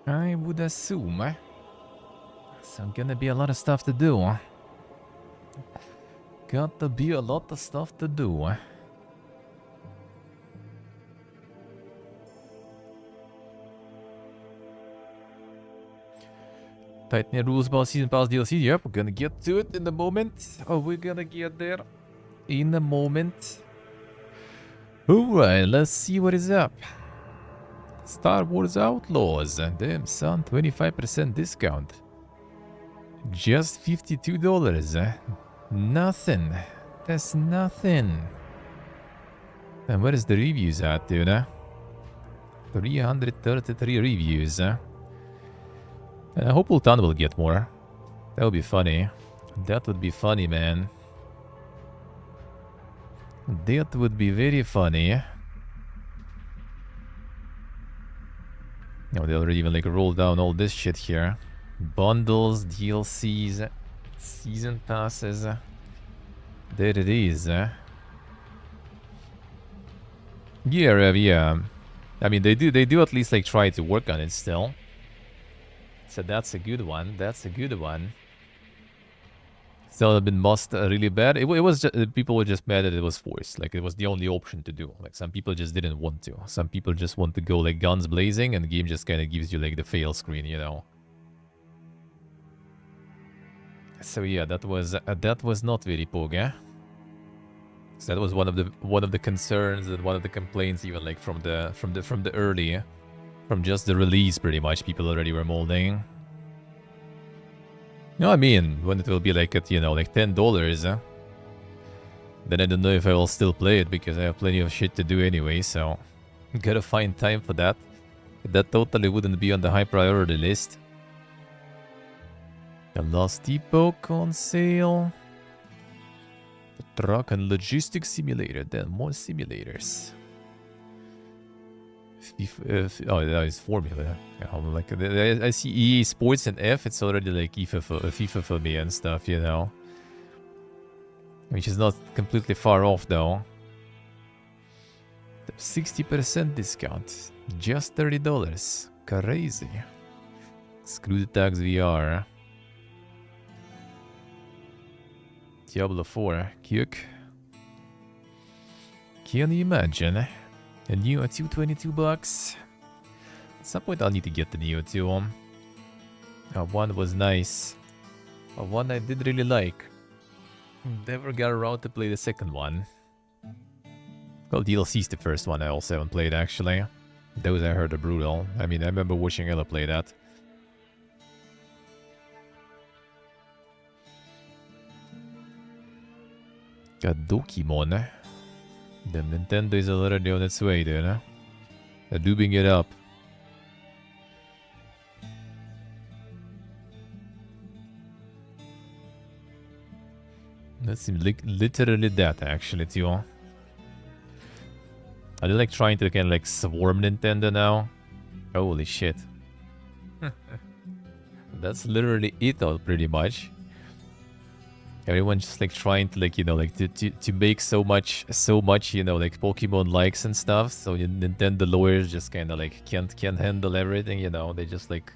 I would assume. So gonna be a lot of stuff to do. Got to be a lot of stuff to do. Tightening rules about Season Pass DLC. Yep, we're gonna get to it in a moment. Oh, we're gonna get there in a moment. Alright, let's see what is up. Star Wars Outlaws. Damn, son, 25% discount. Just $52. Nothing. That's nothing. And where is the reviews at, dude? 333 reviews. I hope Ultan will get more. That would be funny. That would be funny, man. That would be very funny. No, they already even like rolled down all this shit here. Bundles, DLCs, season passes. There it is. Yeah, yeah. I mean, they do at least like try to work on it still. So that's a good one. That's a good one. Still have been mossed really bad. It was just, people were just mad that it was forced. Like it was the only option to do. Like some people just didn't want to. Some people just want to go like guns blazing, and the game just kind of gives you like the fail screen, you know. So yeah, that was not very poga. So that was one of the concerns and one of the complaints, even like from the early, from just the release, pretty much people already were molding. No, I mean, when it will be like at, you know, like $10, then I don't know if I will still play it because I have plenty of shit to do anyway, so gotta find time for that. That totally wouldn't be on the high priority list. The Lost Depot on sale. The Truck and Logistics Simulator, then more simulators. Oh, that is Formula. Yeah, like I see EA Sports and F. It's already like FIFA for me and stuff, you know. Which is not completely far off though. 60% discount, just $30. Crazy. Screw the tags VR. Diablo 4, Kyuk. Can you imagine? A Neo 222 bucks. At some point I'll need to get the Neo 2 on. One was nice. One I did really like. Never got around to play the second one. Well, DLC's the first one I also haven't played actually. Those I heard are brutal. I mean, I remember watching Ella play that. Got Dokimon. The Nintendo is already on its way, dude. They're dubing it up. That seems like literally that, actually, too. Are they like trying to kind of like swarm Nintendo now? Holy shit. That's literally it all, pretty much. Everyone's just like trying to like, you know, like to make so much, you know, like Pokemon likes and stuff. So Nintendo lawyers just kind of like can't handle everything, you know. They just like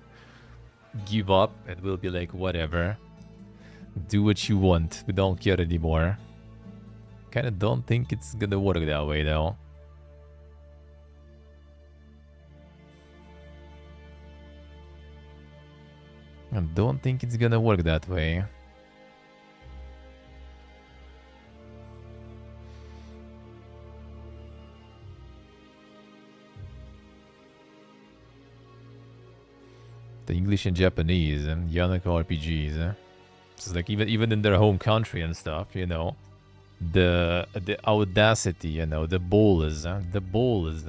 give up and will be like, whatever. Do what you want. We don't care anymore. Kind of don't think it's gonna work that way though. I don't think it's gonna work that way. The English and Japanese and Yanaka RPGs. It's like even in their home country and stuff, you know. The audacity, you know, the balls. The balls.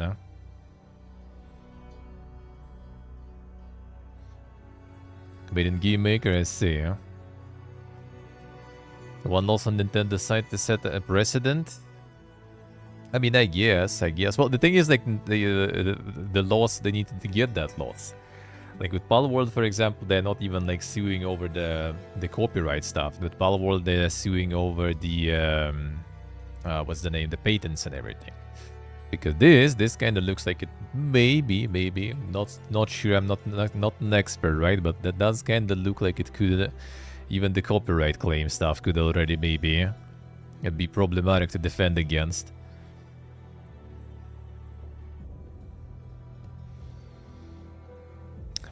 Made in Game Maker, I see. One loss on Nintendo side to set a precedent. I mean, I guess. Well, the thing is, like, the loss, they need to get that loss. Like with Palworld, for example, they're not even like suing over the copyright stuff. With Palworld, they're suing over the what's the name, the patents and everything. Because this kind of looks like it maybe not sure. I'm not an expert, right? But that does kind of look like it could even the copyright claim stuff could already maybe it'd be problematic to defend against.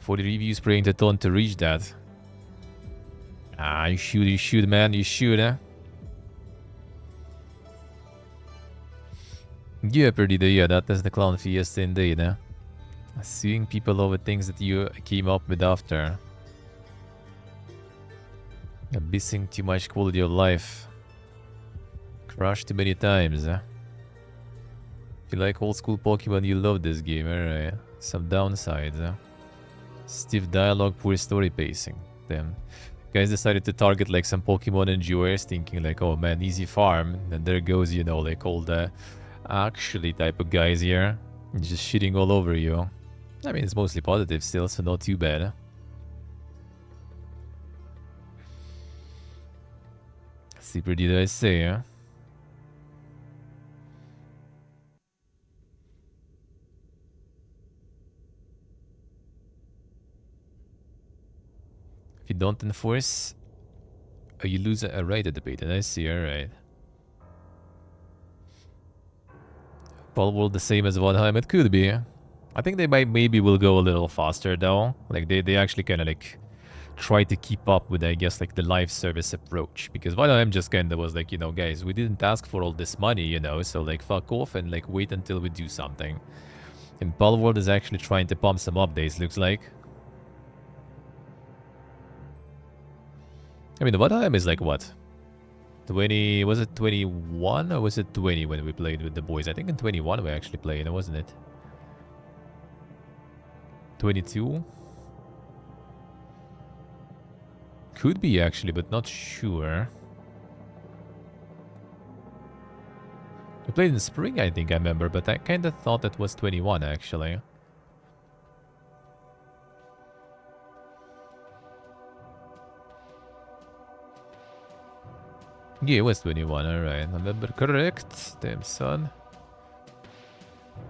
For the reviews praying to ton to reach that. Ah, you should, man, you should, eh? Yeah, pretty day, yeah, that is the clown fiesta indeed, eh? Seeing people over things that you came up with after. Missing too much quality of life. Crashed too many times, eh? If you like old school Pokemon, you love this game, alright. Some downsides, eh? Stiff dialogue, poor story pacing. Damn. Guys decided to target like some Pokemon enjoyers, thinking like, oh man, easy farm. And there goes, you know, like all the actually type of guys here. Just shitting all over you. I mean, it's mostly positive still, so not too bad. See, pretty did I say, huh? If you don't enforce, you lose a right at the bait. And I see, alright. Palworld the same as Valheim, it could be. I think they maybe will go a little faster though. Like they actually kind of like try to keep up with, I guess, like the live service approach. Because Valheim just kind of was like, you know, guys, we didn't ask for all this money, you know, so like fuck off and like wait until we do something. And Palworld is actually trying to pump some updates, looks like. I mean, the Valheim is like what? 20, was it 21 or was it 20 when we played with the boys? I think in 21 we actually played, wasn't it? 22? Could be actually, but not sure. We played in spring, I think I remember, but I kind of thought that was 21 actually. Yeah, it was 21, alright. I remember correct. Damn son.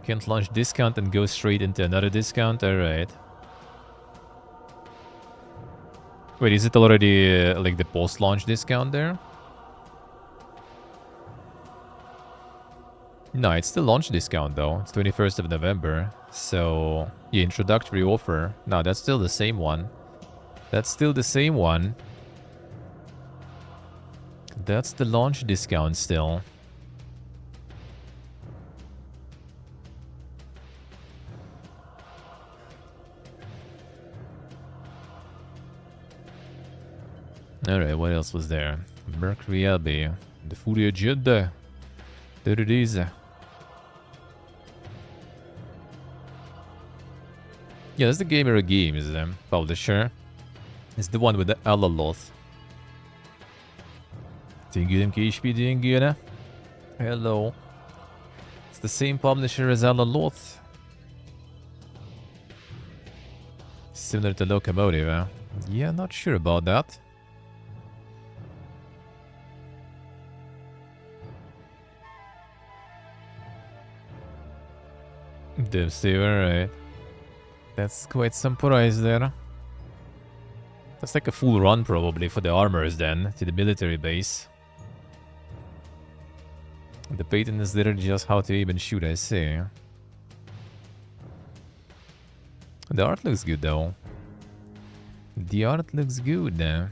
Can't launch discount and go straight into another discount, alright. Wait, is it already like the post-launch discount there? No, it's the launch discount though. It's 21st of November. So, yeah, introductory offer. No, that's still the same one. That's still the same one. That's the launch discount still. Alright, what else was there? Mercury Abbey. The Furia Jeddah. There it is. Yeah, that's the Gamer Games publisher. It's the one with the Alaloth. Doing good, MKHP, doing good. Hello. It's the same publisher as Alaloth. Similar to Locomotive, huh? Yeah, not sure about that. Dev Saver, right. That's quite some price there. That's like a full run probably for the armors then, to the military base. The patent is there just how to aim and shoot, I see. The art looks good though. The art looks good. The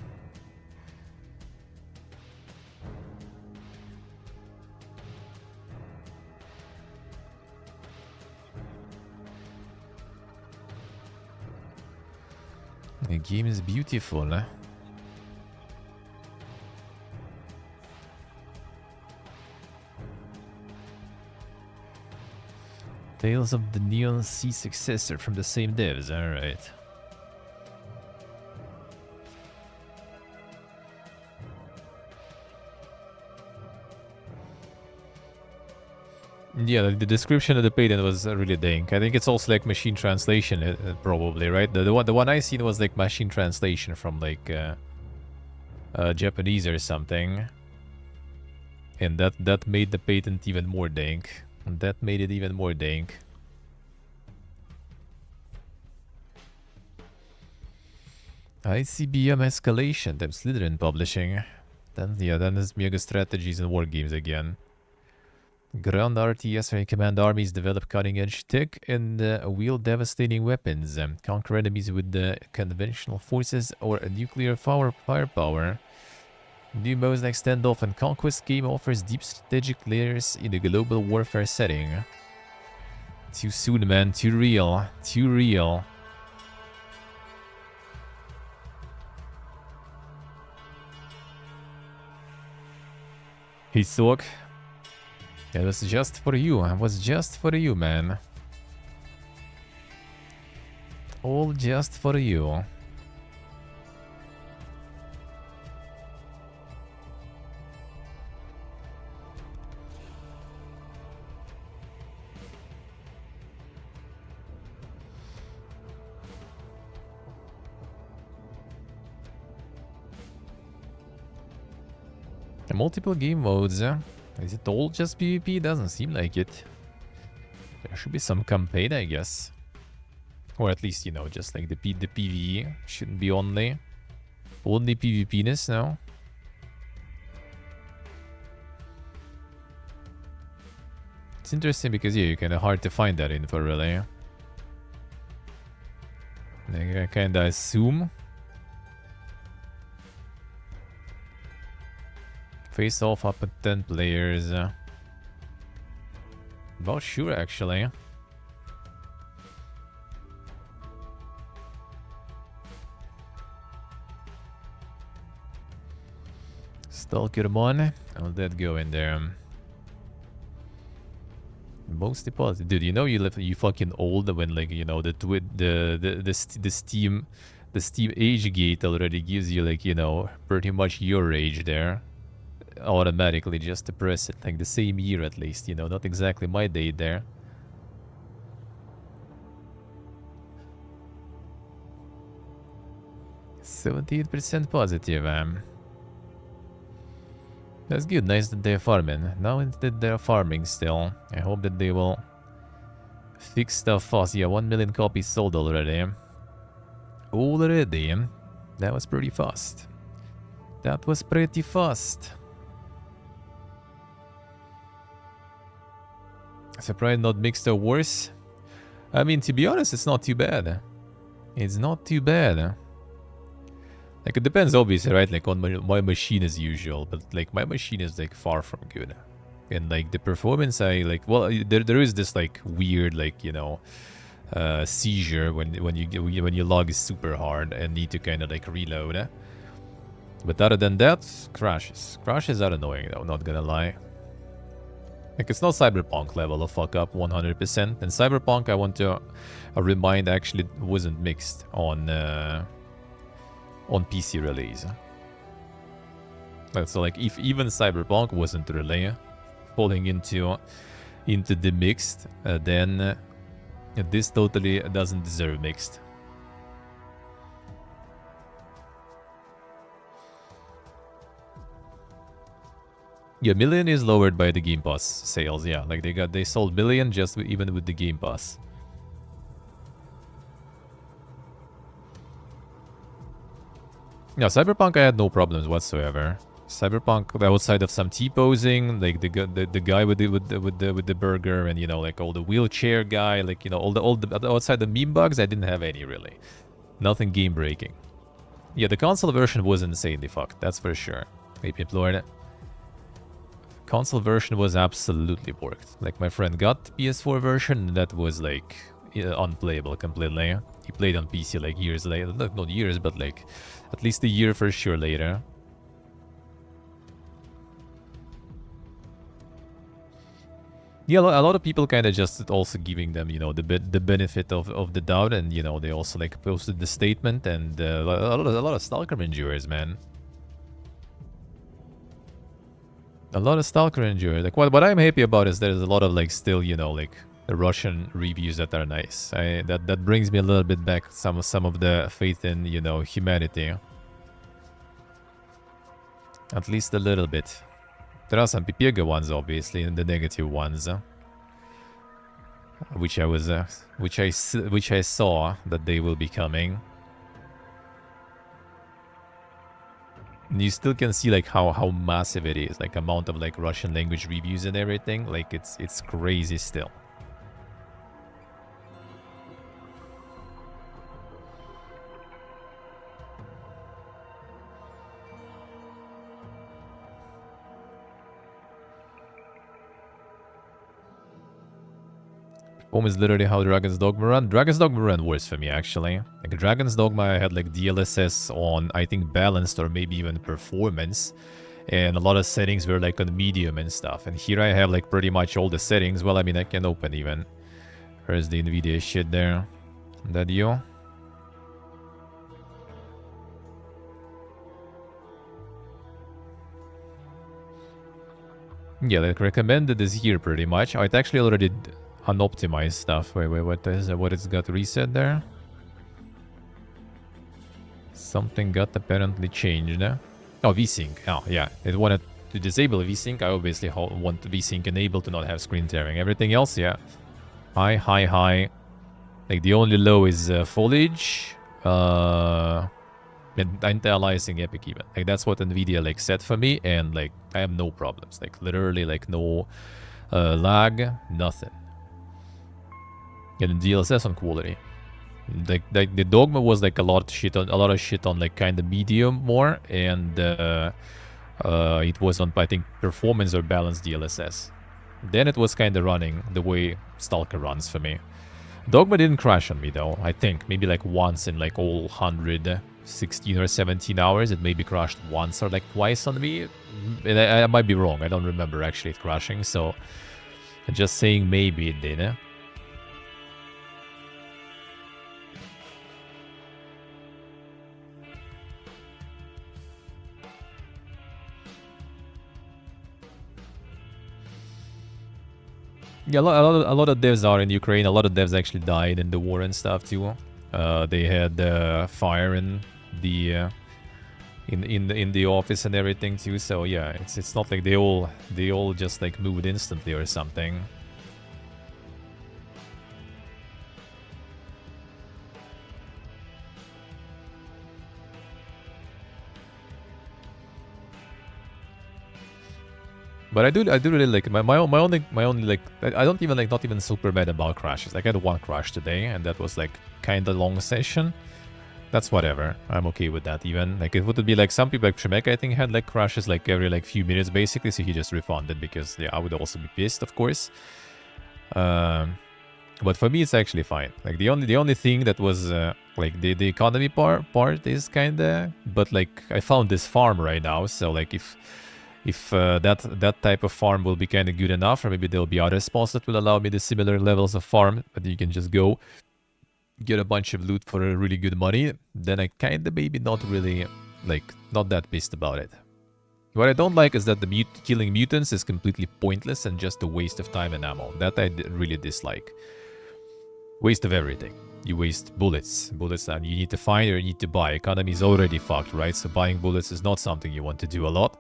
game is beautiful. Tales of the Neon Sea successor from the same devs, alright. Yeah, the description of the patent was really dank. I think it's also like machine translation, probably, right? The one I seen was like machine translation from like Japanese or something, and that made the patent even more dank. And that made it even more dank. ICBM escalation, then Slytherin publishing. Then there's Mega Strategies and War Games again. Ground RTS, where you command armies, develop cutting-edge tech, and wield devastating weapons. Conquer enemies with the conventional forces or a nuclear firepower. New modes like Standoff and Conquest game offers deep strategic layers in a global warfare setting. Too soon, man. Too real. Too real. Hey, Sork. It was just for you. It was just for you, man. All just for you. Multiple game modes. Is it all just PvP? Doesn't seem like it. There should be some campaign, I guess. Or at least, you know, just like the PvE shouldn't be only PvP-ness now. It's interesting because, yeah, you're kind of hard to find that info, really. I kind of assume. Face off up at 10 players. About sure, actually. Stalkermon. I'll that go in there. Mostly positive. Dude, you know you fucking old when, like, you know, the Steam age gate already gives you, like, you know, pretty much your age there. Automatically just to press it, like the same year at least, you know, not exactly my date there. %78 positive, That's good, nice that they're farming. Now that they're farming still, I hope that they will fix stuff fast. Yeah, 1 million copies sold already. Already? That was pretty fast. That was pretty fast. Surprised not mixed or worse. I mean, to be honest, it's not too bad. It's not too bad. Like, it depends, obviously, right? Like, on my machine as usual. But, like, my machine is, like, far from good. And, like, the performance, I, like... Well, there is this, like, weird, like, you know... seizure when you log super hard and need to kind of, like, reload. But other than that, crashes. Crashes are annoying, though, not gonna lie. Like, it's not Cyberpunk level of fuck up 100%. And Cyberpunk, I want to remind, actually wasn't mixed on PC release. So, like, if even Cyberpunk wasn't really falling into the mixed, then this totally doesn't deserve mixed. Yeah, million is lowered by the Game Pass sales. Yeah, like they sold million just even with the Game Pass. Yeah, Cyberpunk I had no problems whatsoever. Cyberpunk, outside of some T-posing, like the guy with the burger, and, you know, like all the wheelchair guy, like, you know, all the outside the meme bugs, I didn't have any really. Nothing game breaking. Yeah, the console version was insanely fucked, that's for sure. Maybe Lord. Console version was absolutely borked. Like, my friend got PS4 version, and that was, like, unplayable completely. He played on PC, like, years later. Not years, but, like, at least a year for sure later. Yeah, a lot of people kind of just also giving them, you know, the benefit of the doubt, and, you know, they also, like, posted the statement, and a lot of Stalker enjoyers, man. A lot of Stalker enjoyers. Like, what I'm happy about is there's a lot of, like, still, you know, like, the Russian reviews that are nice. That brings me a little bit back some of the faith in, you know, humanity. At least a little bit. There are some Pipiega ones, obviously, and the negative ones. which I saw that they will be coming. And you still can see like how massive it is, like amount of like Russian language reviews and everything. Like it's crazy still. Home is literally how Dragon's Dogma ran. Dragon's Dogma ran worse for me, actually. Like, Dragon's Dogma, I had, like, DLSS on, I think, balanced or maybe even performance. And a lot of settings were, like, on medium and stuff. And here I have, like, pretty much all the settings. Well, I mean, I can open even. Where's the NVIDIA shit there? That you? Yeah, like, recommended is here pretty much. Oh, it actually already unoptimized stuff. Wait, what is got reset there? Something got apparently changed. Oh, VSync. Oh, yeah. It wanted to disable VSync. I obviously want VSync enabled to not have screen tearing. Everything else, yeah. High, high, high. Like, the only low is foliage. And anti-aliasing epic even. Like, that's what NVIDIA, like, set for me. And, like, I have no problems. Like, literally, like, no lag. Nothing. And DLSS on quality. Like the Dogma was like a lot of shit on like kind of medium more, and it was on, I think, performance or balanced DLSS. Then it was kind of running the way Stalker runs for me. Dogma didn't crash on me though. I think maybe like once in like all 116 or 17 hours it maybe crashed once or like twice on me. And I might be wrong. I don't remember actually it crashing, so just saying maybe it did. Yeah, a lot of devs are in Ukraine. A lot of devs actually died in the war and stuff too. They had fire in the in the office and everything too. So yeah, it's not like they all just like moved instantly or something. But I do really like my only like I don't even like not even super mad about crashes. Like I had one crash today, and that was like kind of long session. That's whatever. I'm okay with that even. Like it would be like some people like Shemek I think had like crashes like every like few minutes basically, so he just refunded because yeah I would also be pissed of course. But for me it's actually fine. Like the only thing that was like the economy part is kinda, but like I found this farm right now, so like if that type of farm will be kind of good enough, or maybe there'll be other spots that will allow me the similar levels of farm, but you can just go get a bunch of loot for a really good money, then I kind of maybe not really, like, not that pissed about it. What I don't like is that the killing mutants is completely pointless and just a waste of time and ammo. That I really dislike. Waste of everything. You waste bullets. Bullets that you need to find or you need to buy. Economy is already fucked, right? So buying bullets is not something you want to do a lot.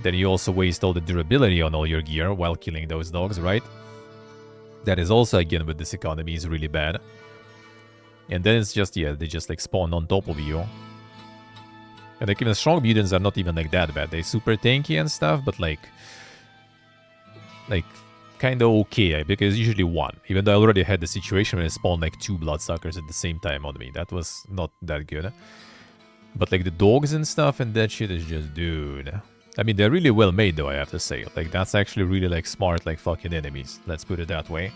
Then you also waste all the durability on all your gear while killing those dogs, right? That is also, again, with this economy is really bad. And then it's just, yeah, they just like spawn on top of you. And like even strong mutants are not even like that bad. They're super tanky and stuff, but like kind of okay, because usually one. Even though I already had the situation where I spawned like 2 bloodsuckers at the same time on me. That was not that good. But like the dogs and stuff and that shit is just, dude. I mean, they're really well made though, I have to say. Like that's actually really like smart, like fucking enemies. Let's put it that way.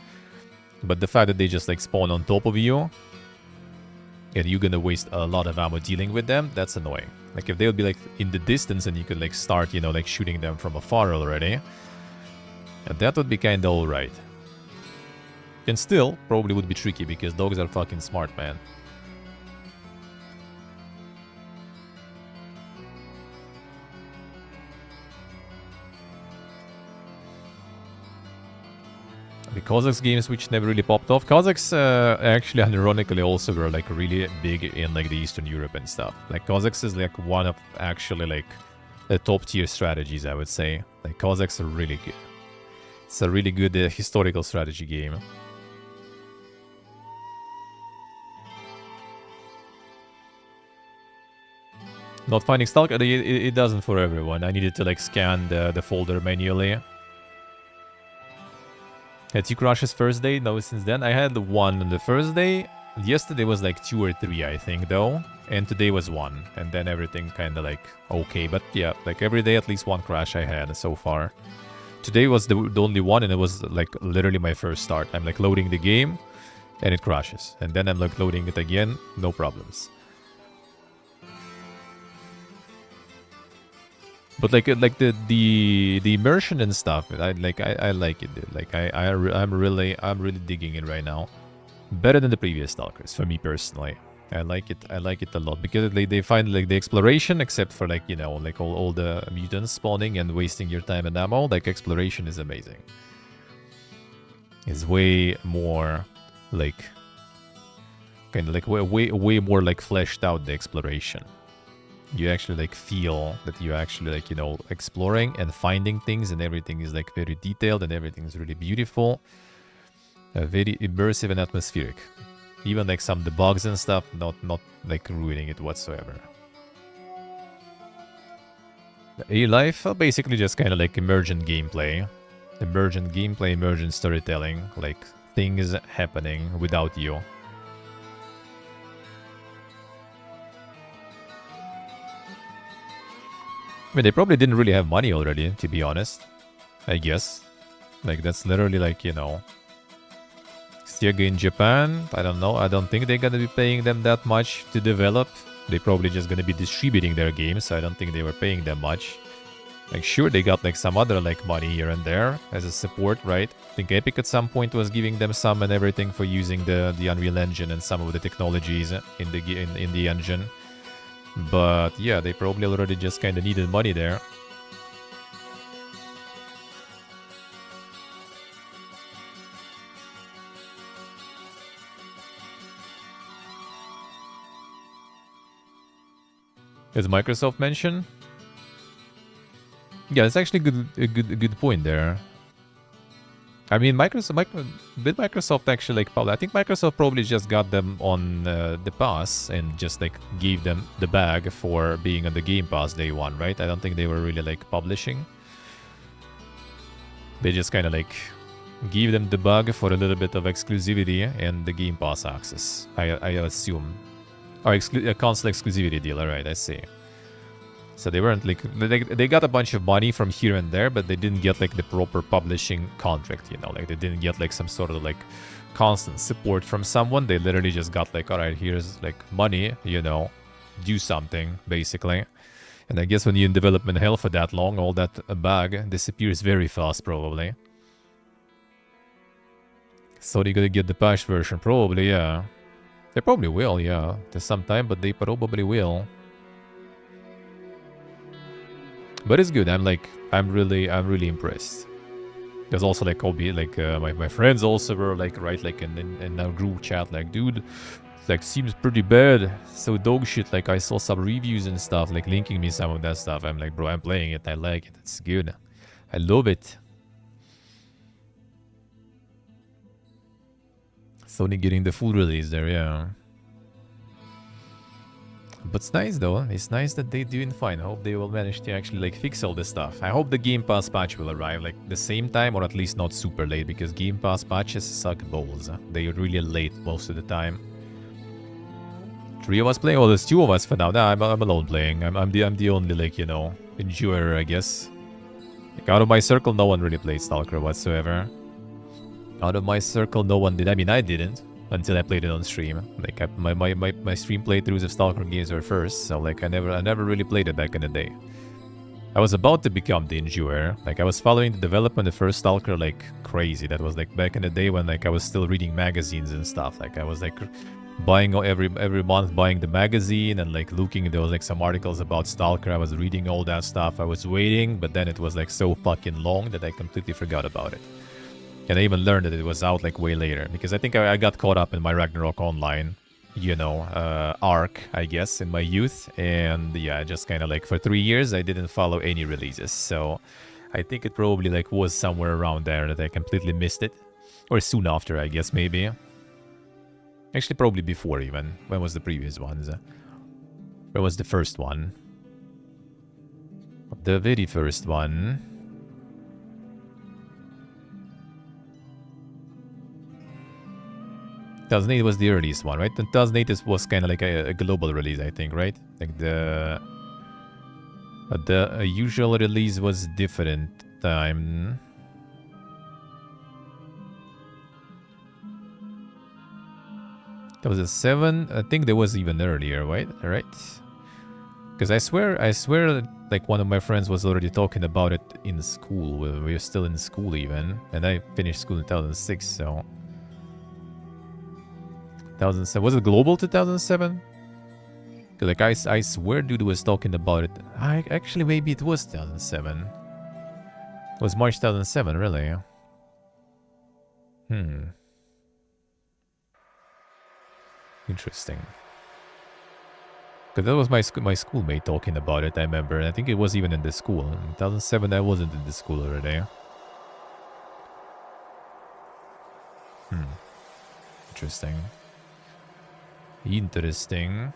But the fact that they just like spawn on top of you, and you're gonna waste a lot of ammo dealing with them, that's annoying. Like if they would be like in the distance and you could like start, you know, like shooting them from afar already, and that would be kinda alright. And still, probably would be tricky because dogs are fucking smart, man. The Kazakhs games which never really popped off. Kazakhs actually ironically also were like really big in like the Eastern Europe and stuff. Like Kazakhs is like one of actually like the top tier strategies, I would say. Like Kazakhs are really good. It's a really good historical strategy game. Not finding Stalker, it doesn't for everyone. I needed to like scan the folder manually. Had 2 crashes first day? No, since then. I had 1 on the first day. Yesterday was like 2 or 3, I think, though. And today was 1. And then everything kind of like okay. But yeah, like every day at least 1 crash I had so far. Today was the only one, and it was like literally my first start. I'm like loading the game, and it crashes. And then I'm like loading it again, no problems. But like the immersion and stuff, I like it, dude. Like I'm really digging it right now. Better than the previous Stalkers for me personally. I like it a lot because they find like the exploration, except for like, you know, like all the mutants spawning and wasting your time and ammo. Like exploration is amazing. It's way more like kind of like way more like fleshed out, the exploration. You actually like feel that you're actually like, you know, exploring and finding things, and everything is like very detailed and everything is really beautiful. Very immersive and atmospheric. Even like some of the bugs and stuff, not like ruining it whatsoever. The A-Life, basically just kind of like emergent gameplay. Emergent storytelling, like things happening without you. I mean, they probably didn't really have money already, to be honest. I guess. Like, that's literally like, you know... Stiega in Japan, I don't know. I don't think they're gonna be paying them that much to develop. They're probably just gonna be distributing their games, so I don't think they were paying them much. Like, sure, they got like some other like money here and there as a support, right? I think Epic at some point was giving them some and everything for using the Unreal Engine and some of the technologies in the engine. But yeah, they probably already just kind of needed money there. As Microsoft mentioned? Yeah, it's actually a good point there. I mean, Microsoft actually like probably, I think Microsoft probably just got them on the pass and just like gave them the bag for being on the Game Pass day one, right? I don't think they were really like publishing. They just kind of like give them the bug for a little bit of exclusivity and the Game Pass access, I assume. Or a console exclusivity deal, alright, I see. So they weren't like... They got a bunch of money from here and there, but they didn't get like the proper publishing contract, you know? Like they didn't get like some sort of like constant support from someone. They literally just got like, alright, here's like money, you know, do something, basically. And I guess when you're in development hell for that long, all that bag disappears very fast, probably. So they're gonna get the patch version, probably, yeah. They probably will, yeah, to some time, but they probably will. But it's good. I'm really impressed. There's also like my friends also were like like in our group chat like, dude, like seems pretty bad, so dog shit. Like I saw some reviews and stuff, like linking me some of that stuff. I'm like, bro, I'm playing it. I like it. It's good. I love it. Sony getting the full release there, yeah. But it's nice though. It's nice that they're doing fine. I hope they will manage to actually like fix all this stuff. I hope the Game Pass patch will arrive like the same time, or at least not super late, because Game Pass patches suck balls. They're really late most of the time. 3 of us playing? Oh, there's 2 of us for now. Nah, I'm alone playing. I'm the only like, you know, enjoyer, I guess. Like, out of my circle, no one really played Stalker whatsoever. Out of my circle, no one did. I mean, I didn't until I played it on stream. Like my stream playthroughs of Stalker games were first, so like I never really played it back in the day. I was about to become the enjoyer. Like I was following the development of the first Stalker like crazy. That was like back in the day when like I was still reading magazines and stuff. Like I was like buying every month, buying the magazine and like looking. There was like some articles about Stalker. I was reading all that stuff. I was waiting, but then it was like so fucking long that I completely forgot about it. And I even learned that it was out like way later, because I think I got caught up in my Ragnarok Online, you know, arc, I guess, in my youth. And yeah, just kind of like for 3 years, I didn't follow any releases. So I think it probably like was somewhere around there that I completely missed it. Or soon after, I guess, maybe. Actually, probably before even. When was the previous ones? Where was the first one? The very first one. 2008 was the earliest one, right? 2008 was kind of like a global release, I think, right? Like the usual release was different time. 2007, I think there was even earlier, right? Because I swear, like one of my friends was already talking about it in school. We were still in school even, and I finished school in 2006, so 2007 was it global 2007? Because like I swear, dude was talking about it. Actually maybe it was 2007. It was March 2007, really? Interesting. Because that was my schoolmate talking about it, I remember. I think it was even in the school. In 2007, I wasn't in the school already. Interesting. Interesting.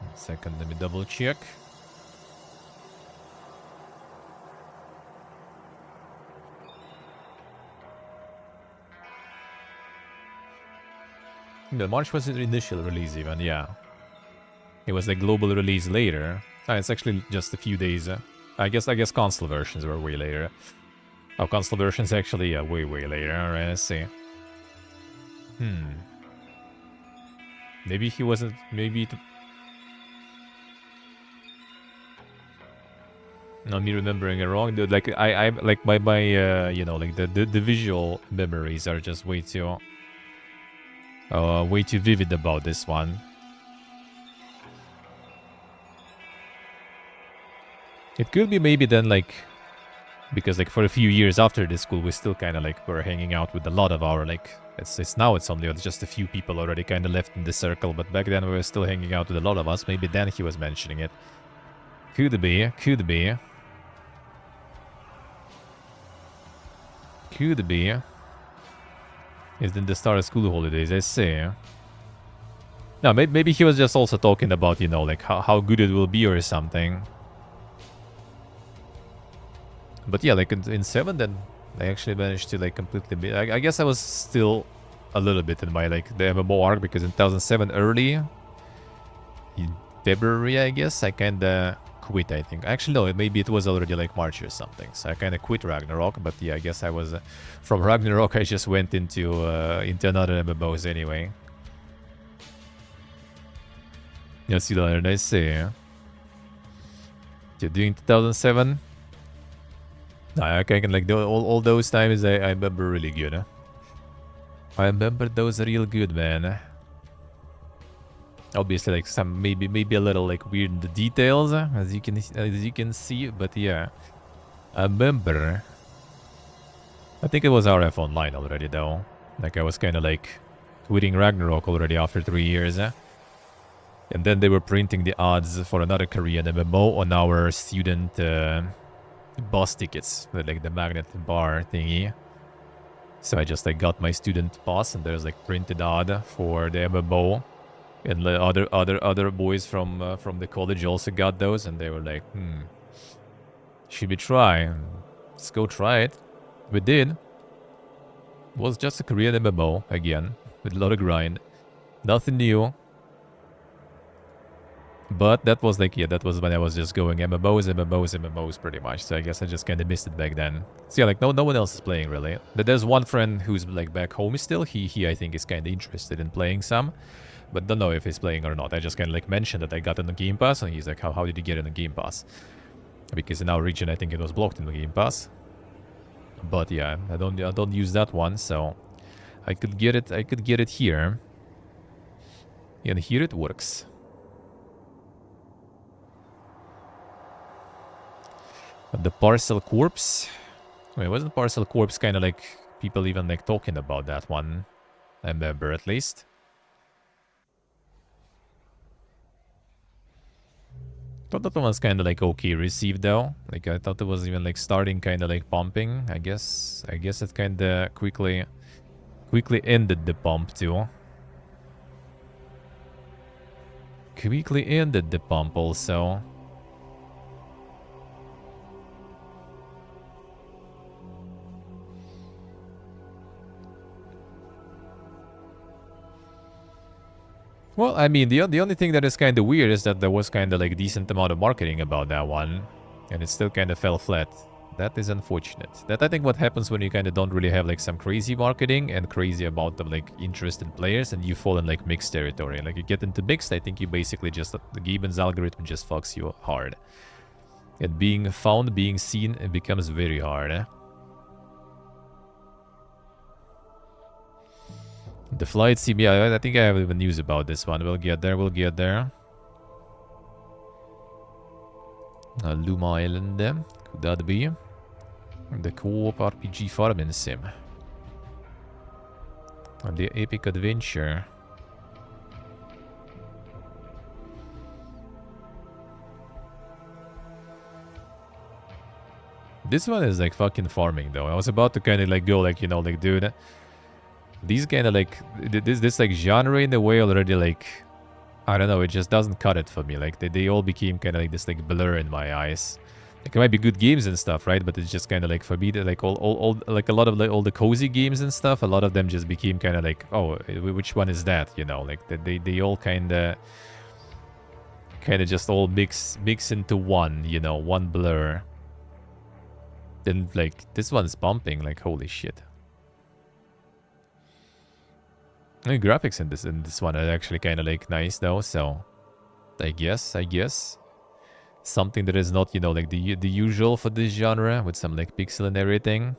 1 second, let me double check. The March was the initial release even, yeah. It was the global release later. It's actually just a few days. I guess console versions were way later. Oh, console versions actually way later. Alright, let's see. Maybe he wasn't. Maybe. Not me remembering it wrong, dude. Like I like my you know, like the visual memories are just way too vivid about this one. It could be maybe then like, because like for a few years after this school we still kind of like were hanging out with a lot of our like, it's now it's only just a few people already kind of left in the circle, but back then we were still hanging out with a lot of us. Maybe then he was mentioning it. Could be. It's in the start of school holidays, I see. No, maybe he was just also talking about, you know, like how good it will be or something. But yeah, like in 7, then I actually managed to like completely be... I guess I was still a little bit in my like the MMO arc, because in 2007 early, in February, I guess, I kinda quit, I think. Actually, no, maybe it was already like March or something. So I kinda quit Ragnarok, but yeah, I guess I was... from Ragnarok, I just went into another MMOs anyway. Yeah, see that, I see. You're doing 2007? No, I can like all those times I remember really good. Huh? I remember those real good, man. Obviously, like some maybe a little like weird in the details, as you can see, but yeah, I remember. I think it was RF Online already though. Like I was kind of like quitting Ragnarok already after 3 years. And then they were printing the odds for another Korean MMO on our student bus tickets, like the magnet bar thingy. So I just like got my student pass, and there's like printed ad for the MMO, and the other boys from the college also got those, and they were like, should we try? Let's go try it. We did. It was just a Korean MMO again, with a lot of grind, nothing new. But that was like, yeah, that was when I was just going MMOs pretty much. So I guess I just kind of missed it back then. So yeah, like no one else is playing really. But there's one friend who's like back home still. He I think is kind of interested in playing some, but don't know if he's playing or not. I just kind of like mentioned that I got in the Game Pass, and he's like, how did you get in the Game Pass? Because in our region I think it was blocked in the Game Pass. But yeah, I don't use that one, so I could get it here. And here it works. The Parcel Corpse. Wait, wasn't Parcel Corpse kind of like people even like talking about that one? I remember at least. Thought that one was kind of like okay received though. Like I thought it was even like starting kind of like pumping. I guess it kind of quickly ended the pump too. Quickly ended the pump also. Well, I mean, the only thing that is kind of weird is that there was kind of like decent amount of marketing about that one, and it still kind of fell flat. That is unfortunate. That I think what happens when you kind of don't really have like some crazy marketing and crazy amount of like interested players, and you fall in like mixed territory. Like you get into mixed, I think you basically just the Gibbons algorithm just fucks you hard. And being found, being seen, it becomes very hard. The flight sim, yeah, I think I have even news about this one. We'll get there, we'll get there. Luma Island, could that be? The co-op RPG farming sim. And the epic adventure. This one is like fucking farming though. I was about to kind of like go like, you know, like dude, these kind of like, this like genre in a way already like, I don't know, it just doesn't cut it for me. Like they all became kind of like this like blur in my eyes. Like it might be good games and stuff, right? But it's just kind of like for me, like all like a lot of like all the cozy games and stuff. A lot of them just became kind of like, oh, which one is that? You know, like they all kind of just all mix into one. You know, one blur. Then like this one's bumping. Like holy shit. I mean, graphics in this one are actually kind of like nice though. So I guess. Something that is not, you know, like the usual for this genre with some like pixel and everything.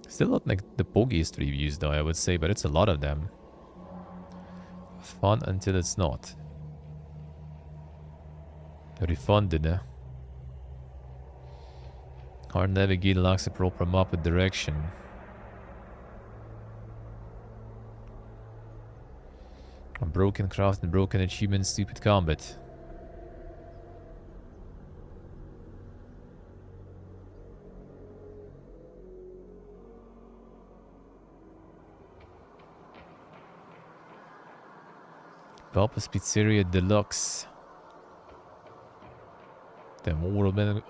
Still not like the pogiest reviews though, I would say, but it's a lot of them. Fun until it's not. Refunded. Hard navigate lacks a proper map with direction. A broken craft and broken achievement, stupid combat. Papa's Pizzeria Deluxe. Them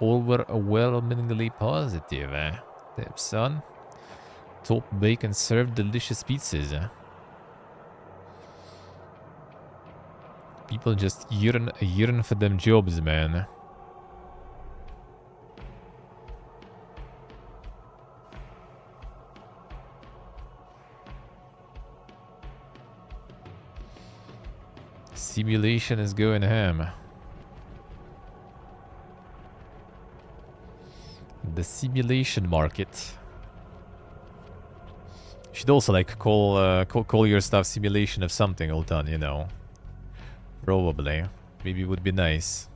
overwhelmingly positive, Damn, son. Top bacon served delicious pizzas, People just yearn for them jobs, man. Simulation is going ham. The simulation market. Should also like call your stuff simulation of something all done, you know. Probably. Maybe it would be nice.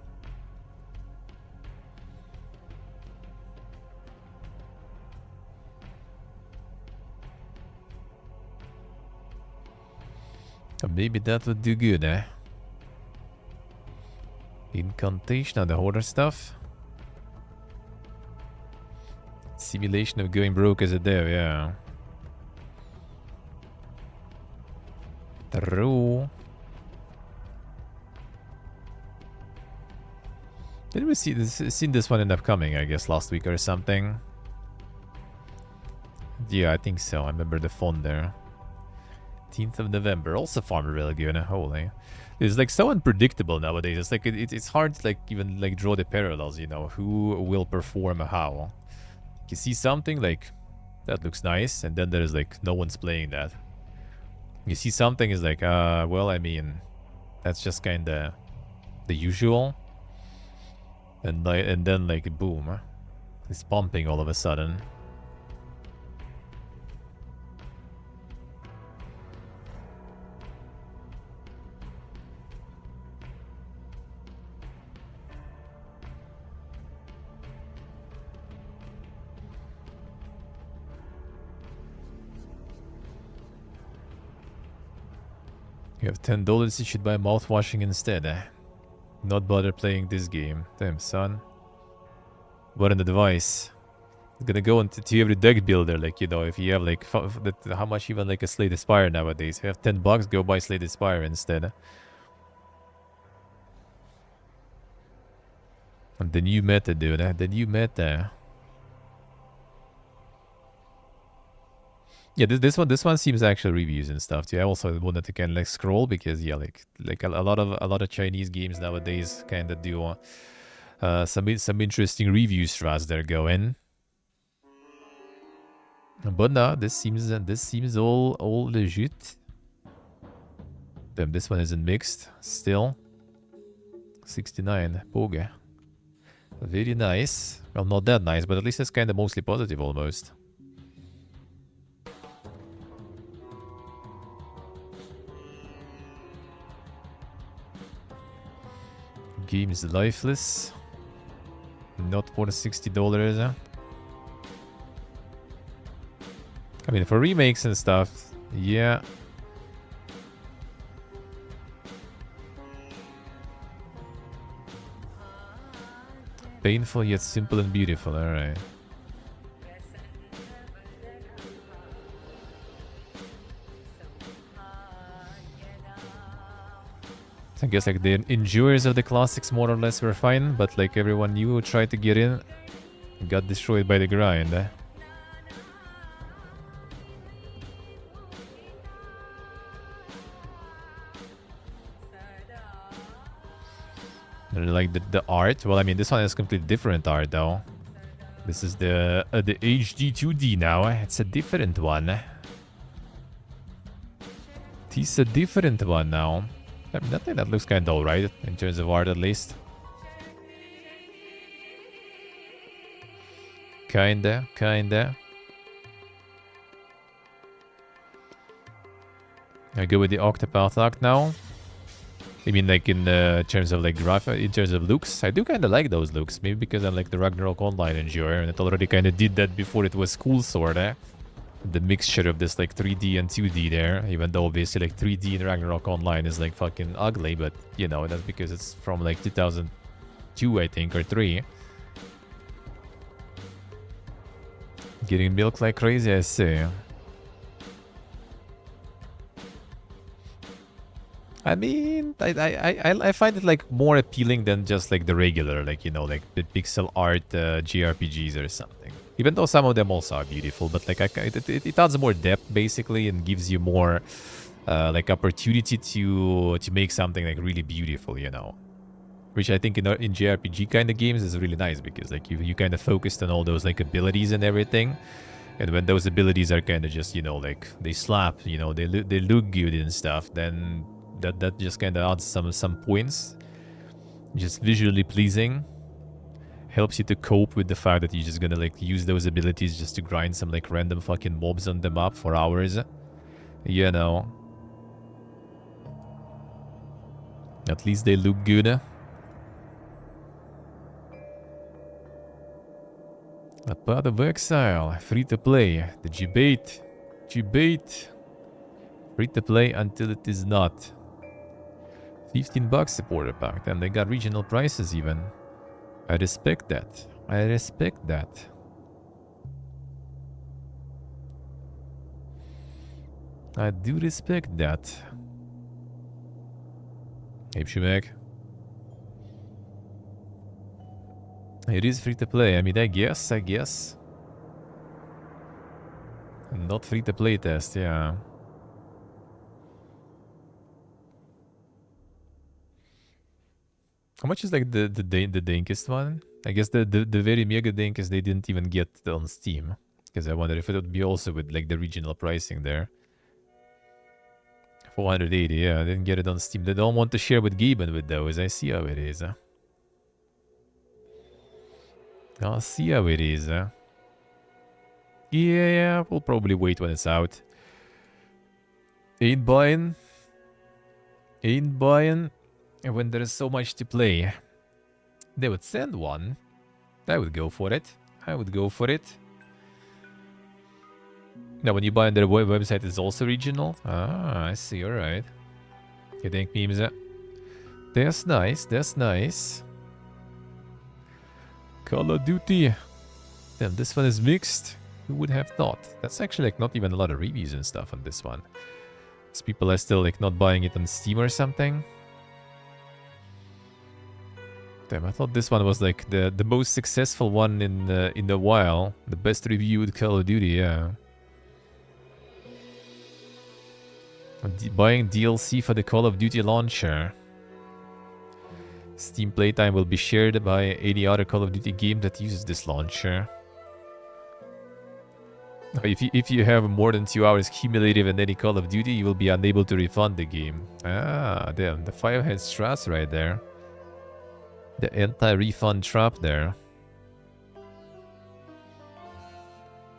Maybe that would do good, Incantation of the hoarder stuff. Simulation of going broke as a dev, yeah. True. Did we seen this one end up coming, I guess, last week or something? Yeah, I think so. I remember the font there. 10th of November. Also Farmer Religion. Holy. It's like so unpredictable nowadays. It's like it's hard to like even like draw the parallels, you know. Who will perform how? You see something like that looks nice, and then there's like no one's playing that. You see something is like, well, I mean, that's just kinda the usual. And then like boom. It's pumping all of a sudden. You have $10, you should buy mouthwashing instead, Not bother playing this game. Damn, son. What an advice. I'm gonna go into every deck builder, like, you know, if you have like, how much even like a Slate Aspire nowadays? If you have $10, go buy Slate Aspire instead. And the new meta, dude, the new meta. Yeah, this one seems actual reviews and stuff too. I also wanted to kind of like scroll because yeah, like a lot of Chinese games nowadays kind of do some interesting reviews for us they're going. But no, this seems all legit. Damn, this one isn't mixed still. 69 Poge. Very nice. Well, not that nice, but at least it's kind of mostly positive almost. Game is lifeless. Not for $60. I mean, for remakes and stuff, yeah. Painful yet simple and beautiful, alright. I guess like the endurers of the classics more or less were fine, but like everyone new who tried to get in got destroyed by the grind. Like the art, well, I mean, this one is completely different art though. This is the HD 2D now. It's a different one. It's a different one now. I mean, that looks kind of alright in terms of art at least. Kinda. I go with the Octopath Arc now. I mean, like in terms of like in terms of looks, I do kind of like those looks. Maybe because I'm like the Ragnarok Online enjoyer, and it already kind of did that before it was cool, sorta. The mixture of this like 3D and 2D there, even though obviously like 3D in Ragnarok Online is like fucking ugly, but you know, that's because it's from like 2002, I think, or 3. Getting milk like crazy, I say. I mean, I find it like more appealing than just like the regular, like, you know, like the pixel art JRPGs or something. Even though some of them also are beautiful, but like it adds more depth basically and gives you more like opportunity to make something like really beautiful, you know. Which I think in JRPG kind of games is really nice because like you kind of focused on all those like abilities and everything. And when those abilities are kind of just, you know, like they slap, you know, they look good and stuff, then that just kind of adds some points. Just visually pleasing. Helps you to cope with the fact that you're just gonna like use those abilities just to grind some like random fucking mobs on the map for hours. You know. At least they look good. A Path of Exile, free to play. The debate. Free to play until it is not. $15 supporter pack. Then they got regional prices even. I respect that. I do respect that. Hey, Shumek. It is free to play. I mean, I guess. Not free to play test, yeah. How much is like the dankest one? I guess the very mega dankest they didn't even get on Steam. Because I wonder if it would be also with like the regional pricing there. 480, yeah, I didn't get it on Steam. They don't want to share with Gaben with those. I see how it is. I'll see how it is. Yeah, we'll probably wait when it's out. Ain't buying. And when there is so much to play. They would send one. I would go for it. Now, when you buy on their website, it's also regional? Ah, I see, alright. You think memes? That's nice. Call of Duty. Damn, this one is mixed. Who would have thought? That's actually like not even a lot of reviews and stuff on this one. Because people are still like not buying it on Steam or something. Damn, I thought this one was like the most successful one in a while. The best reviewed Call of Duty, yeah. Buying DLC for the Call of Duty launcher. Steam playtime will be shared by any other Call of Duty game that uses this launcher. If you have more than 2 hours cumulative in any Call of Duty, you will be unable to refund the game. Ah, damn. The Firehead Strats right there. The anti-refund trap there.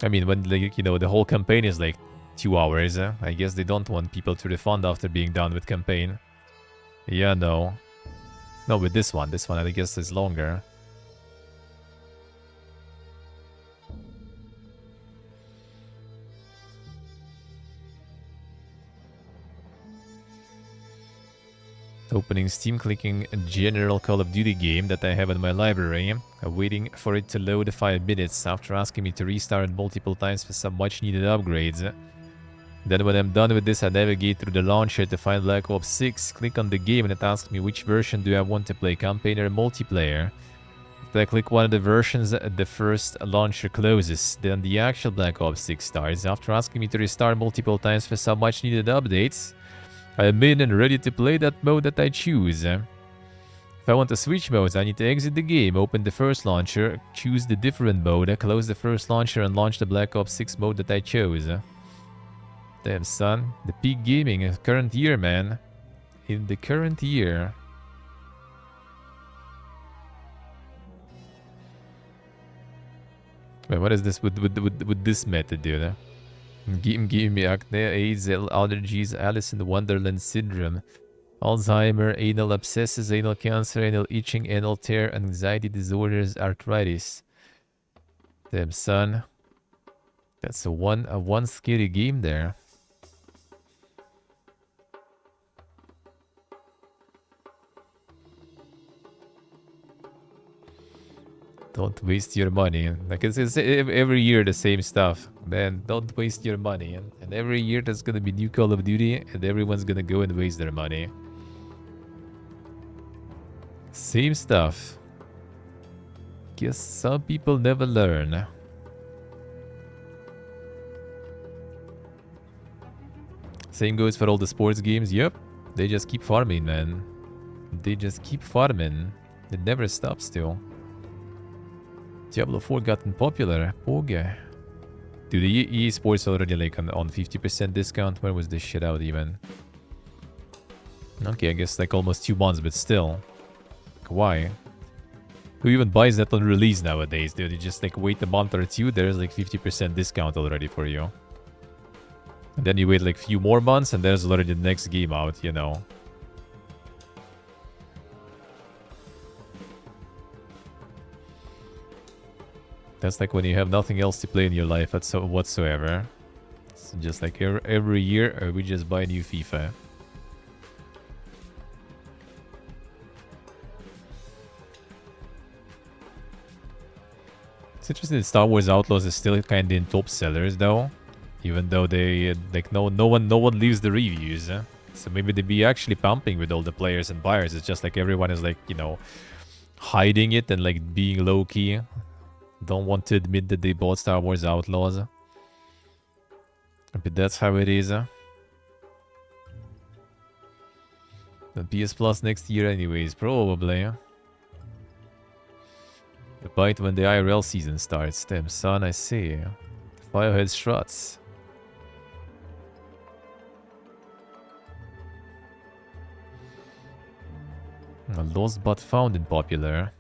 I mean, when, like, you know, the whole campaign is like 2 hours, I guess they don't want people to refund after being done with campaign. Yeah, no. No, with this one. This one, I guess, is longer. Opening Steam, clicking a general Call of Duty game that I have in my library, waiting for it to load 5 minutes after asking me to restart multiple times for some much needed upgrades. Then when I'm done with this, I navigate through the launcher to find Black Ops 6, click on the game and it asks me which version do I want to play, campaign or multiplayer. If I click one of the versions, the first launcher closes, then the actual Black Ops 6 starts. After asking me to restart multiple times for some much needed updates, I am in and ready to play that mode that I choose. If I want to switch modes, I need to exit the game, open the first launcher, choose the different mode, close the first launcher and launch the Black Ops 6 mode that I chose. Damn, son. The peak gaming, current year, man. In the current year. Wait, what is this with this method, dude? Give me acne, AIDS, allergies, Alice in Wonderland syndrome, Alzheimer, anal abscesses, anal cancer, anal itching, anal tear, anxiety disorders, arthritis. Damn, son. That's a one scary game there. Don't waste your money. Like, it's every year the same stuff. Man, don't waste your money. And every year there's gonna be new Call of Duty and everyone's gonna go and waste their money. Same stuff. Guess some people never learn. Same goes for all the sports games. Yep. They just keep farming, man. They just keep farming. It never stops still. Diablo 4 gotten popular. Okay. Dude, the EA Sports already like on 50% discount. When was this shit out even? Okay, I guess like almost 2 months, but still. Like, why? Who even buys that on release nowadays, dude? You just like wait a month or two, there's like 50% discount already for you. And then you wait like few more months and there's already the next game out, you know. That's like when you have nothing else to play in your life whatsoever. So just like every year, we just buy a new FIFA. It's interesting that Star Wars Outlaws is still kind of in top sellers though. Even though they, like, no one leaves the reviews. So maybe they be actually pumping with all the players and buyers. It's just like everyone is like, you know, hiding it and like being low-key. Don't want to admit that they bought Star Wars Outlaws. But that's how it is. The PS Plus next year anyways, probably. Buy it when the IRL season starts. Damn, son, I see. Firehead Struts. Lost but found in popular.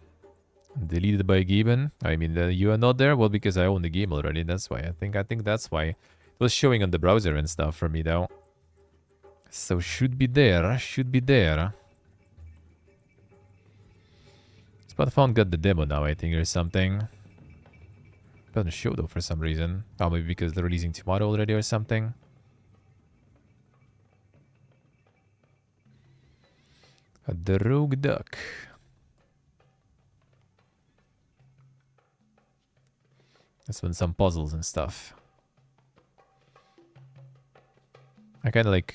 Deleted by Gaben. I mean, you are not there? Well, because I own the game already. That's why. I think that's why. It was showing on the browser and stuff for me, though. So, should be there. Should be there. Spotfound got the demo now, I think, or something. Doesn't show, though, for some reason. Oh, maybe because they're releasing tomorrow already or something. The Rogue Duck. That's when some puzzles and stuff. I kind of like...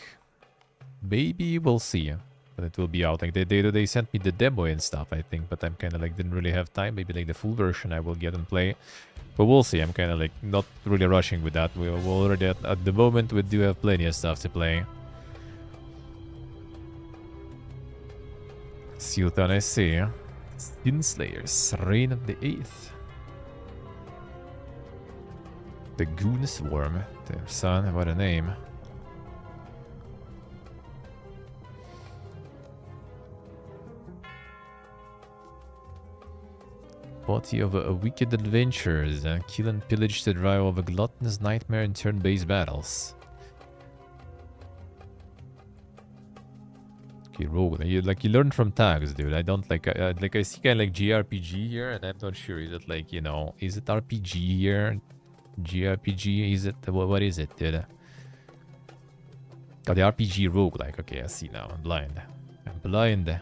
Maybe we'll see. But it will be out. Like they sent me the demo and stuff, I think. But I'm kind of like didn't really have time. Maybe like the full version I will get and play. But we'll see. I'm kind of like not really rushing with that. We're already at the moment we do have plenty of stuff to play. Sultan, I see. Slayers, Reign of the 8th. The Goon Swarm. Their son, what a name. Body of a wicked adventurers. Kill and pillage the drive of a gluttonous nightmare in turn-based battles. Okay, rogue. You learn from tags, dude. I don't like I see kind of like JRPG here, and I'm not sure. Is it like, you know, is it RPG here? JRPG? Is it what is it, dude? Oh, the RPG rogue. Like, okay, I see now. I'm blind. I'm blind.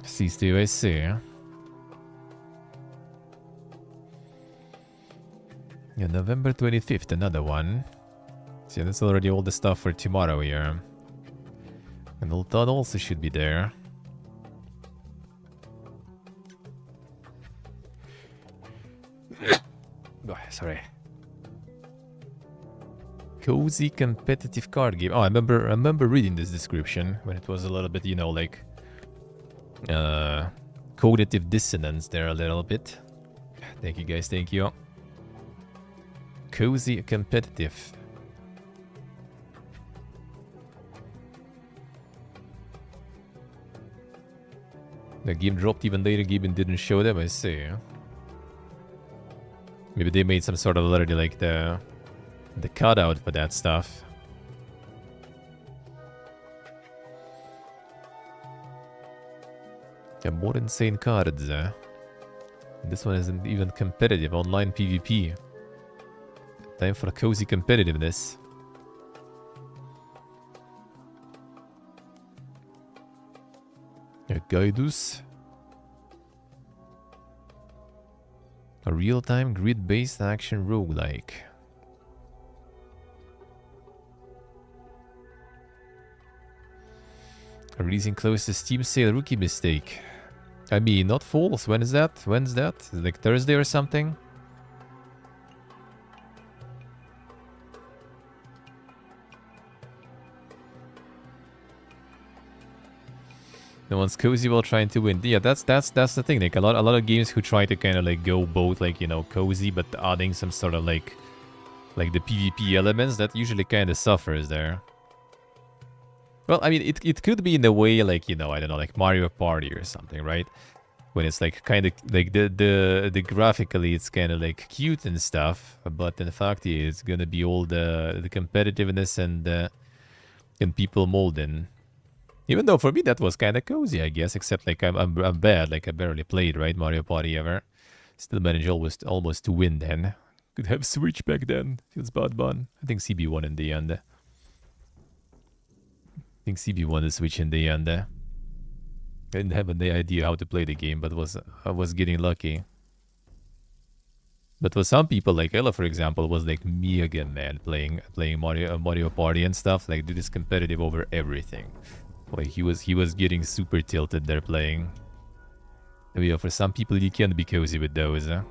See, Steve, I see. Yeah, November 25th, another one. See, that's already all the stuff for tomorrow here. And Ultron also should be there. Oh, sorry. Cozy competitive card game. Oh, I remember reading this description when it was a little bit, you know, like cognitive dissonance there a little bit. Thank you guys, thank you. Cozy competitive. The game dropped even later, game didn't show them, I see. Maybe they made some sort of already like the cutout for that stuff. Yeah, more insane cards. This one isn't even competitive. Online PvP. Time for cozy competitiveness. Gaidus. A real-time grid-based action roguelike. Releasing close to Steam sale, rookie mistake. I mean, not false. When is that? When's that? Is it like Thursday or something? No one's cozy while trying to win. Yeah, that's the thing. Like a lot of games who try to kind of like go both like, you know, cozy, but adding some sort of like the PvP elements, that usually kind of suffers there. Well, I mean, it could be in a way like, you know, I don't know, like Mario Party or something, right? When it's like kind of like the graphically it's kind of like cute and stuff, but in fact it's gonna be all the competitiveness and people molding. Even though for me that was kind of cozy, I guess, except like I'm bad, like I barely played, right, Mario Party ever. Still managed almost to win then. Could have Switch back then. Feels bad, bun. I think CB won in the end. I think CB won the Switch in the end. I didn't have any idea how to play the game, but I was getting lucky. But for some people, like Ella, for example, was like me again, man, playing Mario Party and stuff. Like, dude is competitive over everything. Like he was getting super tilted there playing. And yeah, for some people you can't be cozy with those, huh?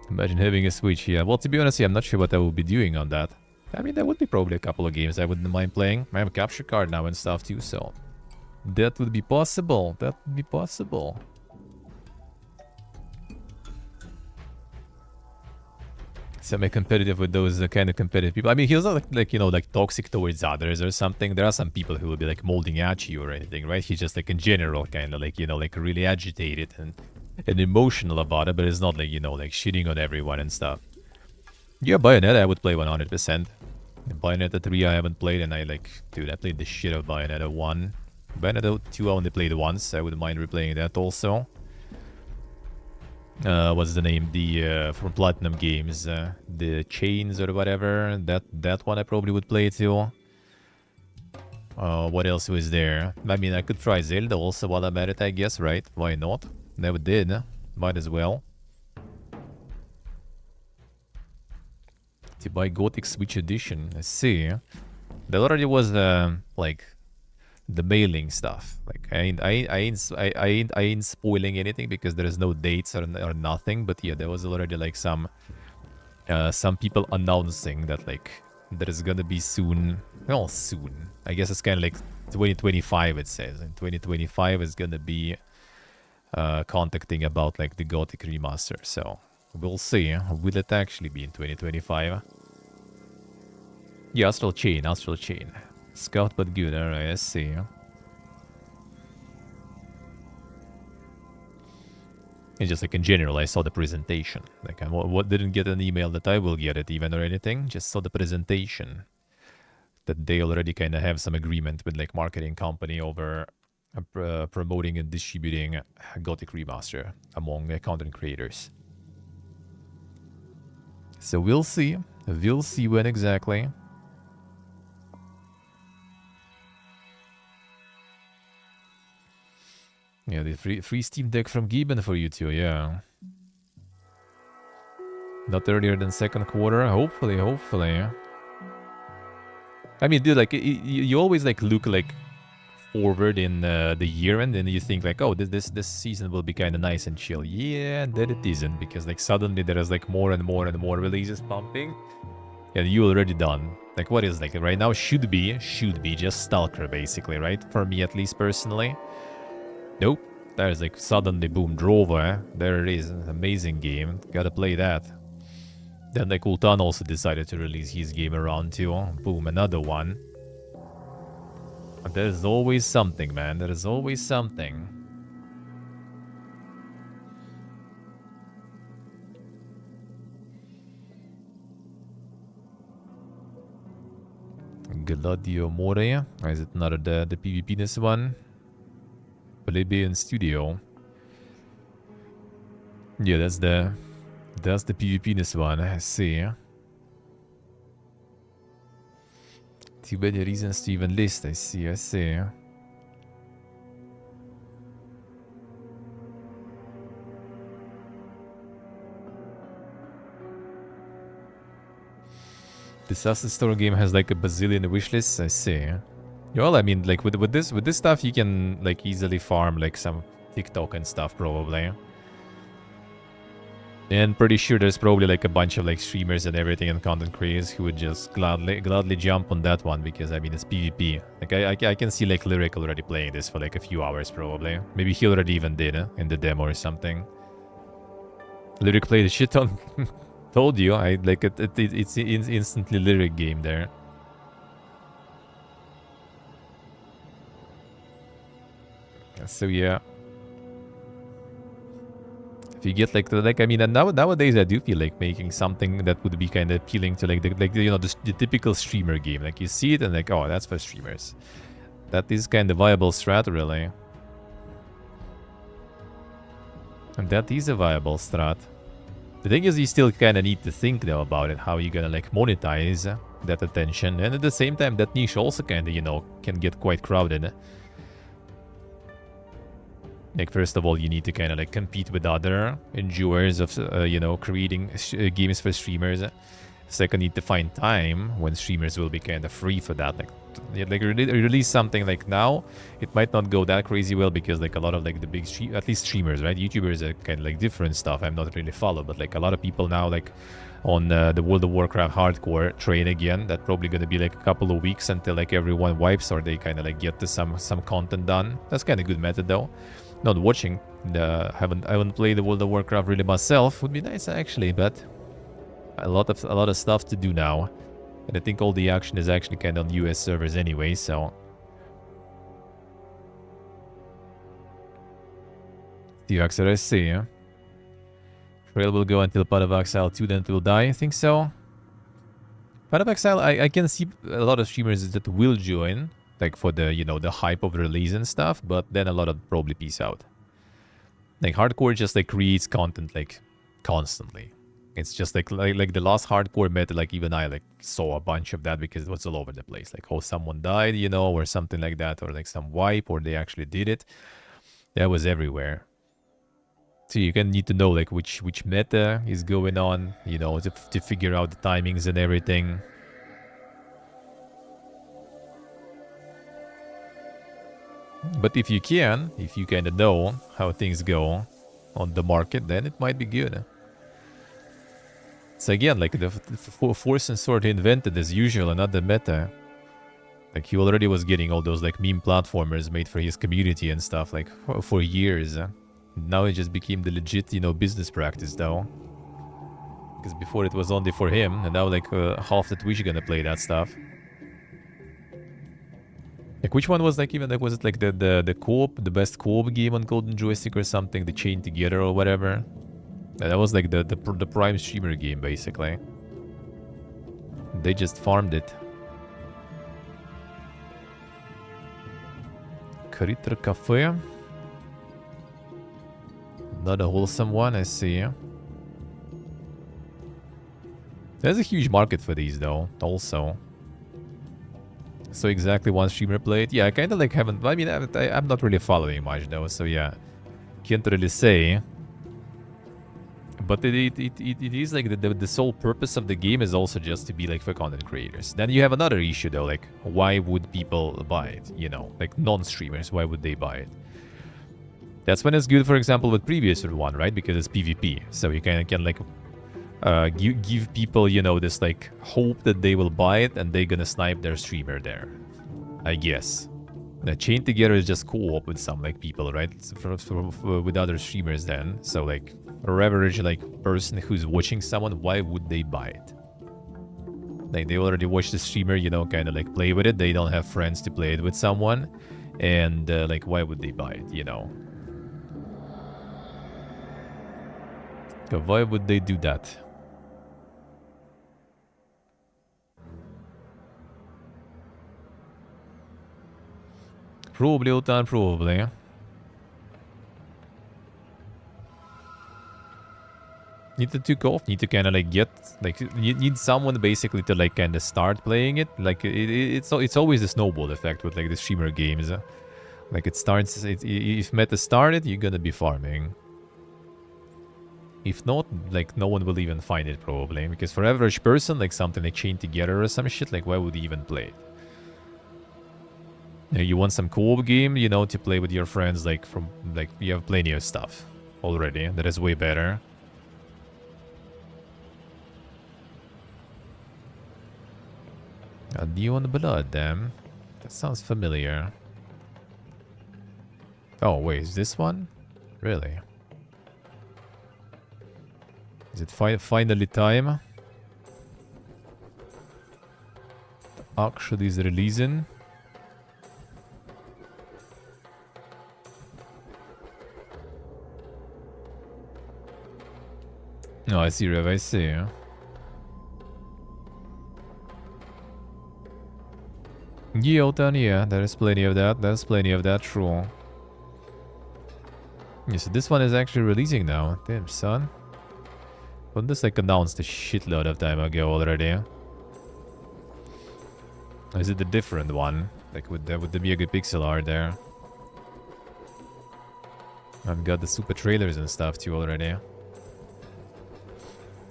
Imagine having a Switch, yeah. Well, to be honest, yeah, I'm not sure what I will be doing on that. I mean, there would be probably a couple of games I wouldn't mind playing. I have a capture card now and stuff too, so that would be possible. That would be possible. Semi-competitive with those kind of competitive people. I mean, he's not like, you know, like toxic towards others or something. There are some people who will be like molding at you or anything, right? He's just like in general kind of like, you know, like really agitated and emotional about it, but it's not like, you know, like shitting on everyone and stuff. Yeah, Bayonetta I would play 100%. Bayonetta 3 I haven't played, and I like, dude, I played the shit of Bayonetta 1. Bayonetta 2 I only played once. I wouldn't mind replaying that also. What's the name? The from Platinum Games, the Chains or whatever. That one I probably would play too. What else was there? I mean, I could try Zelda also while I'm at it, I guess, right? Why not? Never did. Might as well. To buy Gothic Switch Edition. I see. There already was like the mailing stuff. Like I ain't spoiling anything because there is no dates or nothing. But yeah, there was already like some people announcing that like there is gonna be soon. Well, soon. I guess it's kind of like 2025. It says in 2025 is gonna be contacting about like the Gothic remaster. So we'll see. Will it actually be in 2025? Yeah, Astral Chain, Astral Chain. Scout but good, alright, I see. And just like in general, I saw the presentation. Like I didn't get an email that I will get it even or anything. Just saw the presentation. That they already kind of have some agreement with like marketing company over promoting and distributing Gothic Remaster among content creators. So we'll see. We'll see when exactly. Yeah, the free Steam Deck from Gieben for you too, yeah. Not earlier than second quarter, hopefully. I mean, dude, like, you always, like, look, like, forward in the year and then you think, like, oh, this season will be kind of nice and chill. Yeah, and then it isn't, because, like, suddenly there is, like, more and more and more releases pumping. Yeah, you already done. Like, what is, like, right now should be just Stalker, basically, right? For me, at least, personally. Nope. There's like suddenly boom, Drover. There it is. Amazing game. Gotta play that. Then like Ultan also decided to release his game around too. Boom, another one. But there's always something, man. There is always something. Gladio More. Or is it not the PvP-ness one? Plebeian Studio. Yeah, that's the PvP-ness one. I see. Too many reasons to even list. I see. This Assassin's Store game has like a bazillion wishlists. I see. Well, I mean, like with this stuff, you can like easily farm like some TikTok and stuff probably. And pretty sure there's probably like a bunch of like streamers and everything and content creators who would just gladly jump on that one because I mean it's PvP. Like I can see like Lyric already playing this for like a few hours probably. Maybe he already even did in the demo or something. Lyric played a shit ton. Told you, I like it's instantly Lyric game there. So yeah. If you get like I mean, and nowadays I do feel like making something that would be kind of appealing to like the you know the typical streamer game. Like you see it and like, oh, that's for streamers. That is kind of viable strat, really. And that is a viable strat. The thing is, you still kind of need to think though about it, how you're gonna like monetize that attention, and at the same time, that niche also kind of can get quite crowded. Like, first of all, you need to kind of like compete with other enjoyers of, creating games for streamers. Second, you need to find time when streamers will be kind of free for that. Like release something like now, it might not go that crazy well because like a lot of like the big, at least streamers, right? YouTubers are kind of like different stuff. I'm not really follow, but like a lot of people now like on the World of Warcraft hardcore train again. That's probably going to be like a couple of weeks until like everyone wipes or they kind of like get to some content done. That's kind of good method though. Not watching, I haven't played the World of Warcraft really myself. Would be nice actually, but a lot of stuff to do now, and I think all the action is actually kind of on US servers anyway. So, the Exeter, I see. Trail will go until Path of Exile 2, then it will die. I think so. Path of Exile, I can see a lot of streamers that will join. Like for the, the hype of the release and stuff, but then a lot of probably peace out. Like hardcore just like creates content like constantly. It's just like the last hardcore meta, like even I like saw a bunch of that because it was all over the place. Like, oh, someone died, or something like that, or like some wipe, or they actually did it. That was everywhere. So you can need to know like which meta is going on, to figure out the timings and everything. But if you kind of know how things go on the market, then it might be good. So again, like the Force and Sword he invented as usual, and not the meta. Like he already was getting all those like meme platformers made for his community and stuff like for years. Now it just became the legit, business practice though. Because before it was only for him, and now like half the Twitch gonna play that stuff. Like which one was like even like was it like the co-op, the best co-op game on Golden Joystick or something, the Chain Together or whatever? Yeah, that was like the prime streamer game basically. They just farmed it. Kritter Cafe. Not a wholesome one, I see. There's a huge market for these though, also. So exactly one streamer played. Yeah, I kind of like haven't... I mean, I'm not really following much though, so yeah. Can't really say. But it is like the sole purpose of the game is also just to be like for content creators. Then you have another issue though, like why would people buy it? Like non-streamers, why would they buy it? That's when it's good, for example, with previous one, right? Because it's PvP. So you kind of can like give people, this like hope that they will buy it and they're gonna snipe their streamer there, I guess. The Chain Together is just co-op with some like people, right? With other streamers then. So like for average like person who's watching someone, why would they buy it? Like they already watch the streamer, kind of like play with it. They don't have friends to play it with someone. And like why would they buy it, So why would they do that? Probably, Utan, probably. Need to take off, need to kind of like get, like, you need someone basically to like kind of start playing it. Like, it's always a snowball effect with like the streamer games. Like, it starts, if meta started, you're gonna be farming. If not, like, no one will even find it probably. Because for average person, like something like Chain Together or some shit, like, why would you even play it? You want some co-op game, to play with your friends, like, you have plenty of stuff already. That is way better. A Neon Blood, damn. That sounds familiar. Oh, wait, is this one? Really? Is it finally time? Actually, is releasing. No, I see, Rev, I see. Yeah, Otan, yeah, there's plenty of that. There's plenty of that, true. Yeah, so this one is actually releasing now. Damn, son. Wasn't this like announced a shitload of time ago already? Or is it the different one? Like, would there be a good pixel art there? I've got the super trailers and stuff too already.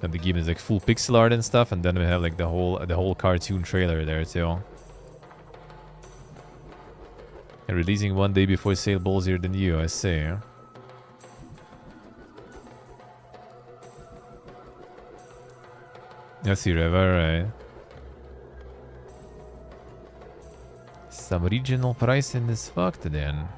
And the game is like full pixel art and stuff, and then we have like the whole cartoon trailer there too. And releasing one day before sale ballsier than you, I see. I see, Rev, alright. Some regional pricing is fucked then.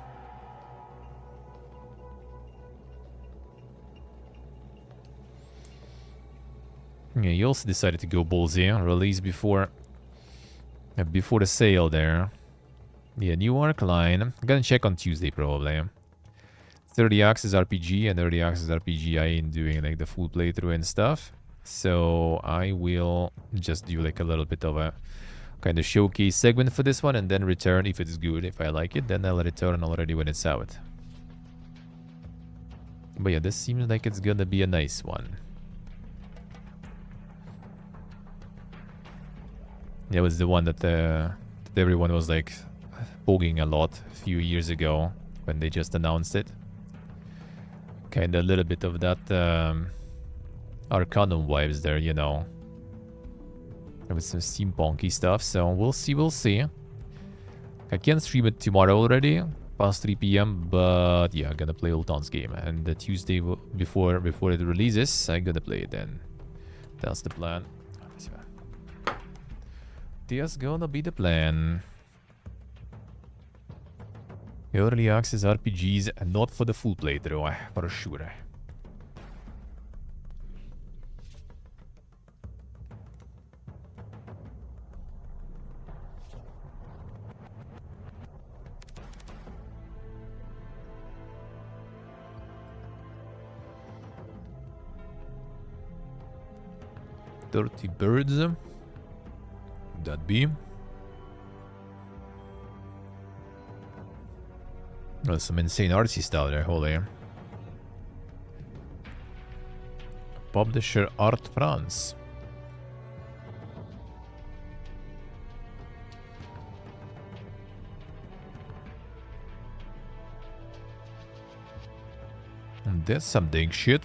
Yeah, you also decided to go ballsy, release before the sale there. Yeah, new arc line. I'm gonna check on Tuesday probably. 30 Axis RPG and 30 Axis RPG I ain't doing like the full playthrough and stuff. So I will just do like a little bit of a kind of showcase segment for this one and then return if it's good. If I like it, then I'll return already when it's out. But yeah, this seems like it's gonna be a nice one. That was the one that everyone was like pogging a lot a few years ago when they just announced it. Kind of a little bit of that Arcanum vibes there, with some steampunky stuff. So we'll see. I can stream it tomorrow already. past 3 p.m. But yeah, I'm gonna play Ultan's game, and the Tuesday before it releases, I'm gonna play it then. That's the plan. That's gonna be the plan. Early access RPGs, and not for the full playthrough, for sure. Dirty birds. That be. That's some insane artsy style there, holy. Publisher Art France. And that's some dang shit.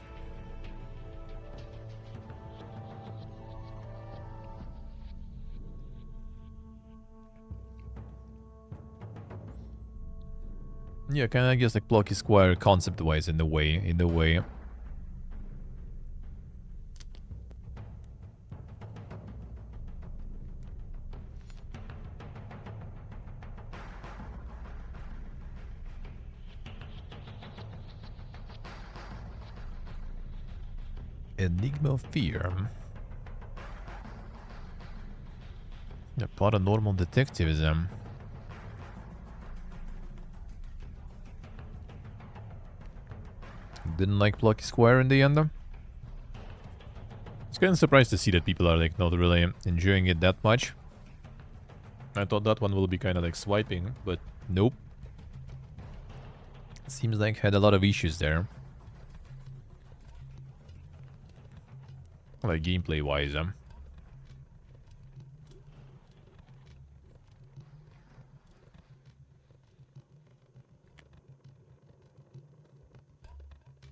Yeah, kind of guess like Plucky Squire concept-wise in the way. Enigma of Fear. Yeah, paranormal detectivism. Didn't like Plucky Squire in the end. I was kind of surprised to see that people are like not really enjoying it that much. I thought that one will be kind of like swiping, but nope. Seems like had a lot of issues there. Like gameplay wise.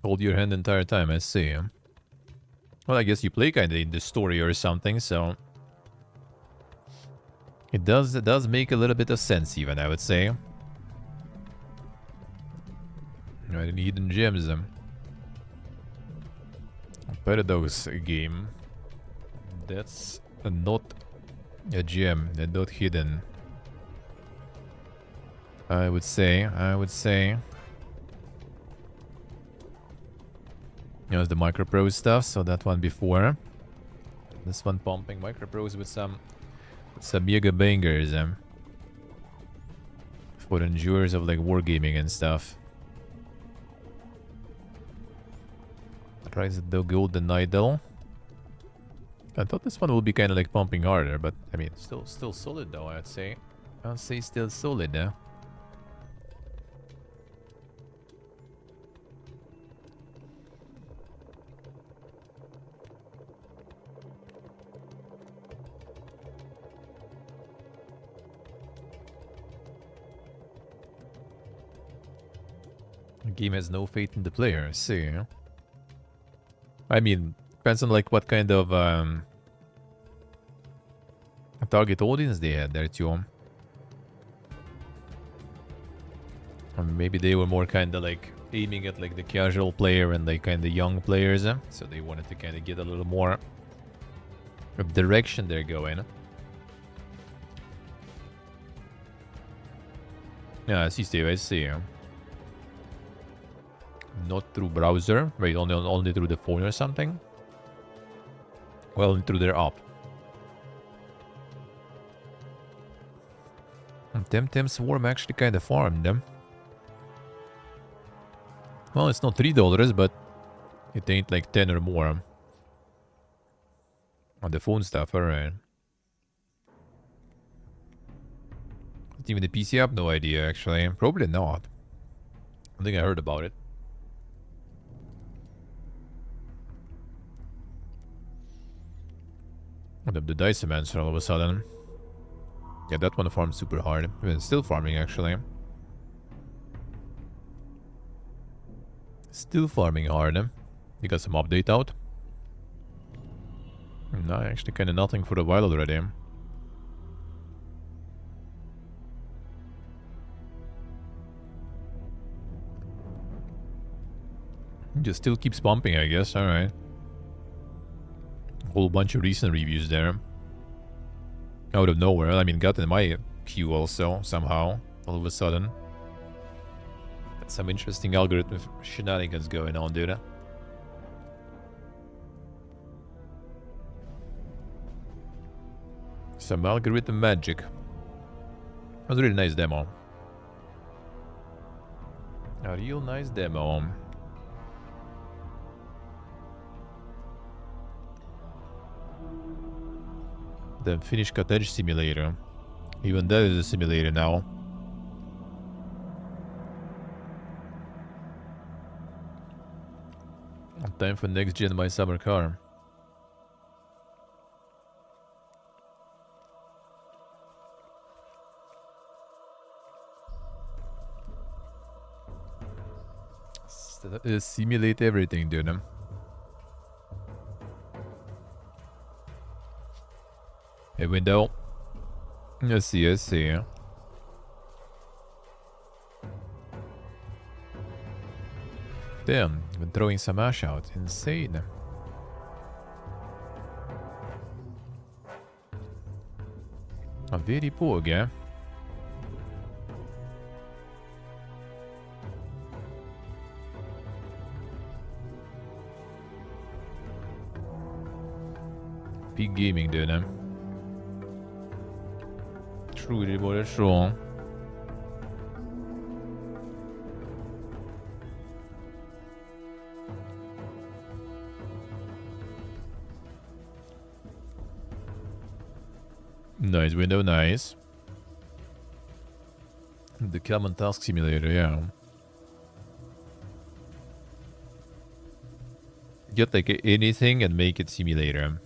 Hold your hand the entire time, I see. Well, I guess you play kind of in the story or something, so... It does make a little bit of sense even, I would say. Right, in hidden gems. Paradox game. That's not a gem, and not hidden. I would say. There's the micropro stuff, so that one before. This one pumping micropros with some mega bangers for endurers of like wargaming and stuff. Rise of the Golden Idol. I thought this one would be kind of like pumping harder, but I mean, still solid though. I'd say still solid. The game has no faith in the player. I see. I mean, depends on like what kind of target audience they had there too. Or maybe they were more kind of like aiming at like the casual player and like kind of young players, so they wanted to kind of get a little more of direction they're going. Yeah, I see, Steve. I see. Not through browser. Wait, only through the phone or something? Well, through their app. Temtem Swarm actually kind of farmed them. Well, it's not $3, but it ain't like 10 or more. On the phone stuff, alright. Even the PC app? No idea, actually. Probably not. I think I heard about it. The Dice Mancer all of a sudden. Yeah, that one farms super hard. Even still farming, actually. Still farming hard. You got some update out? No, actually kind of nothing for a while already. Just still keeps pumping, I guess. Alright. Whole bunch of recent reviews there. Out of nowhere. I mean, got in my queue also, somehow. All of a sudden. That's some interesting algorithm shenanigans going on, dude. Some algorithm magic. That was a really nice demo. A real nice demo. The Finnish cottage simulator. Even that is a simulator now. Time for next gen my summer car. Simulate everything, dude. A window. I see, I see. Damn, been throwing some ash out. Insane. A very poor guy. Big gaming, dude. Truly, but it's wrong. Nice window, nice. The common task simulator, yeah. Get like anything and make it simulator.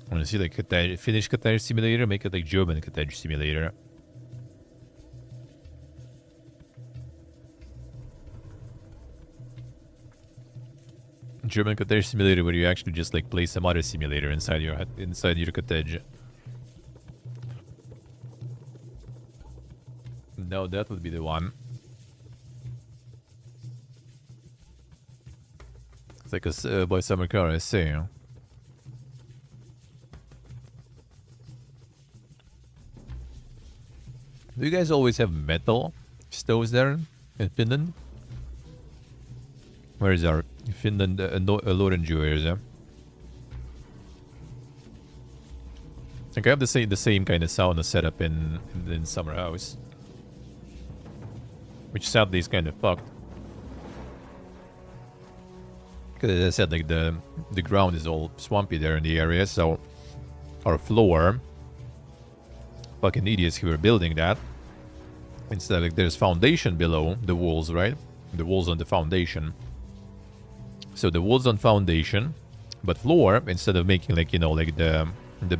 I want to see like Finnish cottage simulator, make it like German cottage simulator. German cottage simulator where you actually just like play some other simulator inside your cottage. No, that would be the one. It's like a by summer car, I say. Do you guys always have metal stoves there in Finland? Where is our Finland Lorenjuers? I think I have the same kind of sauna setup in summer house, which sadly is kind of fucked. Because as I said, like the ground is all swampy there in the area, so our floor, fucking idiots who were building that. Instead, like there's foundation below the walls, right? The walls on the foundation. So the walls on foundation, but floor, instead of making like, you know, like the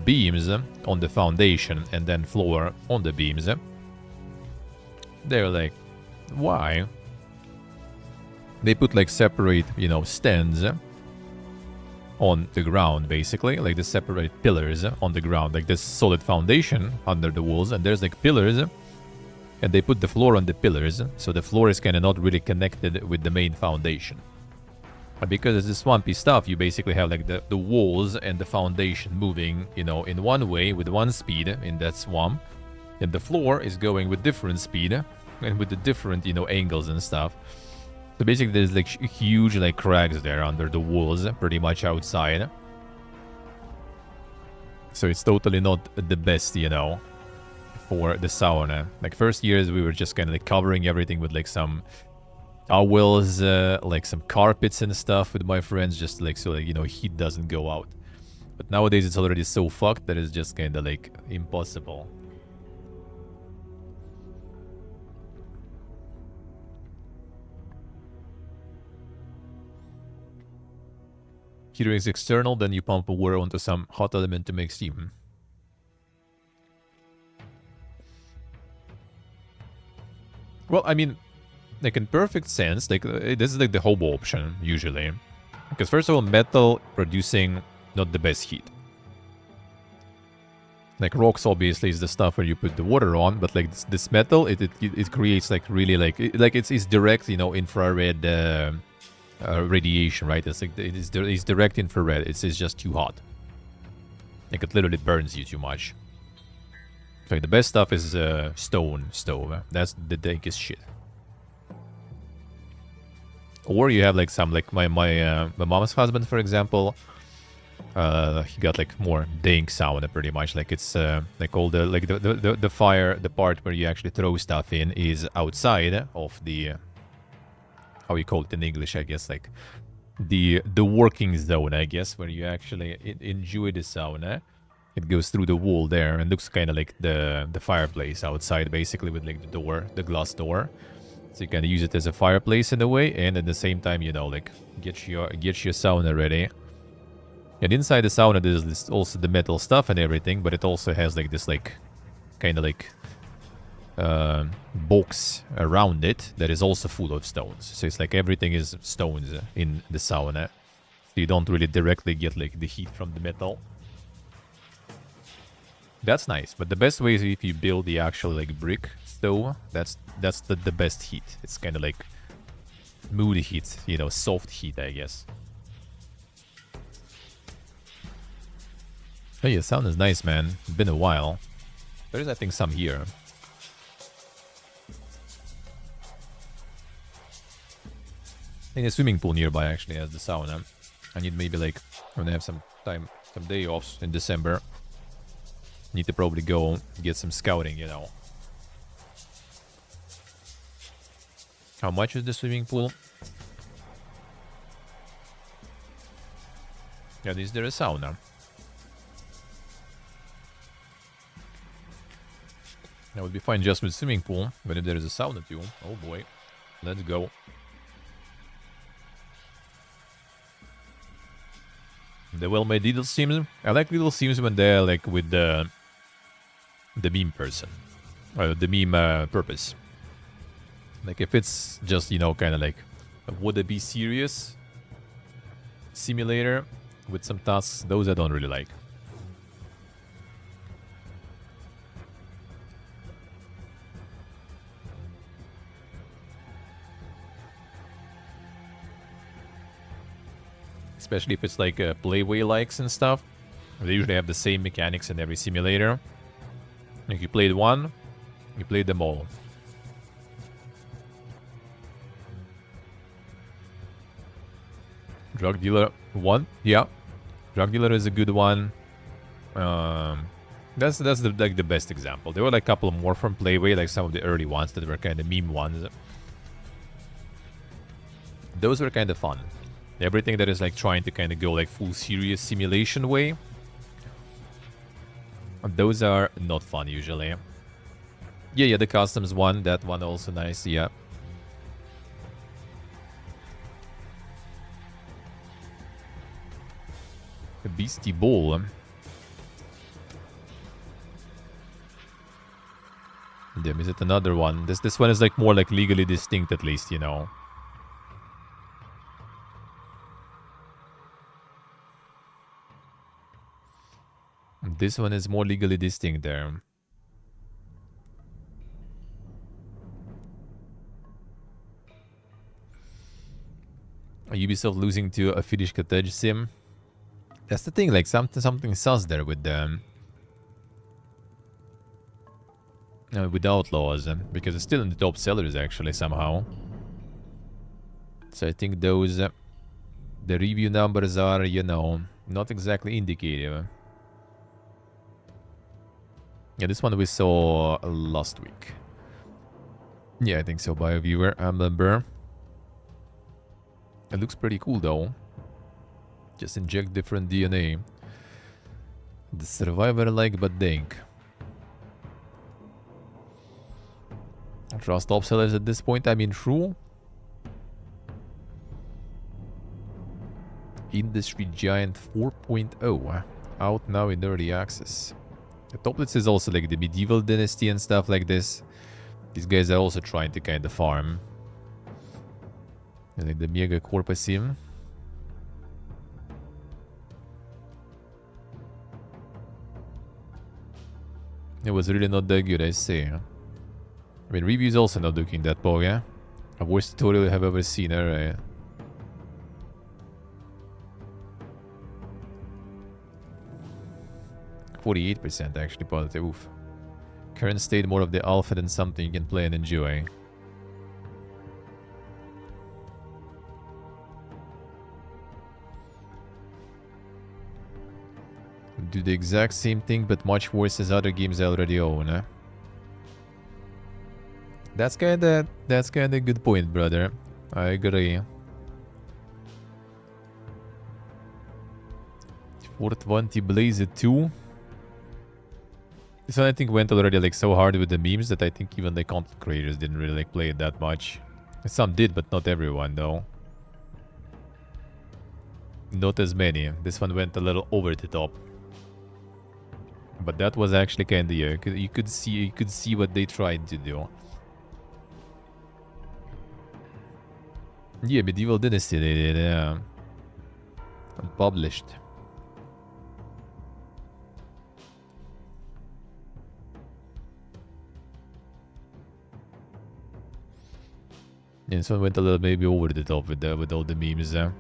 beams on the foundation and then floor on the beams, they're like, why? They put like separate, you know, stands on the ground, basically, like the separate pillars on the ground, like this solid foundation under the walls, and there's like pillars, and they put the floor on the pillars, so the floor is kind of not really connected with the main foundation. But because it's swampy stuff, you basically have like the walls and the foundation moving, you know, in one way with one speed in that swamp, and the floor is going with different speed and with the different, you know, angles and stuff. So basically there's like huge like cracks there under the walls, pretty much outside. So it's totally not the best, you know, for the sauna. Like first years we were just kind of like covering everything with like some towels, like some carpets and stuff with my friends, just like so like, you know, heat doesn't go out. But nowadays it's already so fucked that it's just kind of like impossible. Heater is external, then you pump water onto some hot element to make steam. Well, I mean, like in perfect sense, like this is like the hobo option usually, because first of all, metal producing not the best heat. Like rocks obviously is the stuff where you put the water on, but like this metal, it creates like really like it's direct, you know, infrared radiation, right? It's like it's direct infrared. It's just too hot. Like it literally burns you too much. So the best stuff is stone stove. That's the dankest shit. Or you have like some like my mom's husband, for example. He got like more dank sauna pretty much. Like it's like all the like the fire, the part where you actually throw stuff in is outside of the how you call it in English, I guess, like the working zone, I guess, where you actually enjoy the sauna. It goes through the wall there and looks kind of like the fireplace outside, basically, with like the door, the glass door. So you can use it as a fireplace in a way, and at the same time, you know, like get your sauna ready. And inside the sauna, there's also the metal stuff and everything, but it also has like this like kind of like box around it that is also full of stones. So it's like everything is stones in the sauna. So you don't really directly get like the heat from the metal. That's nice, but the best way is if you build the actual like brick stove. That's the best heat. It's kind of like moody heat, you know, soft heat, I guess. Oh yeah, sound is nice, man. It's been a while. There is, I think, some here. I think a swimming pool nearby actually has the sauna. I need maybe like when I have some time, some day offs in December. Need to probably go get some scouting, you know. How much is the swimming pool? Yeah, is there a sauna? That would be fine just with swimming pool, but if there is a sauna too, oh boy, let's go. The well-made little sims. I like little sims when they're like with the meme person, or the meme purpose. Like if it's just, you know, kind of like a would it be serious simulator with some tasks, those I don't really like. Especially if it's like playway likes and stuff. They usually have the same mechanics in every simulator. Like you played one, you played them all. Drug dealer 1, yeah. Drug dealer is a good one. That's the, like the best example. There were like a couple more from Playway, like some of the early ones that were kind of meme ones. Those were kind of fun. Everything that is like trying to kind of go like full serious simulation way. Those are not fun usually. Yeah, the customs one, that one also nice, yeah. A Beastie Ball. Damn, is it another one? This one is like more like legally distinct at least, you know. This one is more legally distinct there. Ubisoft losing to a Finnish cottage sim. That's the thing, like something sus there with them. With Outlaws, because it's still in the top sellers actually somehow. So I think those, the review numbers are, you know, not exactly indicative. Yeah, this one we saw last week. Yeah, I think so, by a viewer, I remember. It looks pretty cool though. Just inject different DNA. The survivor-like but dank. Trust top sellers at this point, I mean, true. Industry Giant 4.0, out now in early access. The toplets is also like the medieval dynasty and stuff like this. These guys are also trying to kind of farm. And like the Mega Corpus sim. It was really not that good, I say. I mean, reviews also not looking that poor, yeah? Worst tutorial I have ever seen, alright. 48% actually positive. Oof. Current state more of the alpha than something you can play and enjoy. Do the exact same thing but much worse as other games I already own, eh? That's kinda a good point, brother. I agree. 420 Blaze 2. This one I think went already like so hard with the memes that I think even the content creators didn't really like play it that much. Some did, but not everyone though. Not as many. This one went a little over the top. But that was actually kinda, yeah, you could see what they tried to do. Yeah, Medieval Dynasty they did, yeah. Unpublished. Yeah, this one went a little maybe over the top with all the memes there.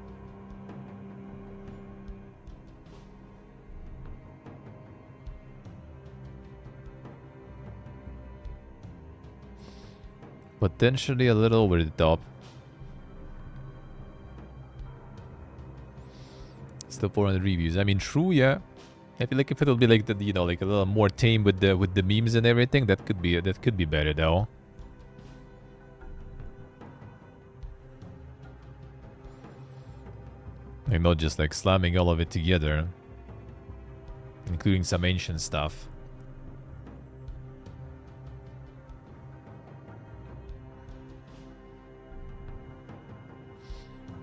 Potentially a little over the top. Still 400 reviews. I mean, true, yeah. I feel like if it'll be like the, you know, like a little more tame with the memes and everything, that could be better though. Like not just like slamming all of it together, including some ancient stuff.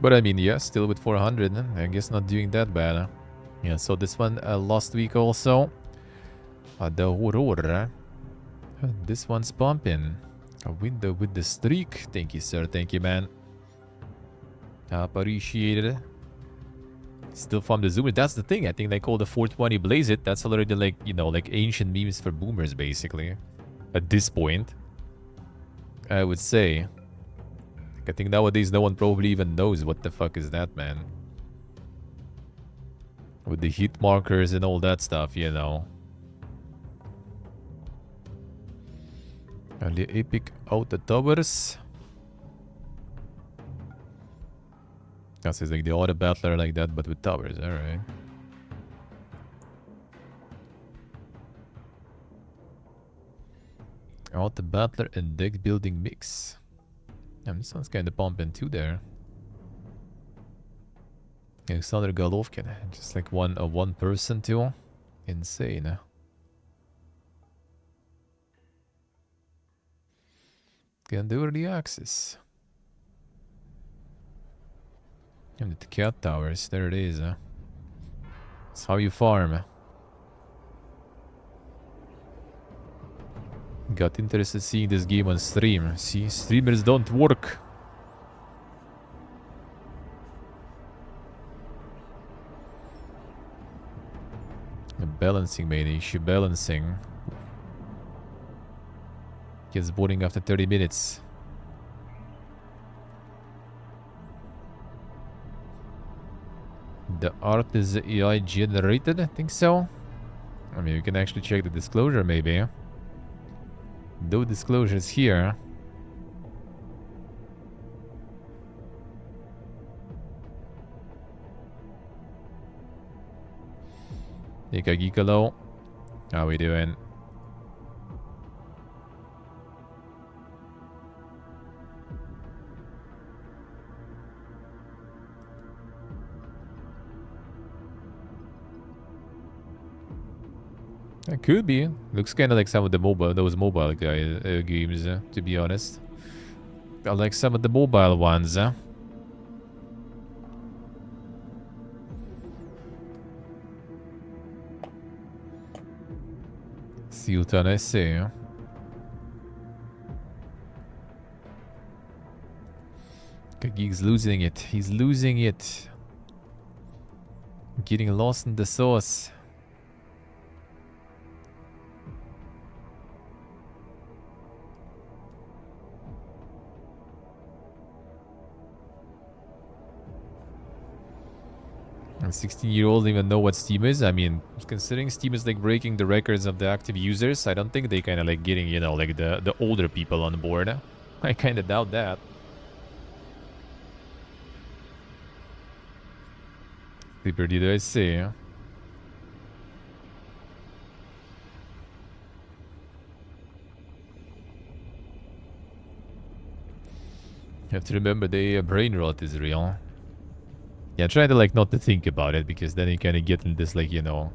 But I mean, yeah, still with 400, I guess not doing that bad. Yeah, so this one last week also. The Horror. This one's pumping. A window with the streak. Thank you, sir. Thank you, man. Appreciated. Still from the Zoomer. That's the thing. I think they call the 420 Blaze It. That's already like, you know, like ancient memes for boomers, basically. At this point. I would say. I think nowadays no one probably even knows what the fuck is that, man. With the hit markers and all that stuff, you know. And the epic out the towers. That's like the auto battler like that, but with towers, alright. Auto battler and deck building mix. And this one's kinda pumping too there. Alexander Golovkin, just like one person too. Insane. Can do early access. And the cat towers, there it is. That's how you farm. Got interested seeing this game on stream. See, streamers don't work. Balancing main issue, balancing. Gets boring after 30 minutes. The art is AI generated, I think so. I mean, you can actually check the disclosure maybe. No disclosures here. Ikagikalo. How we doing? It could be. Looks kind of like some of the those mobile games, to be honest. I like some of the mobile ones. See what I say. Kagig's losing it. He's losing it. Getting lost in the sauce. And 16-year-olds even know what Steam is. I mean, considering Steam is like breaking the records of the active users, I don't think they kind of like getting, you know, like the older people on board. I kind of doubt that. Sleeper, did I say? You have to remember the brain rot is real. Yeah, try to like not to think about it, because then you kind of get in this like, you know,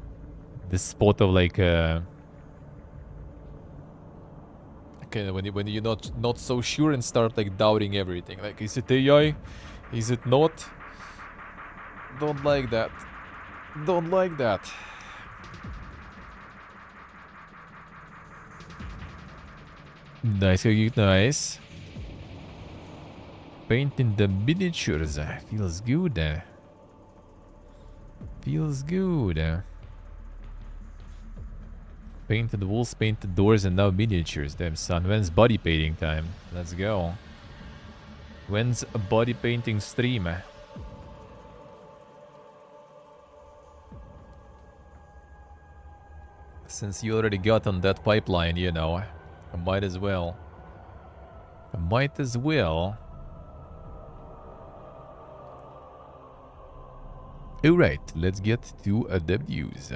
this spot of like kind of when you're not so sure and start like doubting everything. Like, is it AI? Is it not? Don't like that. Don't like that. Nice, nice. Painting the miniatures feels good. Feels good. Painted walls, painted doors, and now miniatures. Damn son, when's body painting time? Let's go. When's a body painting stream? Since you already got on that pipeline, you know, I might as well. I might as well. Alright, let's get to the views.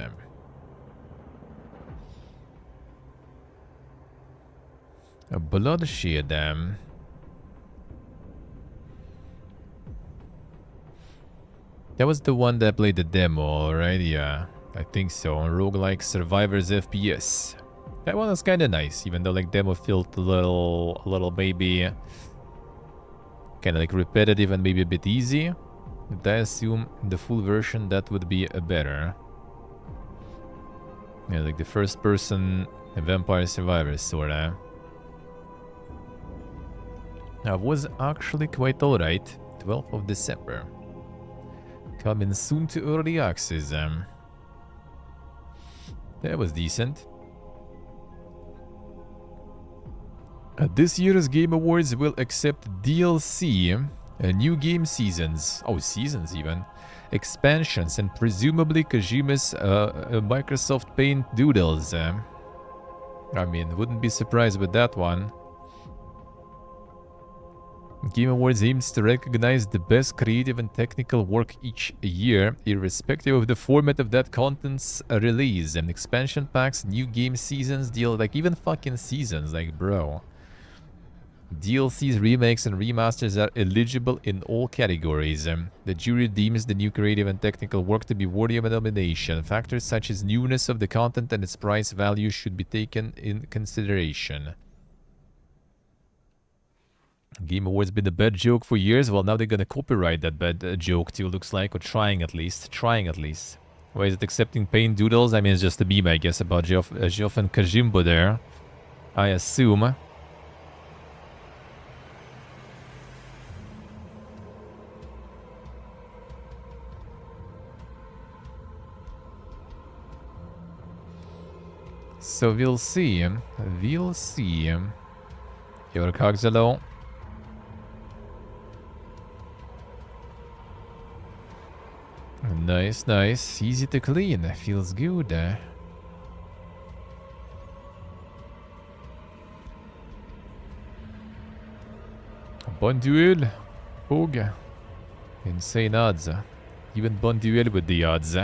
A bloodshed. That was the one that played the demo, right? Yeah, I think so. Roguelike Survivors FPS. That one was kind of nice, even though like demo felt a little maybe kind of like repetitive and maybe a bit easy. But I assume in the full version that would be a better. Yeah, like the first person Vampire Survivors sorta. That was actually quite alright. 12th of December. Coming soon to early access. That was decent. This year's Game Awards will accept DLC, new game seasons, seasons even, expansions, and presumably Kojima's Microsoft Paint doodles. I mean, wouldn't be surprised with that one. Game Awards aims to recognize the best creative and technical work each year, irrespective of the format of that content's release. And expansion packs, new game seasons, like even fucking seasons, like bro. DLCs, remakes, and remasters are eligible in all categories. The jury deems the new creative and technical work to be worthy of a nomination. Factors such as newness of the content and its price value should be taken in consideration. Game Awards been a bad joke for years. Well, now they're gonna copyright that bad joke too, looks like. Or trying at least. Trying at least. Why is it accepting paint doodles? I mean, it's just a meme, I guess, about Geoff and Kajimbo there. I assume. So we'll see. We'll see. Your cogs hello. Nice, nice. Easy to clean. Feels good. Bon duel. Pog. Insane odds. Even bon duel with the odds.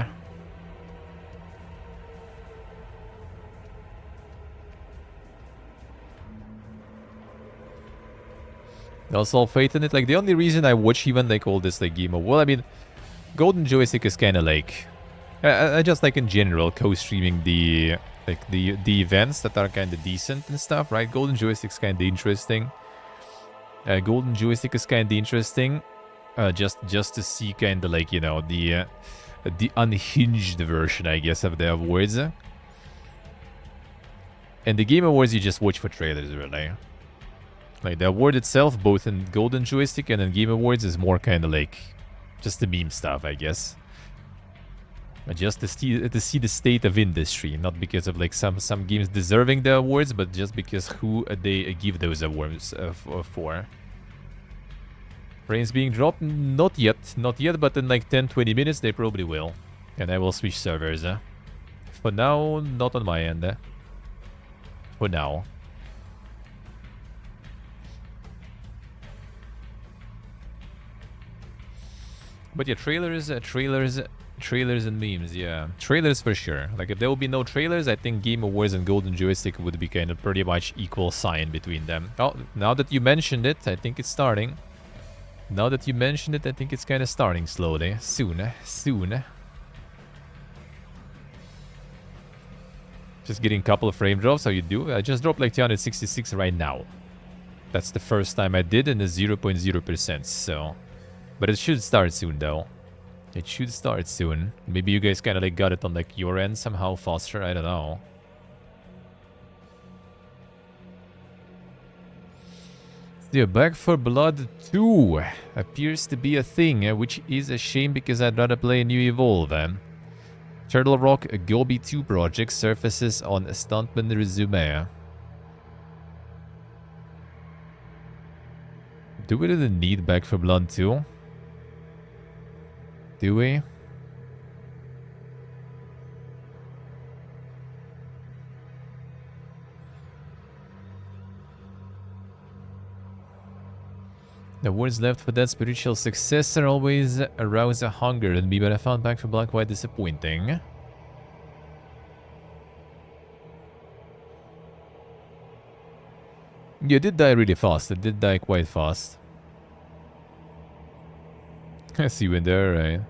Also, faith in it. Like, the only reason I watch even like all this like game, well, I mean, Golden Joystick is kind of like, I just like in general co-streaming the like the events that are kind of decent and stuff, right? Golden Joystick's kind of interesting. Golden Joystick is kind of interesting, just to see kind of like, you know, the unhinged version, I guess, of the awards. And the Game Awards you just watch for trailers, really. Like, the award itself, both in Golden Joystick and in Game Awards, is more kind of like just the meme stuff, I guess. Just to see the state of industry, not because of like some games deserving the awards, but just because who they give those awards for. Frames being dropped? Not yet. Not yet, but in like 10-20 minutes they probably will. And I will switch servers. For now, not on my end. For now. But yeah, trailers and memes, yeah. Trailers for sure. Like, if there will be no trailers, I think Game Awards and Golden Joystick would be kind of pretty much equal sign between them. Oh, now that you mentioned it, I think it's starting. Now that you mentioned it, I think it's kind of starting slowly. Soon, soon. Just getting a couple of frame drops, how you do? I just dropped like 266 right now. That's the first time I did, and it's 0.0%, so... But it should start soon, though. It should start soon. Maybe you guys kind of like got it on like your end somehow faster, I don't know. Yeah, Back for Blood 2 appears to be a thing, which is a shame because I'd rather play New Evolve. Turtle Rock Gobi 2 project surfaces on Stuntman resume. Do we really need Back for Blood 2? Do we? The words left for that spiritual successor always arouse a hunger in me, but I found Back for Blood quite disappointing. Yeah, it did die really fast. It did die quite fast. I see you in there, right?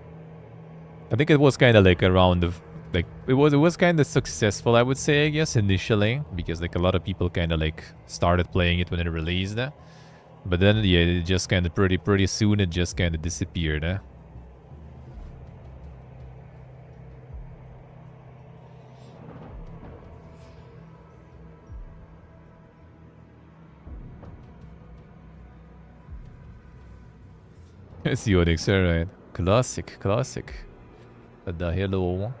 I think it was kind of like around the... Like, it was kind of successful, I would say, I guess, initially. Because, like, a lot of people kind of, like, started playing it when it released. But then, yeah, it just kind of pretty soon, it just kind of disappeared. I see what it's alright. Classic, classic. The hello.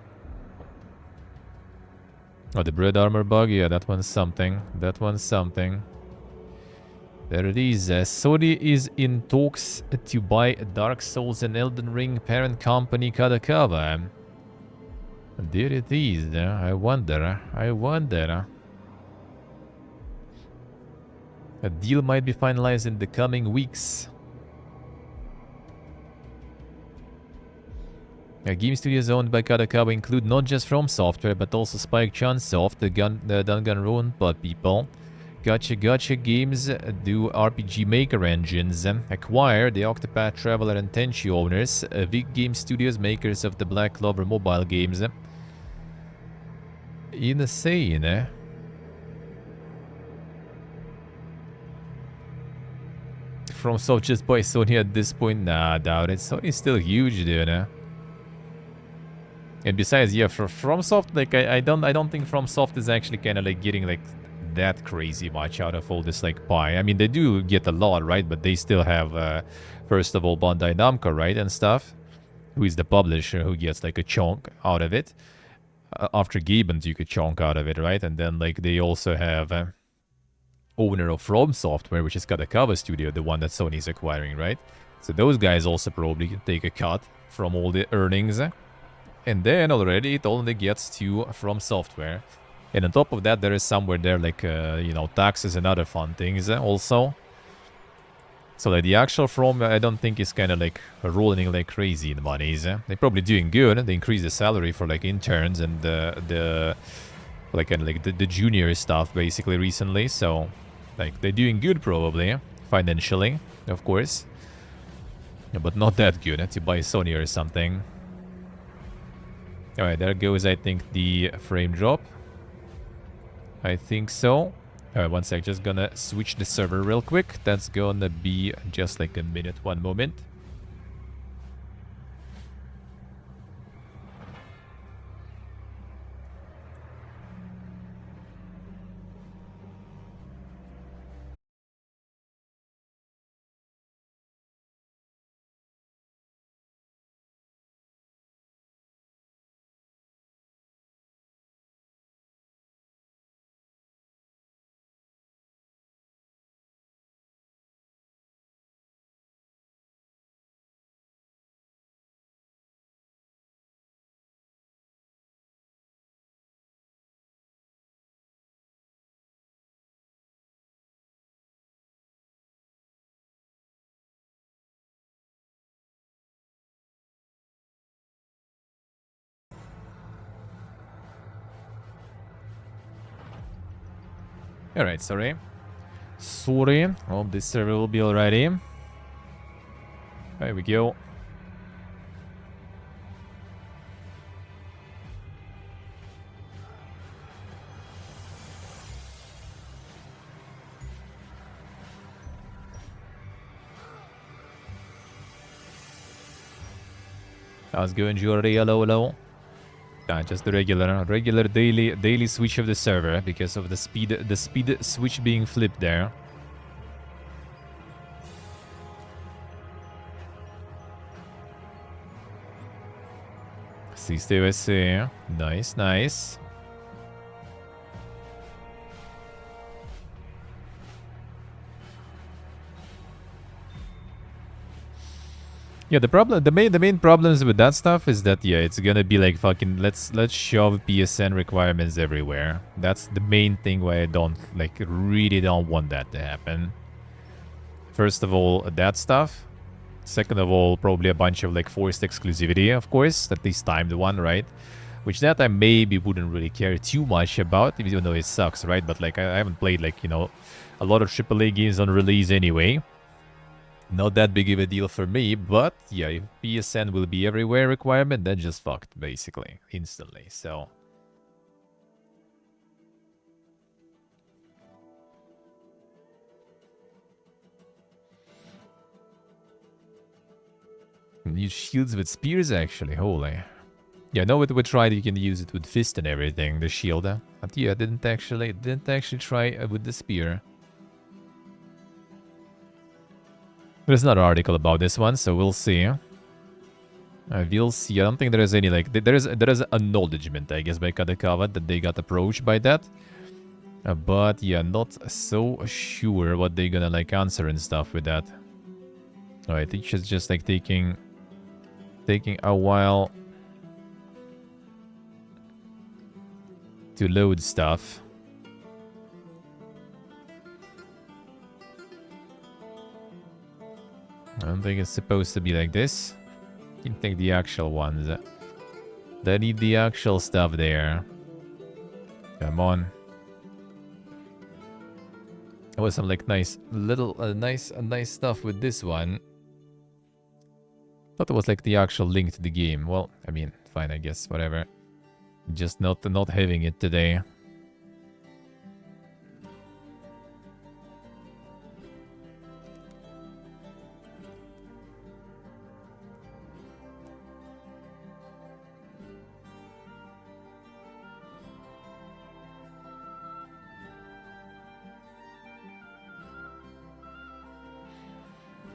Oh, the bread armor bug? Yeah, that one's something. That one's something. There it is. Sony is in talks to buy Dark Souls and Elden Ring parent company Kadakawa. There it is. I wonder. I wonder. A deal might be finalized in the coming weeks. Game studios owned by Kadakawa include not just From Software, but also Spike Chunsoft, the Danganronpa people. Gacha Games do RPG Maker engines. Acquire the Octopath Traveler and Tenchi owners. Big Game Studios, makers of the Black Clover mobile games. Insane, eh? FromSoft just buy Sony at this point? Nah, doubt it. Sony's still huge, dude. And besides, yeah, for FromSoft, like I don't think FromSoft is actually kind of like getting like that crazy much out of all this like pie. I mean, they do get a lot, right? But they still have, first of all, Bandai Namco, right, and stuff, who is the publisher who gets like a chunk out of it. After Gibbons, you could chunk out of it, right? And then like they also have owner of From Software, which is Kadakawa Studio, the one that Sony's acquiring, right? So those guys also probably take a cut from all the earnings. And then already it only gets to From Software. And on top of that, there is somewhere there like, you know, taxes and other fun things also. So like the actual From, I don't think is kind of like rolling like crazy in monies. They're probably doing good. They increase the salary for like interns and the like kind of like the junior stuff basically recently. So like they're doing good probably financially, of course. Yeah, but not that good to buy Sony or something. Alright, there goes, I think, the frame drop. I think so. Alright, one sec, just gonna switch the server real quick. That's gonna be just like a minute, one moment. Alright, sorry. Sorry. Oh, this server will be already. There we go. How's going, Jordi? Hello, hello. Just the regular daily switch of the server because of the speed switch being flipped there. CSTUSC. Nice, nice. Yeah, the main problems with that stuff is that yeah, it's gonna be like fucking let's shove PSN requirements everywhere. That's the main thing why I don't really don't want that to happen. First of all, that stuff. Second of all, probably a bunch of forced exclusivity, of course, at least timed one, right? Which that I maybe wouldn't really care too much about, even though it sucks, right? But I haven't played a lot of AAA games on release anyway. Not that big of a deal for me, but yeah, if PSN will be everywhere requirement, then just fucked, basically, instantly, so... Use shields with spears, actually, holy. Yeah, no, we tried, you can use it with fist and everything, the shield. But yeah, didn't actually try with the spear. There's another article about this one, so we'll see. We'll see. I don't think there is any, there is acknowledgement, I guess, by Kadekawa that they got approached by that. But yeah, not so sure what they're gonna, answer and stuff with that. Alright, it's just, taking a while to load stuff. I don't think it's supposed to be like this. You can take the actual ones. They need the actual stuff there. Come on. There was some nice little nice stuff with this one. Thought it was the actual link to the game. Well, I mean, fine, I guess, whatever. Just not having it today.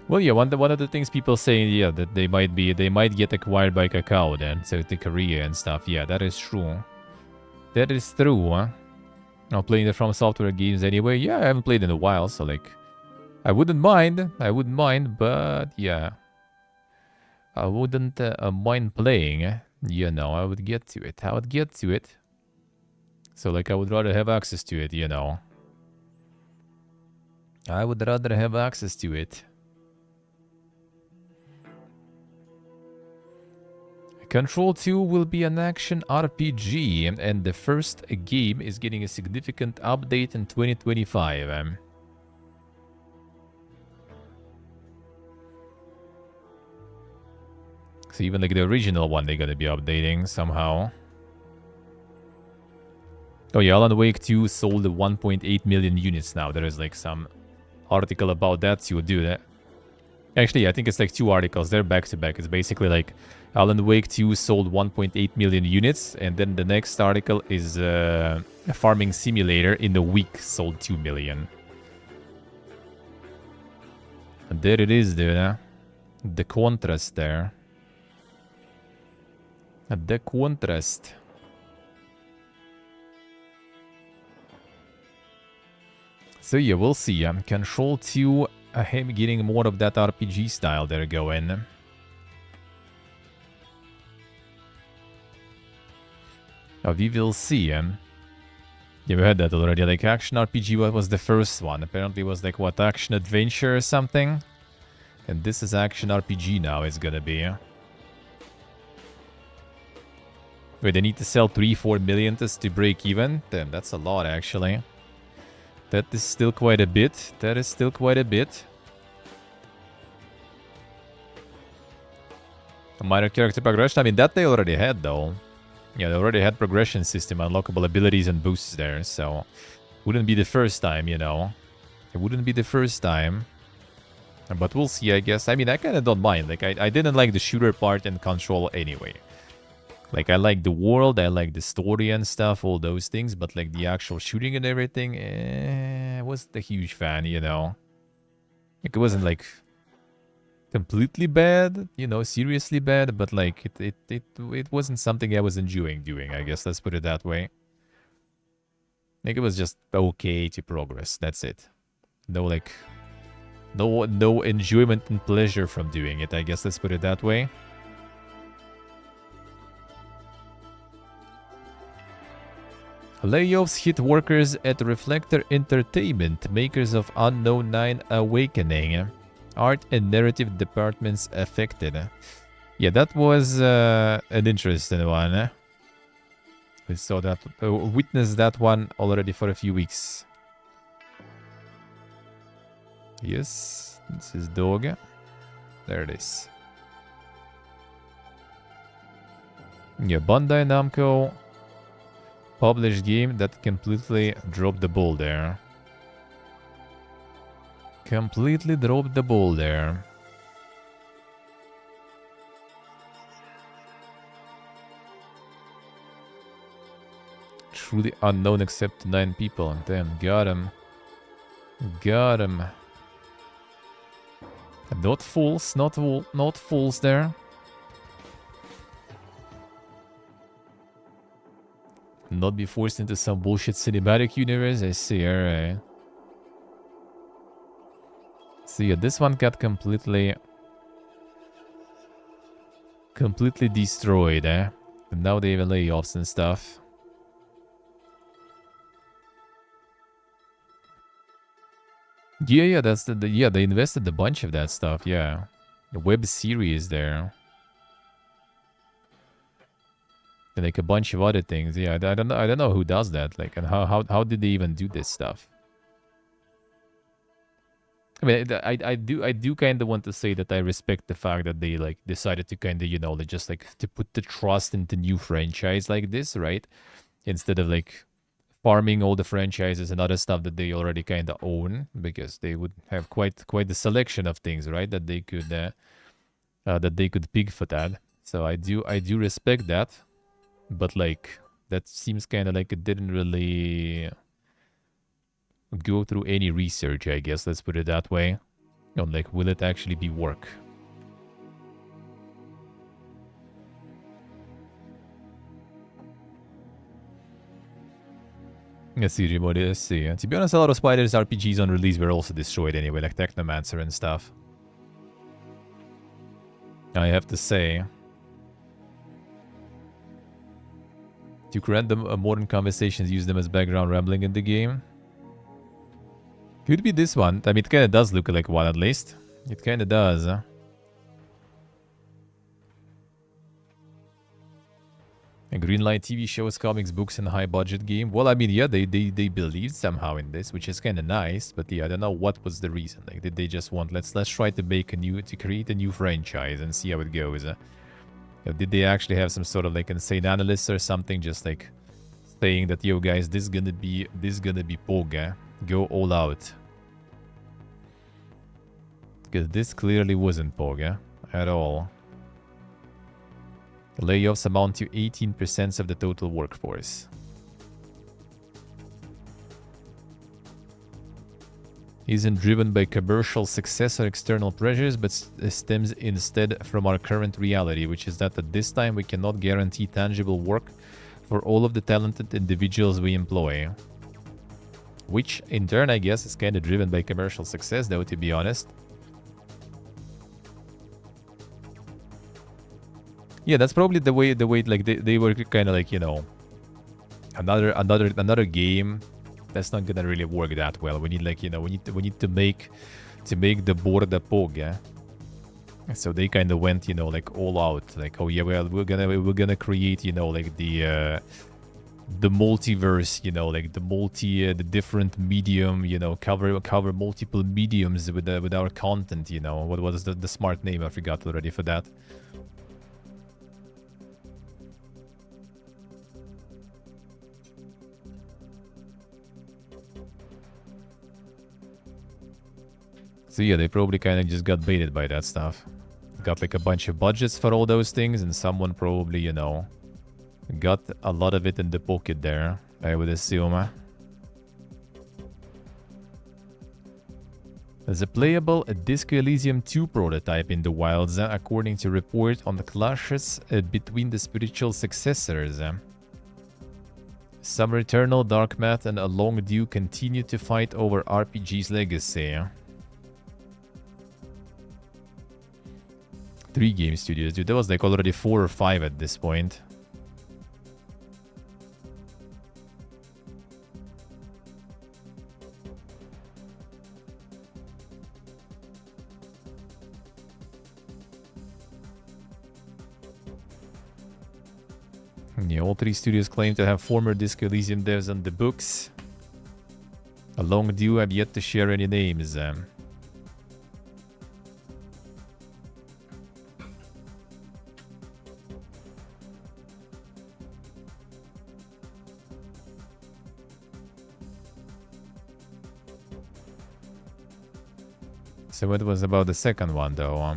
Well, yeah, one of the things people say, yeah, that they might get acquired by Kakao then, so to Korea and stuff. Yeah, that is true. That is true, huh? I'm playing the From Software games anyway. Yeah, I haven't played in a while, so I wouldn't mind. But yeah, I wouldn't mind playing. You know, I would get to it. So I would rather have access to it. You know, I would rather have access to it. Control 2 will be an action RPG, and the first game is getting a significant update in 2025. So even the original one they're gonna be updating somehow. Oh yeah, Alan Wake 2 sold 1.8 million units now. There is some article about that, so you would do that. Actually, I think it's 2 articles. They're back to back. It's basically Alan Wake 2 sold 1.8 million units, and then the next article is a farming simulator in a week sold 2 million. And there it is, dude. The contrast there. The contrast. So yeah, we'll see. Control 2, him getting more of that RPG style there going. We will see. Yeah, we had that already. Action RPG, what was the first one? Apparently it was what, action adventure or something? And this is action RPG now, it's gonna be. Wait, they need to sell 3-4 million to break even? Damn, that's a lot, actually. That is still quite a bit. That is still quite a bit. A minor character progression. I mean, that they already had, though. Yeah, they already had progression system, unlockable abilities and boosts there, so... Wouldn't be the first time, you know. It wouldn't be the first time. But we'll see, I guess. I mean, I kind of don't mind. Like, I didn't like the shooter part and Control anyway. Like, I like the world, I like the story and stuff, all those things. But, like, the actual shooting and everything, I wasn't a huge fan, you know. Like, it wasn't, like, completely bad, you know, seriously bad. But, like, it wasn't something I was enjoying doing, I guess. Let's put it that way. Like, it was just okay to progress. That's it. No, like... No enjoyment and pleasure from doing it, I guess. Let's put it that way. Layoffs hit workers at Reflector Entertainment, makers of Unknown 9 Awakening. Art and narrative departments affected. Yeah, that was an interesting one. We saw that, witnessed that one already for a few weeks. Yes, this is dog. There it is. Yeah, Bandai Namco published game that completely dropped the ball there. Completely dropped the ball there. Truly unknown except to 9 people. Damn, got him. Got him. Not fools, not fools there. Not be forced into some bullshit cinematic universe, I see, alright. So yeah, this one got completely destroyed, eh? And now they have layoffs and stuff. Yeah, that's yeah, they invested a bunch of that stuff, yeah. The web series there. And like a bunch of other things. Yeah, I don't know who does that. Like, and how did they even do this stuff? I mean, I do kind of want to say that I respect the fact that they like decided to kind of, you know, they just like to put the trust into new franchise like this, right? Instead of like farming all the franchises and other stuff that they already kind of own, because they would have quite the selection of things, right? That they could pick for that. So I do respect that, but like that seems kind of like it didn't really go through any research, I guess. Let's put it that way. On like, will it actually be work? Let's see, remote. Let's see. To be honest, a lot of Spiders RPGs on release were also destroyed anyway, like Technomancer and stuff. I have to say. Took random modern conversations, use them as background rambling in the game. Could be this one. I mean, it kind of does look like one at least. It kind of does, huh? A Greenlight TV shows, comics, books, and a high-budget game. Well, I mean, yeah, they believed somehow in this, which is kind of nice. But yeah, I don't know what was the reason. Like, did they just want let's try to create a new franchise and see how it goes? Did they actually have some sort of like insane analysts or something, just like saying that, yo guys, this gonna be POG, go all out? Because this clearly wasn't POG at all. Layoffs amount to 18% of the total workforce. Isn't driven by commercial success or external pressures, but stems instead from our current reality, which is that at this time we cannot guarantee tangible work for all of the talented individuals we employ. Which, in turn, I guess, is kind of driven by commercial success, though, to be honest. Yeah, that's probably the way like they were kind of like, you know, another game that's not gonna really work that well. We need like, you know, we need to make the board a POG, yeah? So they kind of went, you know, like all out, like, oh yeah, well, we're gonna create, you know, like the the multiverse, you know, like the different medium, you know, cover multiple mediums with our content, you know. What was the smart name? I forgot already for that. So yeah, they probably kind of just got baited by that stuff. Got like a bunch of budgets for all those things, and someone probably, you know, got a lot of it in the pocket there, I would assume. There's a playable Disco Elysium 2 prototype in the wilds, according to report on the clashes between the spiritual successors. Summer Eternal, Dark Math, and A Long Dew continue to fight over RPG's legacy. 3 game studios, dude. That was like already 4 or 5 at this point. Yeah, all 3 studios claim to have former Disco Elysium devs on the books. A Long Dew have yet to share any names. So what was about the second one, though?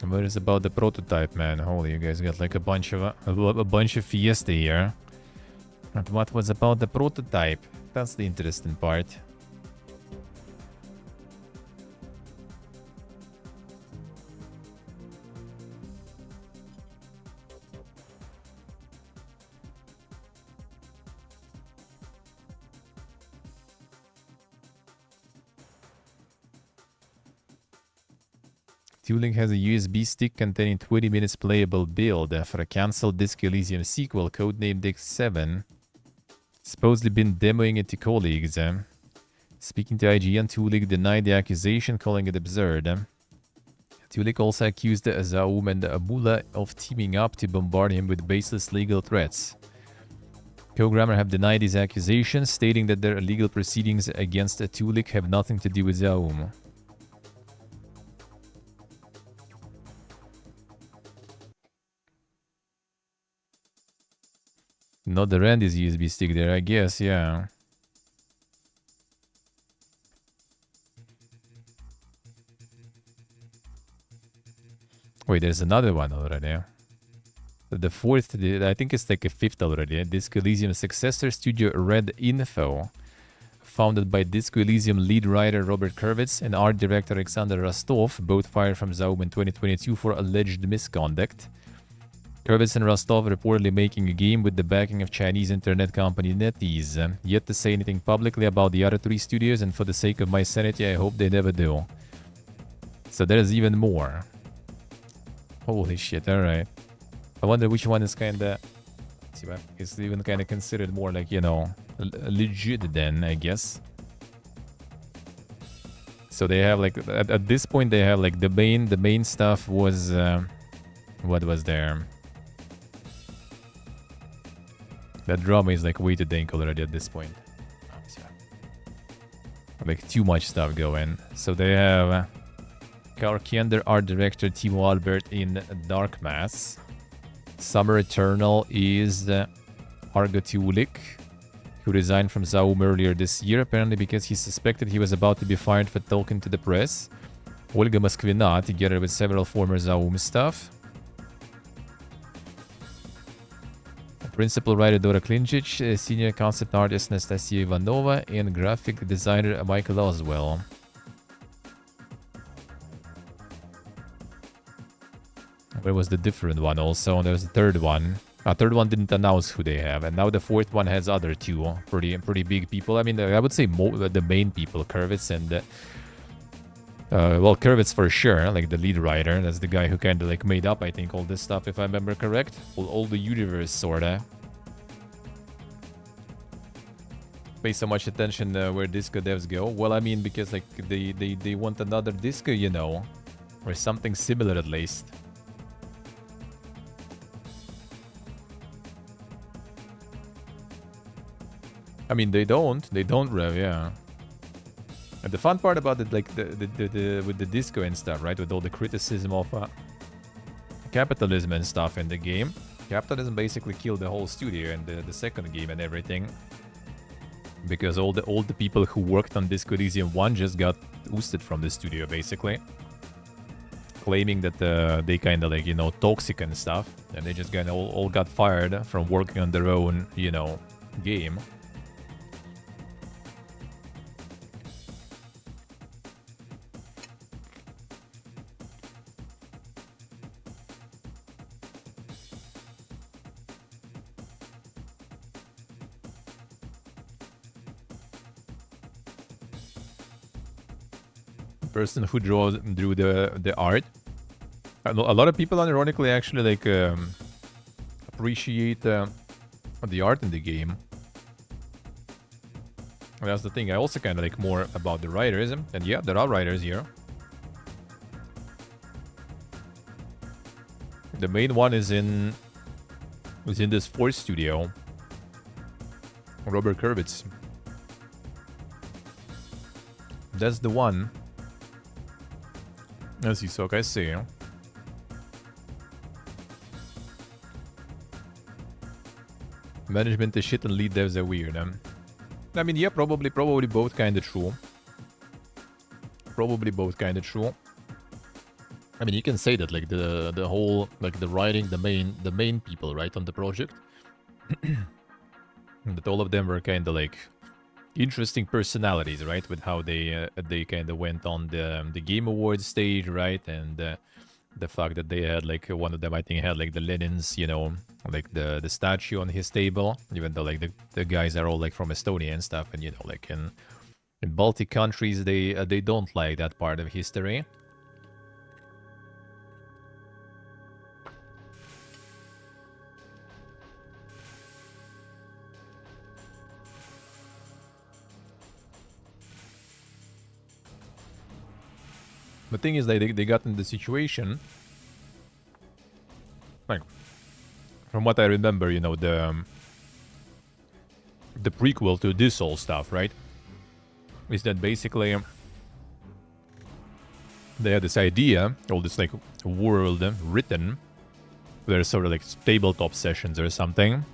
What is about the prototype, man? Holy, you guys got like a bunch of Fiesta here. And what was about the prototype? That's the interesting part. Tooling has a USB stick containing 20 minutes playable build for a cancelled Disco Elysium sequel codenamed X7. Supposedly been demoing it to colleagues. Speaking to IGN, Tooling denied the accusation, calling it absurd. Tooling also accused Zaum and Abula of teaming up to bombard him with baseless legal threats. Programmer have denied these accusations, stating that their legal proceedings against Tooling have nothing to do with Zaum. Not the Randy's USB stick there, I guess, yeah. Wait, there's another one already. The fourth, I think it's like a fifth already. Disco Elysium successor studio Red Info. Founded by Disco Elysium lead writer Robert Kurvitz and art director Alexander Rostov, both fired from Zaum in 2022 for alleged misconduct. Kurvitz and Rostov reportedly making a game with the backing of Chinese internet company NetEase. Yet to say anything publicly about the other 3 studios, and for the sake of my sanity, I hope they never do. So there's even more. Holy shit, alright. I wonder which one is kinda... It's even kinda considered more like, you know, legit then, I guess. So they have like... At this point they have like the main stuff was... what was there? That drama is like way too dank already at this point. Like too much stuff going. So they have Carl Kiender, art director Timo Albert in Dark Mass. Summer Eternal is Argo Tulik, who resigned from Zaum earlier this year, apparently because he suspected he was about to be fired for talking to the press. Olga Moskvina, together with several former Zaum staff. Principal writer Dora Klinčić, senior concept artist Nastasia Ivanova, and graphic designer Michael Oswell. Where was the different one also? There's the third one. Third one didn't announce who they have, and now the fourth one has other 2 pretty big people. I mean, I would say the main people, Kurvitz and... well, Kurvitz for sure, like the lead writer. That's the guy who kind of like made up, I think, all this stuff, if I remember correct. All the universe, sorta. pay so much attention where disco devs go. Well, I mean, because like they want another disco, you know, or something similar at least. I mean, they don't, Rev, yeah. And the fun part about it, like the with the disco and stuff, right? With all the criticism of capitalism and stuff in the game, capitalism basically killed the whole studio and the second game and everything. Because all the people who worked on Disco Elysium 1 just got ousted from the studio, basically. Claiming that they kind of like, you know, toxic and stuff. And they just kind of all got fired from working on their own, you know, game. Person who drew the art. A lot of people, ironically, actually like appreciate the art in the game. And that's the thing. I also kind of like more about the writers, and yeah, there are writers here. The main one is in this Force studio. Robert Kurvitz. That's the one. As you saw, I see. Management is shit and lead devs are weird. I mean, yeah, probably both kind of true. Probably both kind of true. I mean, you can say that like the whole like the writing, the main people, right, on the project, that all of them were kind of like interesting personalities, right, with how they kind of went on the Game Awards stage, right, and the fact that they had like one of them, I think, had like the Lenin's, you know, like the statue on his table, even though like the guys are all like from Estonia and stuff, and you know, like in Baltic countries they don't like that part of history. The thing is, they got in the situation, like, from what I remember, you know, the prequel to this whole stuff, right, is that basically they had this idea, all this like world written, there's sort of like tabletop sessions or something,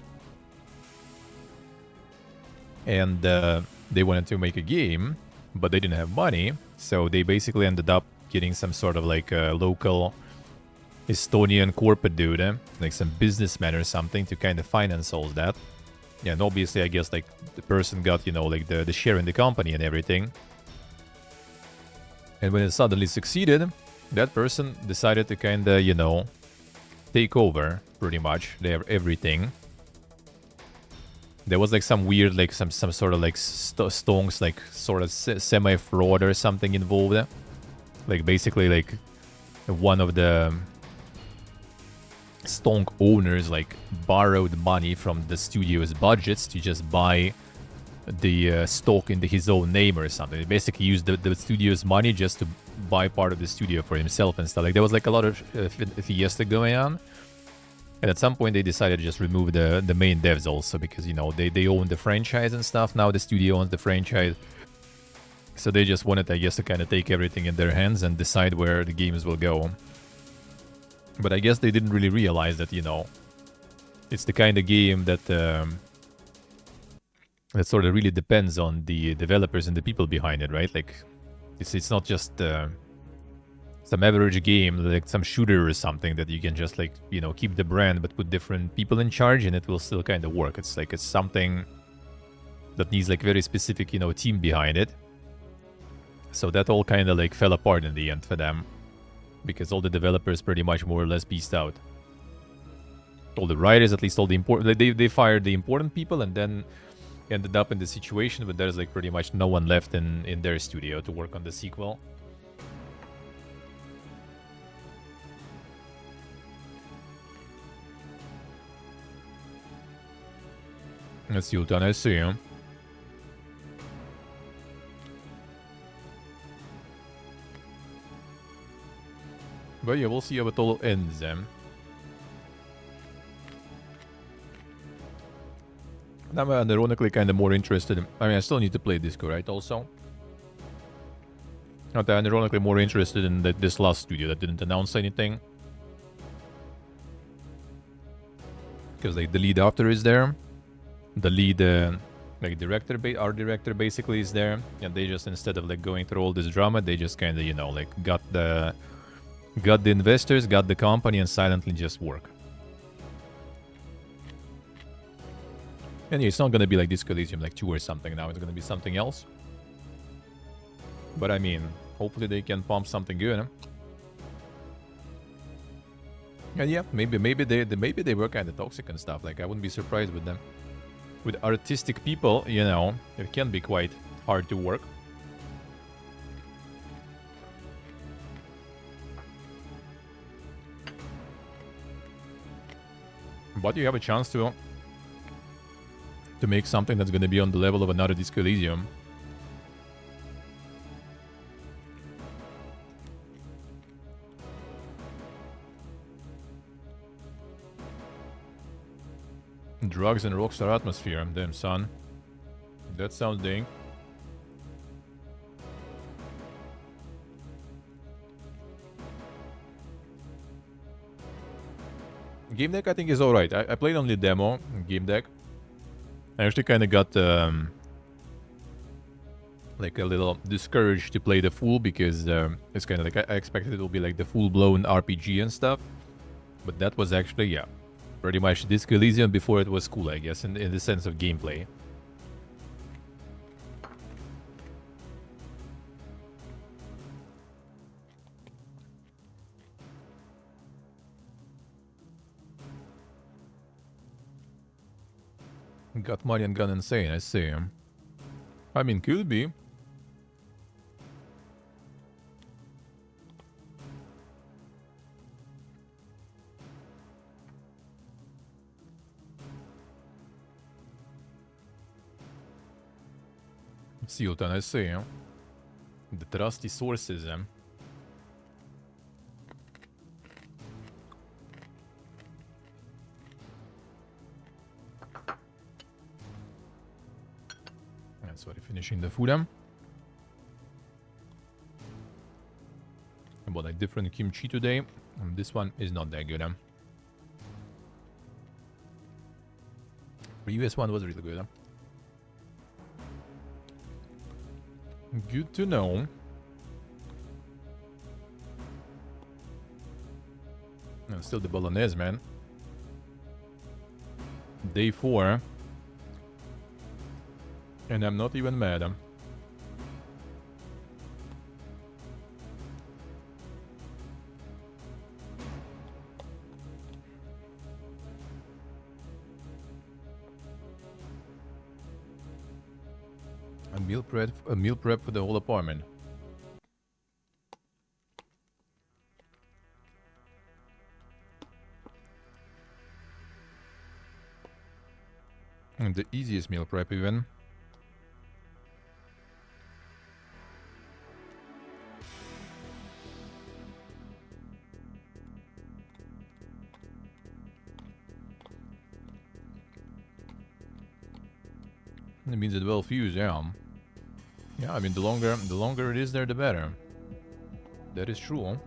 and they wanted to make a game, but they didn't have money, so they basically ended up getting some sort of like a local Estonian corporate dude, like some businessman or something, to kind of finance all that. Yeah, and obviously, I guess like the person got, you know, like the share in the company and everything. And when it suddenly succeeded, that person decided to kind of, you know, take over pretty much everything. There was like some weird, like some sort of like stonks, like sort of semi-fraud or something involved. Like basically like one of the stonk owners like borrowed money from the studio's budgets to just buy the stock in his own name or something. He basically used the studio's money just to buy part of the studio for himself and stuff. Like there was like a lot of fiesta going on. And at some point they decided to just remove the main devs also because, you know, they own the franchise and stuff. Now the studio owns the franchise. So they just wanted, I guess, to kind of take everything in their hands and decide where the games will go. But I guess they didn't really realize that, you know, it's the kind of game that that sort of really depends on the developers and the people behind it, right? Like, it's not just some average game, like some shooter or something that you can just, like, you know, keep the brand but put different people in charge and it will still kind of work. It's like, it's something that needs, like, very specific, you know, team behind it. So that all kind of like fell apart in the end for them. Because all the developers pretty much more or less pieced out. All the writers, at least all the important... They fired the important people and then ended up in the situation where there's like pretty much no one left in their studio to work on the sequel. Let's see, Ultan, I see you. But yeah, we'll see how it all ends then. I'm ironically kind of more interested in... I mean, I still need to play Disco, right, also? Not that ironically more interested in this last studio that didn't announce anything. Because like the lead actor is there. The lead like director, art director basically is there. And they just, instead of like going through all this drama, they just kind of, you know, like got the investors, got the company, and silently just work. And yeah, it's not gonna be like Disco Elysium like 2 or something now. It's gonna be something else. But I mean, hopefully they can pump something good. Huh? And yeah, maybe they were kind of toxic and stuff. Like I wouldn't be surprised with them. With artistic people, you know, it can be quite hard to work. But you have a chance to make something that's going to be on the level of another Disco Elysium. Drugs and rockstar atmosphere. Damn, son. That sounds dang. Game deck, I think, is alright. I played only demo game deck. I actually kind of got like a little discouraged to play the full because it's kind of like I expected it will be like the full-blown RPG and stuff. But that was actually, yeah, pretty much Disco Elysium before it was cool, I guess, in the sense of gameplay. Got money and gone insane, I see. I mean, could be. Siltan, I see. The trusty sources. Sorry, finishing the food. I bought like different kimchi today. This one is not that good. Previous one was really good. Good to know. And still the bolognese, man. Day 4. And I'm not even mad. A meal prep for the whole apartment. And the easiest meal prep even. It means it's well fused, yeah. Yeah, I mean the longer it is there, the better. That is true.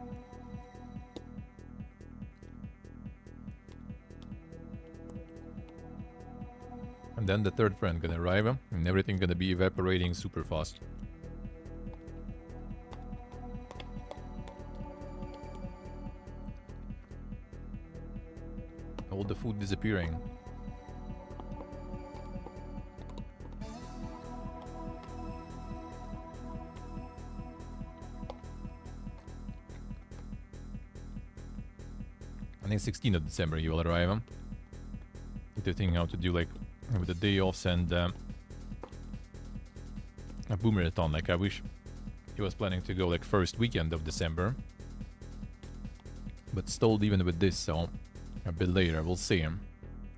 And then the third friend gonna arrive, and everything gonna be evaporating super fast. All the food disappearing. I think 16th of December you will arrive. They're thinking how to do like with the day offs and a boomerathon. Like I wish he was planning to go like first weekend of December, but stalled even with this, so a bit later we'll see him.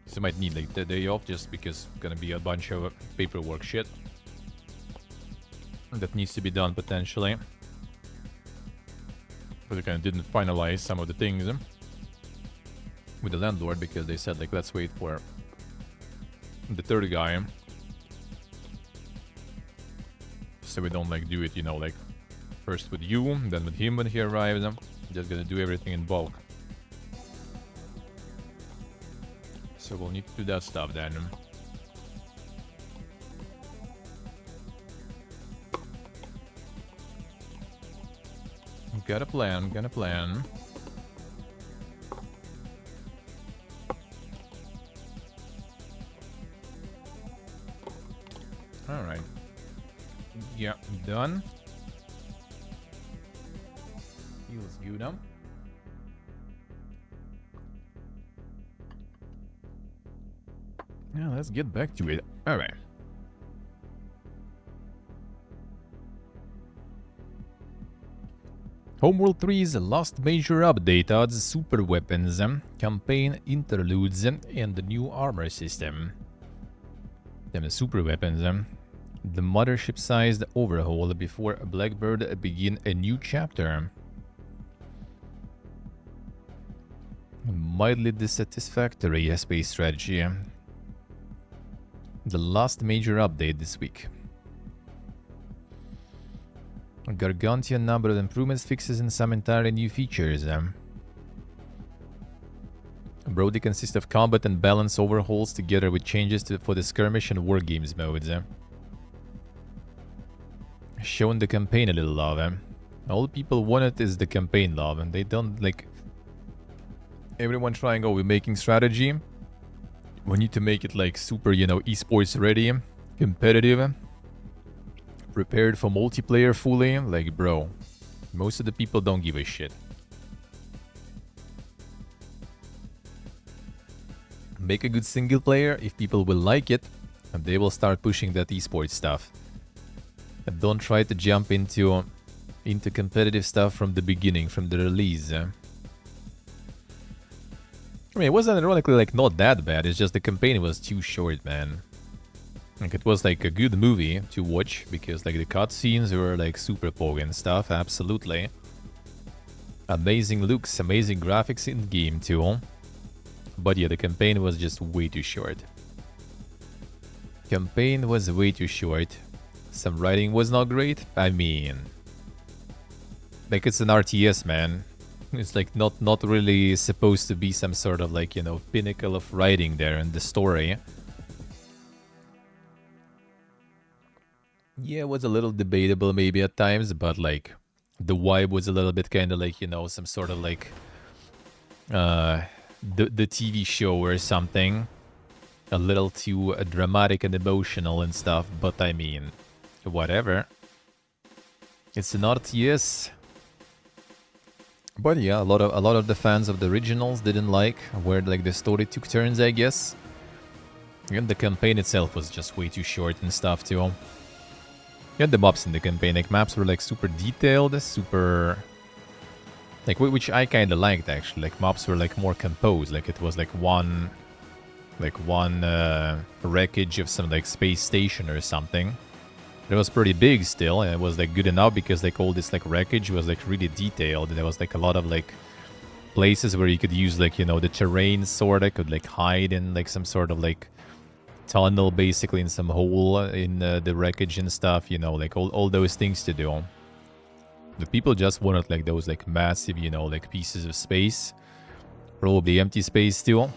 So might need like the day off just because it's gonna be a bunch of paperwork shit that needs to be done potentially. But they kind of didn't finalize some of the things with the landlord because they said, like, let's wait for the third guy. So we don't, like, do it, you know, like, first with you, then with him when he arrives. Just gonna do everything in bulk. So we'll need to do that stuff then. Got a plan, got a plan. Alright. Yeah, done. Feels good, huh? Yeah, let's get back to it. Alright. Homeworld 3's last major update adds super weapons, campaign interludes, and the new armor system. Then the super weapons, the mothership-sized overhaul before Blackbird begin a new chapter. Mildly dissatisfactory space strategy. The last major update this week. A gargantuan number of improvements, fixes, and some entirely new features. Brody consists of combat and balance overhauls together with changes for the skirmish and war games modes. Showing the campaign a little love. All people wanted is the campaign love, and they don't like... Everyone trying, oh, we're making strategy. We need to make it like super, you know, esports ready, competitive. Prepared for multiplayer fully, like, bro, most of the people don't give a shit. Make a good single player if people will like it, and they will start pushing that esports stuff. And don't try to jump into competitive stuff from the beginning, from the release. I mean, it wasn't ironically like not that bad. It's just the campaign was too short, man. Like, it was like a good movie to watch because like the cutscenes were like super pogo and stuff, absolutely. Amazing looks, amazing graphics in the game too. But yeah, the campaign was just way too short. Campaign was way too short. Some writing was not great. I mean, like, it's an RTS, man. It's like not really supposed to be some sort of like, you know, pinnacle of writing there in the story. Yeah, it was a little debatable maybe at times, but like the vibe was a little bit kind of like, you know, some sort of like the TV show or something. A little too dramatic and emotional and stuff, but I mean, whatever. It's an RTS. But yeah, a lot of the fans of the originals didn't like where like the story took turns, I guess. And the campaign itself was just way too short and stuff too. You had the maps in the campaign, like maps were like super detailed, super... Like, which I kinda liked actually, like maps were like more composed, like it was like one wreckage of some like space station or something. It was pretty big still, and it was like good enough because like all this like wreckage was like really detailed, and there was like a lot of like places where you could use like, you know, the terrain sorta, could like hide in like some sort of like tunnel basically in some hole in the wreckage and stuff, you know, like all those things to do. The people just wanted like those like massive, you know, like pieces of space, probably empty space too,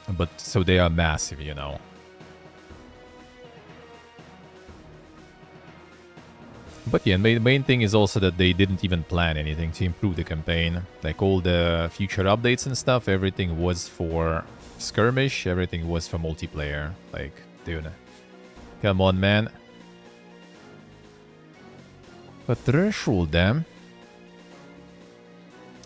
but so they are massive, you know. But yeah, main thing is also that they didn't even plan anything to improve the campaign. Like all the future updates and stuff, everything was for skirmish, everything was for multiplayer. Like, dude, come on, man. A threshold, damn.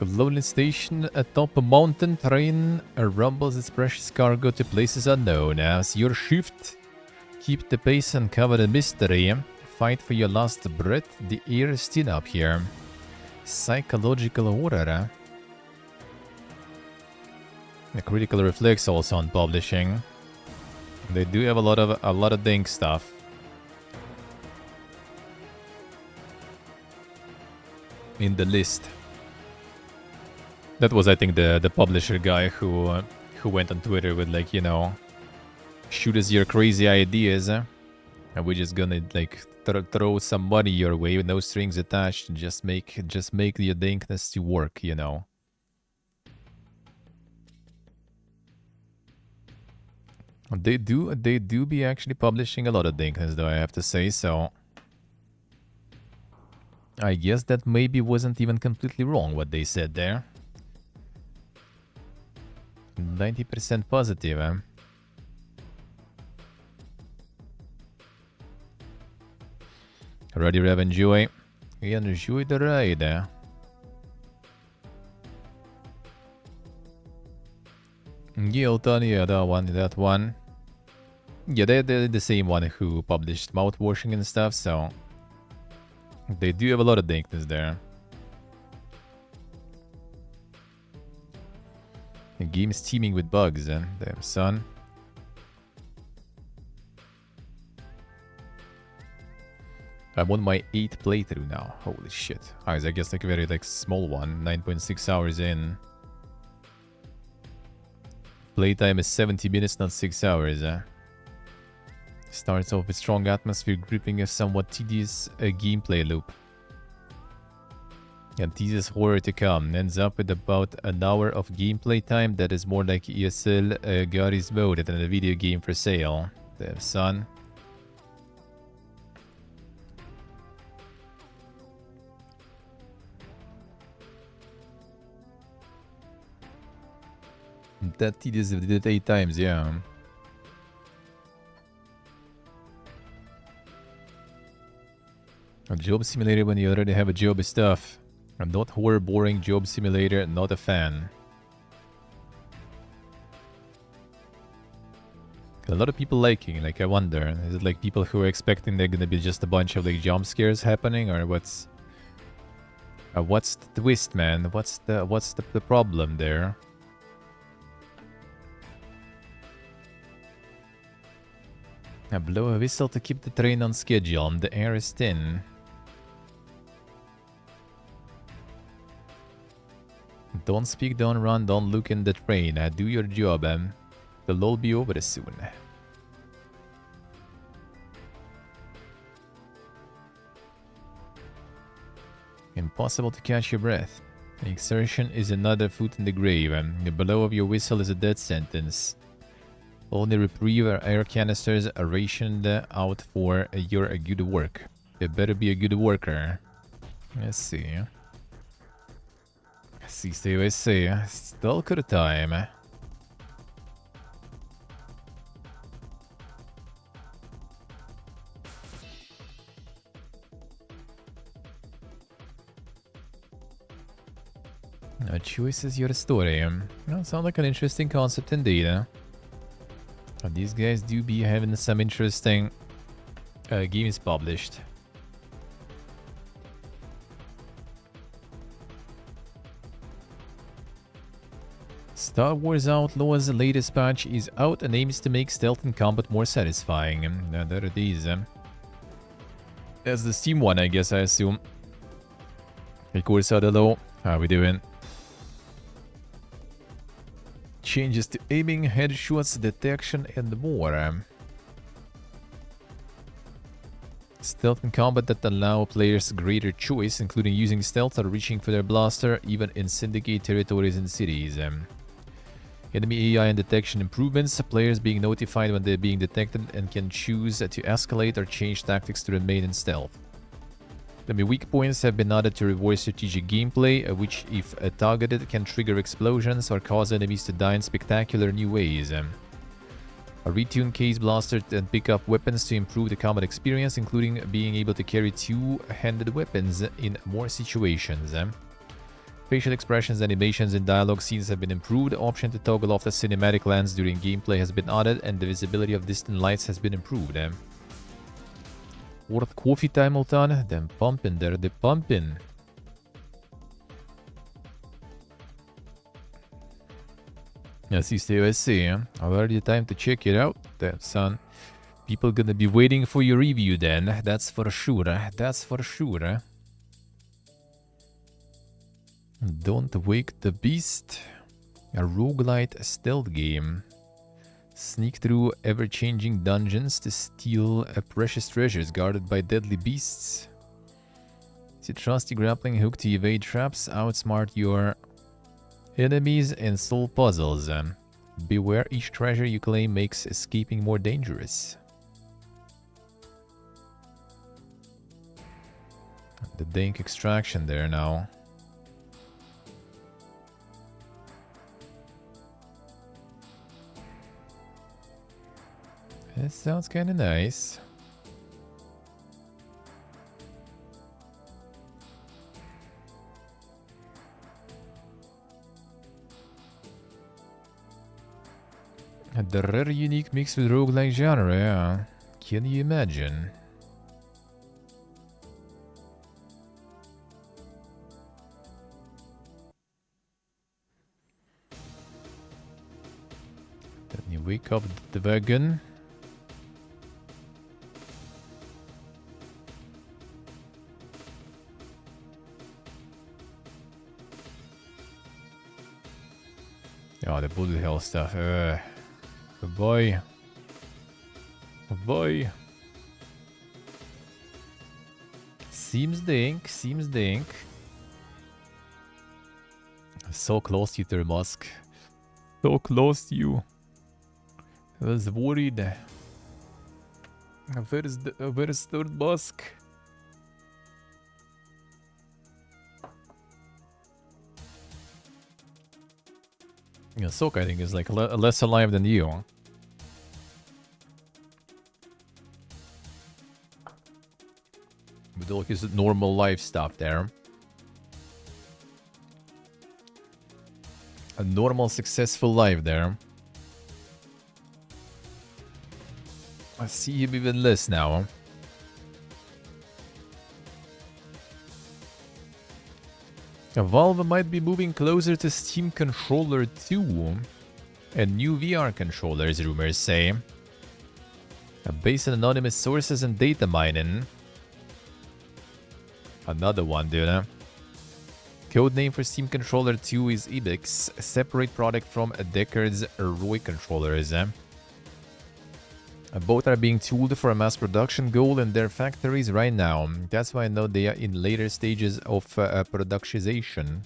A lonely station atop a mountain train rumbles its precious cargo to places unknown. As your shift, keep the pace and cover the mystery. Fight for your last breath. The air is thin up here. Psychological horror. A critical reflex also on publishing. They do have a lot of dang stuff. in the list. That was, I think, the publisher guy who went on Twitter with like, you know, shoot us your crazy ideas, and we're just gonna like throw some money your way with no strings attached and just make the dankness to work, you know. They do be actually publishing a lot of dankness, though, I have to say, so I guess that maybe wasn't even completely wrong what they said there. 90% positive, eh? Ready, Rev, enjoy. Enjoy the ride, eh? Yeah, yeah, that one. Yeah, they're the same one who published mouthwashing and stuff, so they do have a lot of dankness there. The game's teeming with bugs, damn son. I'm on my 8th playthrough now. Holy shit. I guess like a very like small one. 9.6 hours in. Playtime is 70 minutes, not 6 hours. Starts off with strong atmosphere, gripping a somewhat tedious gameplay loop. And teases horror to come. Ends up with about an hour of gameplay time that is more like ESL Gary's mode than a video game for sale. Damn son. That tedious did it 8 times, yeah. A job simulator when you already have a job is tough. A not horror boring job simulator, not a fan. A lot of people liking, like I wonder, is it like people who are expecting they're gonna be just a bunch of like jump scares happening, or what's the twist, man? What's the problem there? I blow a whistle to keep the train on schedule. The air is thin. Don't speak, don't run, don't look in the train. Do your job, They'll all be over soon. Impossible to catch your breath. Exertion is another foot in the grave. The blow of your whistle is a death sentence. Only reprieve or air canisters are rationed out for your good work. You better be a good worker. Let's see. Stay, Stalker time. A choice is your story. That sounds like an interesting concept indeed. These guys do be having some interesting games published. Star Wars Outlaws' latest patch is out and aims to make stealth and combat more satisfying. There it is. That's the Steam one, I guess, I assume. Hey, Corsadalo, how we doing? Changes to aiming, headshots, detection, and more. Stealth and combat that allow players greater choice, including using stealth or reaching for their blaster, even in syndicate territories and cities. Enemy AI and detection improvements, players being notified when they're being detected and can choose to escalate or change tactics to remain in stealth. Enemy weak points have been added to reward strategic gameplay, which, if targeted, can trigger explosions or cause enemies to die in spectacular new ways. A retuned case blaster and pick up weapons to improve the combat experience, including being able to carry two-handed weapons in more situations. Facial expressions, animations, and dialogue scenes have been improved. Option to toggle off the cinematic lens during gameplay has been added, and the visibility of distant lights has been improved. Worth coffee time, Ultan? Them pumping there, they pumping. Yes, I see. Already time to check it out, then, son. People gonna be waiting for your review then. That's for sure. That's for sure. Don't Wake the Beast. A roguelite stealth game. Sneak through ever-changing dungeons to steal precious treasures guarded by deadly beasts. Use a trusty grappling hook to evade traps, outsmart your enemies, and solve puzzles. Beware, each treasure you claim makes escaping more dangerous. The dank extraction there now. That sounds kind of nice. The rare unique mix with roguelike genre, yeah. Can you imagine? Then you wake up the wagon. Oh, the bullet hell stuff. Oh boy. Oh boy. Seems dank, seems dank. So close to you, Musk. So close to you. I was worried. Where is third Musk? Yeah, Sok, I think, is like less alive than you. With all his normal life stuff there. A normal, successful life there. I see him even less now. Valve might be moving closer to Steam Controller 2. And new VR controllers, rumors say. Based on anonymous sources and data mining. Another one, dude. Codename for Steam Controller 2 is Ibix, a separate product from Deckard's ROI controllers. Both are being tooled for a mass production goal in their factories right now. That's why I know they are in later stages of productization.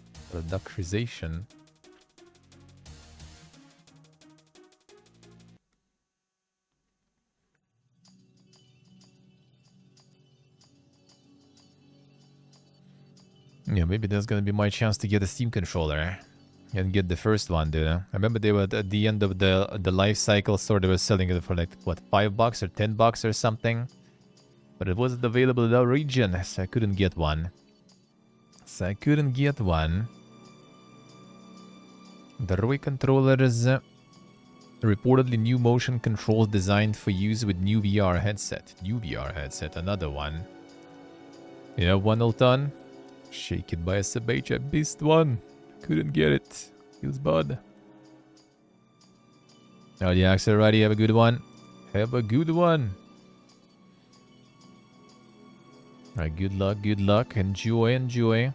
Yeah, maybe that's gonna be my chance to get a Steam controller and get the first one, dude. I remember they were at the end of the life cycle store. They were selling it for like what, $5 or $10 or something, but it wasn't available in our region, so I couldn't get one. The ROI controllers, reportedly new motion controls designed for use with new VR headset. Another one. Yeah, one Ulton. Shake it by a Sabage. I missed one. Couldn't get it. Feels bad. Oh, the axe already. Have a good one. Alright, good luck. Enjoy.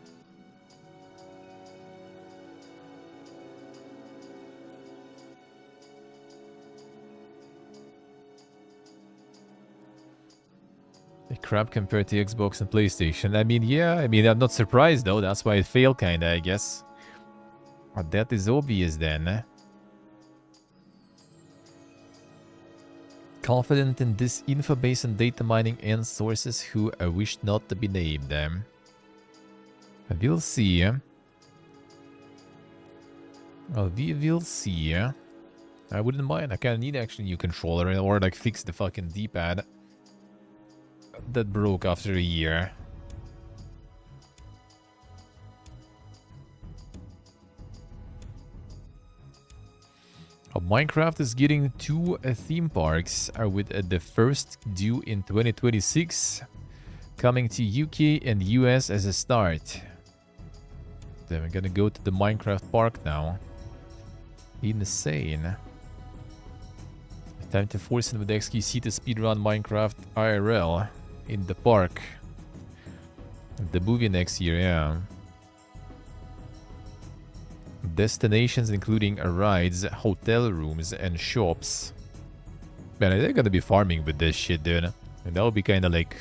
Crap compared to Xbox and PlayStation. I mean, yeah, I'm not surprised though. That's why it failed, kinda, I guess. But that is obvious then. Confident in this info based on data mining and sources who wish not to be named. We'll see. We will see. I wouldn't mind. I kinda need actually a new controller or like fix the fucking D-pad that broke after a year. Minecraft is getting 2 theme parks, with the first due in 2026, coming to UK and US as a start. Then we're gonna go to the Minecraft park now. Insane. Time to force it with XQC to speedrun Minecraft IRL in the park. The movie next year, yeah. Destinations including rides, hotel rooms, and shops. Man, they're gonna be farming with this shit, dude. And that would be kind of like,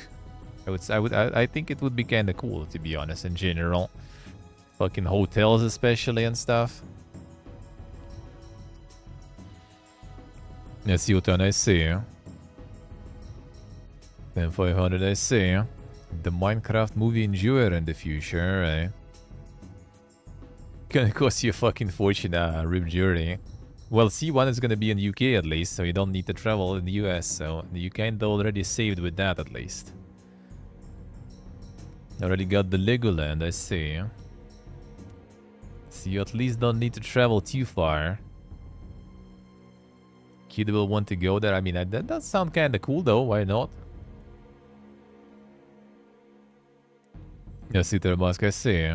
I think it would be kind of cool, to be honest, in general. Fucking hotels, especially, and stuff. Let's see what one I see. Then 500 I see. The Minecraft movie enjoyer in the future, alright. Gonna cost you a fucking fortune, Rip Journey. Well, C1 is gonna be in UK at least, so you don't need to travel in the US, so you kinda already saved with that at least. Already got the Legoland, I see. So you at least don't need to travel too far. Kid will want to go there. I mean, that does sound kinda cool though, why not? Yeah, see, Mask, I see.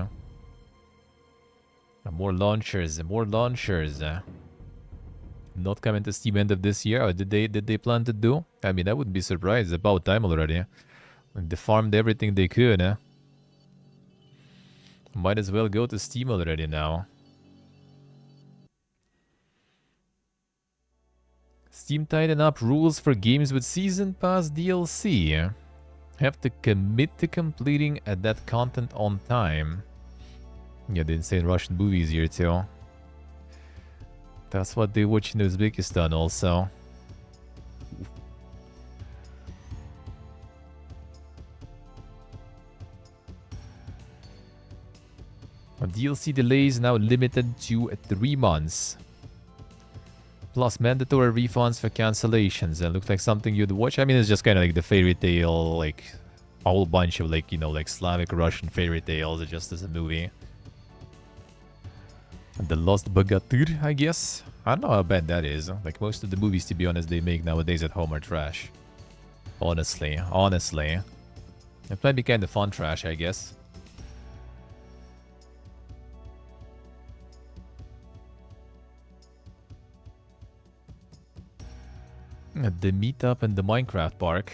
More launchers, more launchers. Not coming to Steam end of this year, or did they plan to do? I mean, I wouldn't be surprised. About time already. They farmed everything they could, eh? Might as well go to Steam already now. Steam tighten up rules for games with Season Pass DLC. Have to commit to completing that content on time. Yeah, the insane Russian movies here too. That's what they watch in Uzbekistan also. DLC delays now limited to 3 months. Plus mandatory refunds for cancellations. That looks like something you'd watch. I mean, it's just kind of like the fairy tale, like a whole bunch of like, you know, like Slavic Russian fairy tales just as a movie. The Lost Bogatyr, I guess. I don't know how bad that is. Like most of the movies, to be honest, they make nowadays at home are trash. Honestly. It might be kind of fun trash, I guess. The meetup in the Minecraft park.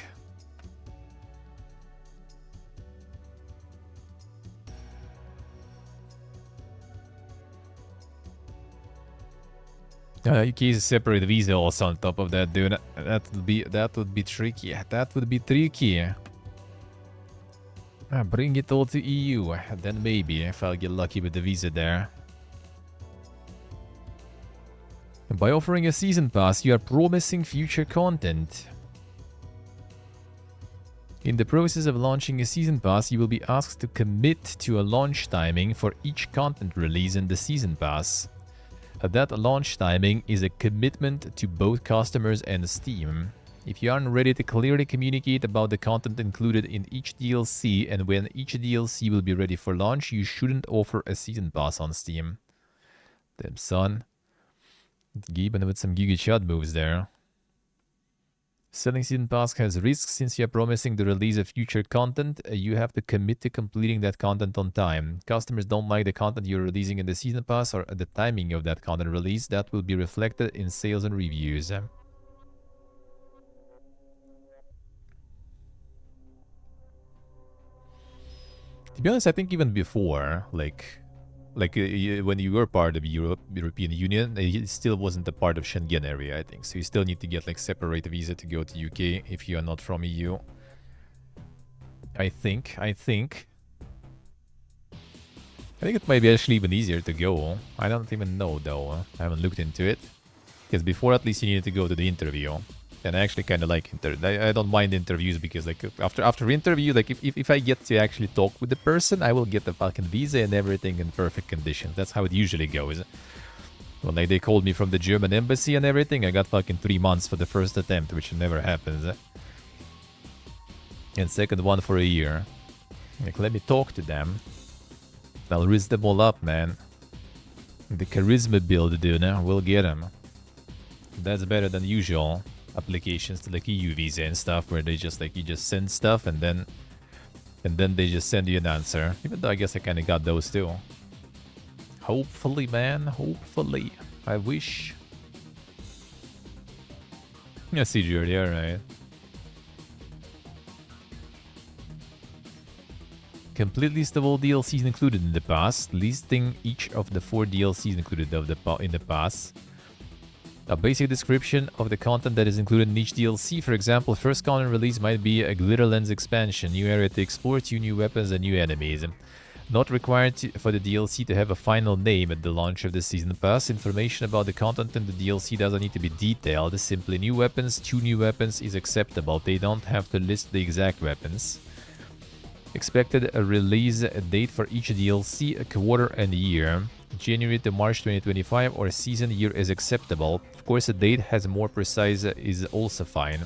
You can separate visa also on top of that, dude. That would be tricky. That would be tricky. Bring it all to EU. Then maybe if I'll get lucky with the visa there. By offering a season pass, you are promising future content. In the process of launching a season pass, you will be asked to commit to a launch timing for each content release in the season pass. That launch timing is a commitment to both customers and Steam. If you aren't ready to clearly communicate about the content included in each DLC and when each DLC will be ready for launch, you shouldn't offer a season pass on Steam. Damn, son. Given with some Giga Chad moves there. Selling season pass has risks since you are promising the release of future content. You have to commit to completing that content on time. Customers don't like the content you're releasing in the season pass or the timing of that content release. That will be reflected in sales and reviews. To be honest, I think even before, when you were part of European Union, it still wasn't a part of Schengen area, I think. So you still need to get like separate visa to go to UK if you are not from EU. I think it might be actually even easier to go. I don't even know though. I haven't looked into it. Because before at least you needed to go to the interview. And I actually kind of like I don't mind interviews because like after interview, like if I get to actually talk with the person, I will get the fucking visa and everything in perfect condition. That's how it usually goes. Well, like they called me from the German embassy and everything, I got fucking 3 months for the first attempt, which never happens. And second one for a year. Like let me talk to them. I'll risk them all up, man. The charisma build, dude, we'll get them. That's better than usual applications to like EU visa and stuff where they just like you just send stuff and then they just send you an answer. Even though I guess I kind of got those too. Hopefully, man. Hopefully. I wish. Yeah, see Jordy, alright. complete list of all DLCs included in the pass, listing each of the 4 DLCs included in the pass. A basic description of the content that is included in each DLC. For example, first content release might be a glitter lens expansion, new area to explore, 2 new weapons and new enemies. Not required for the DLC to have a final name at the launch of the Season Pass. Information about the content in the DLC doesn't need to be detailed. Simply new weapons, 2 new weapons is acceptable. They don't have to list the exact weapons. Expected a release date for each DLC, a quarter and year. January to March 2025 or season year is acceptable. Of course, a date has more precise is also fine.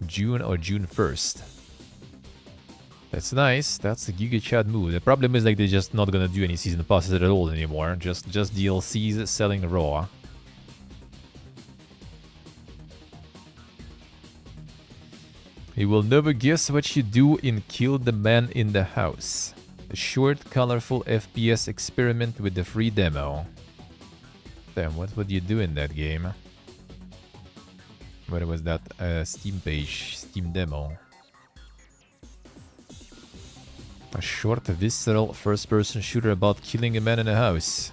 June or June 1st. That's nice. That's a Giga Chad move. The problem is like they're just not gonna do any season passes at all anymore. Just DLCs selling raw. You will never guess what you do in Kill the Man in the House. A short, colorful FPS experiment with the free demo. Damn, what would you do in that game? Where was that Steam page? Steam demo. A short, visceral, first-person shooter about killing a man in a house.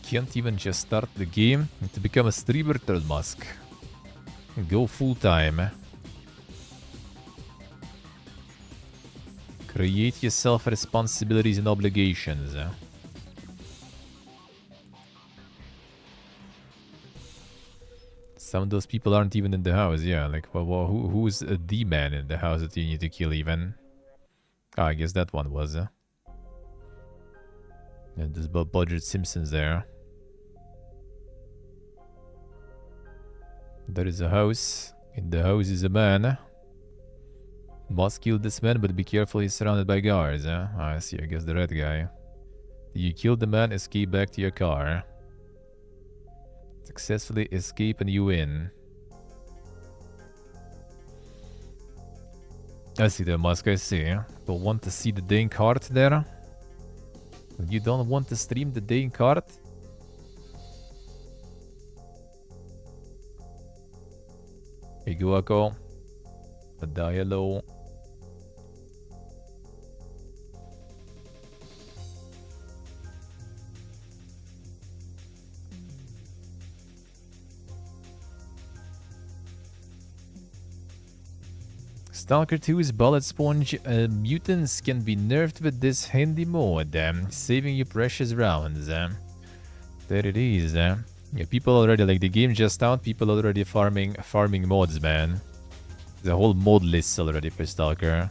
Can't even just start the game to become a streamer, Third Musk. Go full-time. Create yourself responsibilities and obligations. Some of those people aren't even in the house, yeah. Like, well, who's the man in the house that you need to kill even? Oh, I guess that one was. And there's Budget Simpsons there. There is a house. In the house is a man. Must kill this man, but be careful, he's surrounded by guards. I see, I guess the red guy. You kill the man, escape back to your car. Successfully escape and you win. I see the Musk, I see. Don't want to see the Dane cart there? You don't want to stream the Dane cart? Hey, Guaco. A dialogue. Stalker 2's Bullet Sponge mutants can be nerfed with this handy mod, saving you precious rounds. There it is. Yeah, people already, like the game just out, people already farming mods, man. The whole mod list already for Stalker.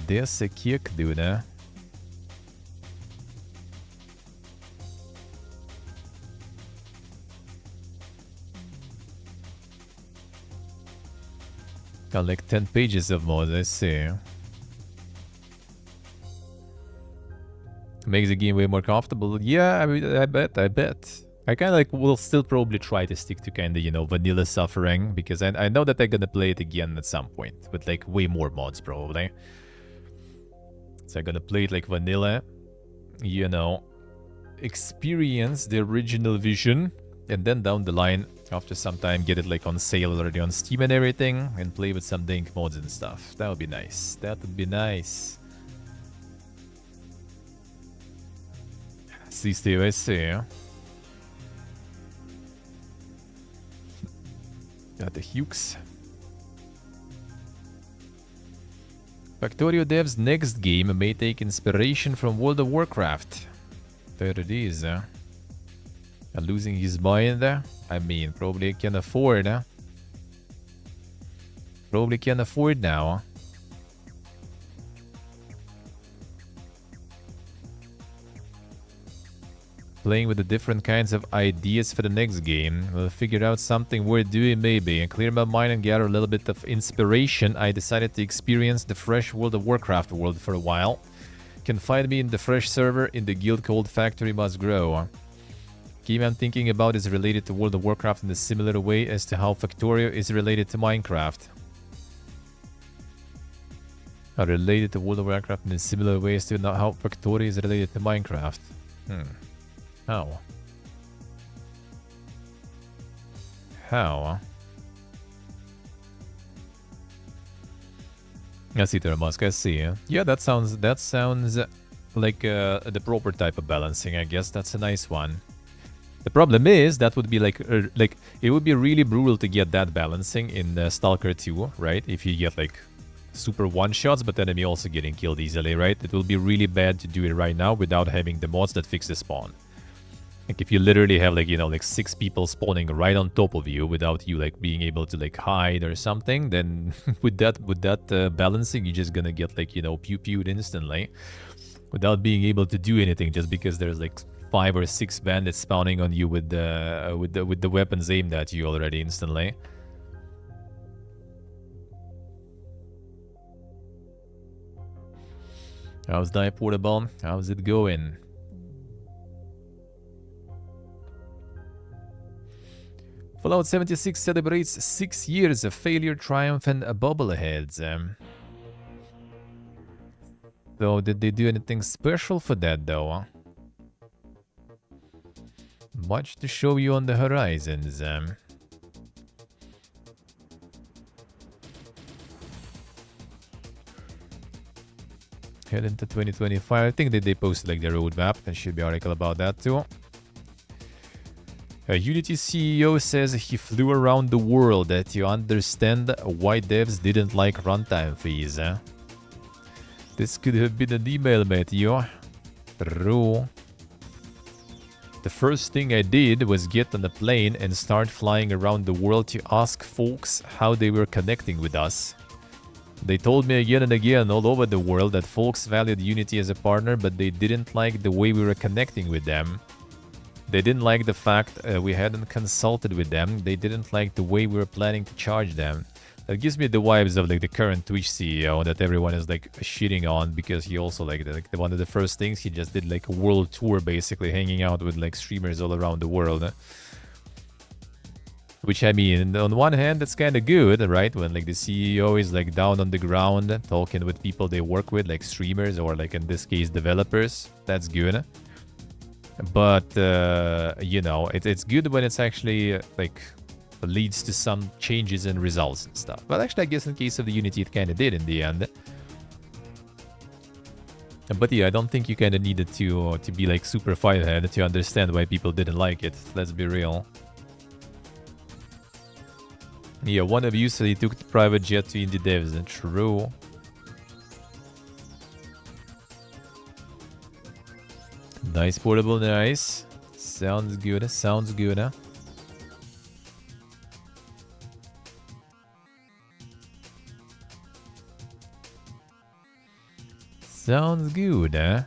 There's a kick, dude. Got like 10 pages of mods, I see. Makes the game way more comfortable. Yeah, I mean, I bet. I kind of like will still probably try to stick to kind of, you know, vanilla suffering, because I know that I'm gonna play it again at some point with like way more mods probably. So I'm gonna play it like vanilla, you know, experience the original vision, and then down the line, after some time, get it like on sale already on Steam and everything, and play with some dank mods and stuff. That would be nice. That would be nice. See, Steve, I see. Got the Hukes. Factorio Dev's next game may take inspiration from World of Warcraft. There it is. Losing his mind. I mean, probably can afford. Probably can afford now. Playing with the different kinds of ideas for the next game. We'll figure out something worth doing maybe. And clear my mind and gather a little bit of inspiration. I decided to experience the fresh World of Warcraft world for a while. Can find me in the fresh server in the guild called Factory Must Grow. Game I'm thinking about is related to World of Warcraft in a similar way as to how Factorio is related to Minecraft. Related to World of Warcraft in a similar way as to how Factorio is related to Minecraft. How? How? I see, Termusk, I see. Yeah, that sounds like the proper type of balancing, I guess. That's a nice one. The problem is that would be like it would be really brutal to get that balancing in Stalker 2, right? If you get like super one-shots, but enemy also getting killed easily, right? It will be really bad to do it right now without having the mods that fix the spawn. Like if you literally have like, you know, like 6 people spawning right on top of you without you like being able to like hide or something, then with that balancing, you're just gonna get like, you know, pew-pewed instantly without being able to do anything just because there's like 5 or 6 bandits spawning on you with the weapons aimed at you already instantly. How's Die Portable? How's it going? Fallout 76 celebrates 6 years of failure, triumph, and bobbleheads. So did they do anything special for that though? Much to show you on the horizons. Head into 2025. I think that they posted like the roadmap. There should be an article about that too. Unity CEO says he flew around the world to understand why devs didn't like runtime fees. This could have been an email, Matthew. True. The first thing I did was get on a plane and start flying around the world to ask folks how they were connecting with us. They told me again and again all over the world that folks valued Unity as a partner, but they didn't like the way we were connecting with them. They didn't like the fact we hadn't consulted with them. They didn't like the way we were planning to charge them. That gives me the vibes of like the current Twitch CEO that everyone is like shitting on, because he also like one of the first things he just did like a world tour, basically hanging out with like streamers all around the world. Which, I mean, on one hand, that's kind of good, right? When like the CEO is like down on the ground talking with people they work with, like streamers or like in this case developers. That's good. But you know, it's good when it's actually like leads to some changes in results and stuff. But actually, I guess in case of the Unity, it kind of did in the end. But yeah, I don't think you kind of needed to be like super firehead to understand why people didn't like it. Let's be real. Yeah, one of you said he took the private jet to indie devs. True. Nice portable, nice. Sounds good, sounds good, huh? Sounds good, huh?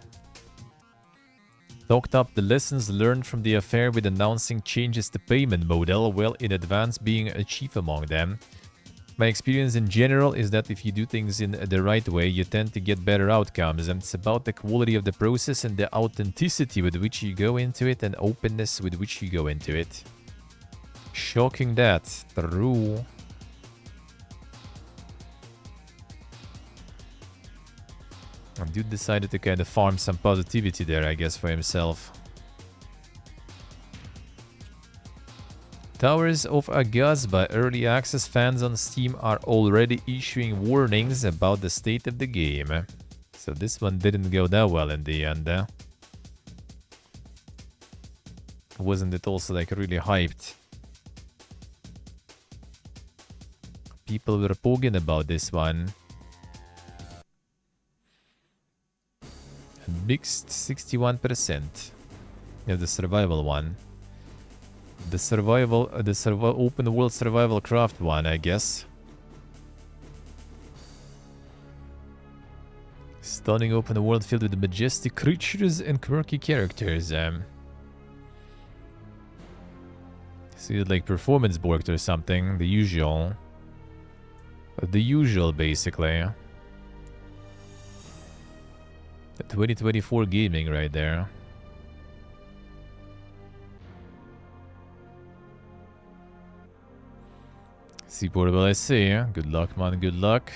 Talked up the lessons learned from the affair with announcing changes to payment model well in advance being a chief among them. My experience in general is that if you do things in the right way, you tend to get better outcomes, and it's about the quality of the process and the authenticity with which you go into it and openness with which you go into it. Shocking that. True. Dude decided to kind of farm some positivity there, I guess, for himself. Towers of Agazba early access fans on Steam are already issuing warnings about the state of the game. So this one didn't go that well in the end. Wasn't it also like really hyped? People were pogging about this one. Mixed 61%. Yeah, the survival one. The open world survival craft one, I guess. Stunning open world filled with majestic creatures and quirky characters. See, like performance borked or something. The usual. The usual, basically. The 2024 gaming right there. See portable, I see. Good luck, man, good luck.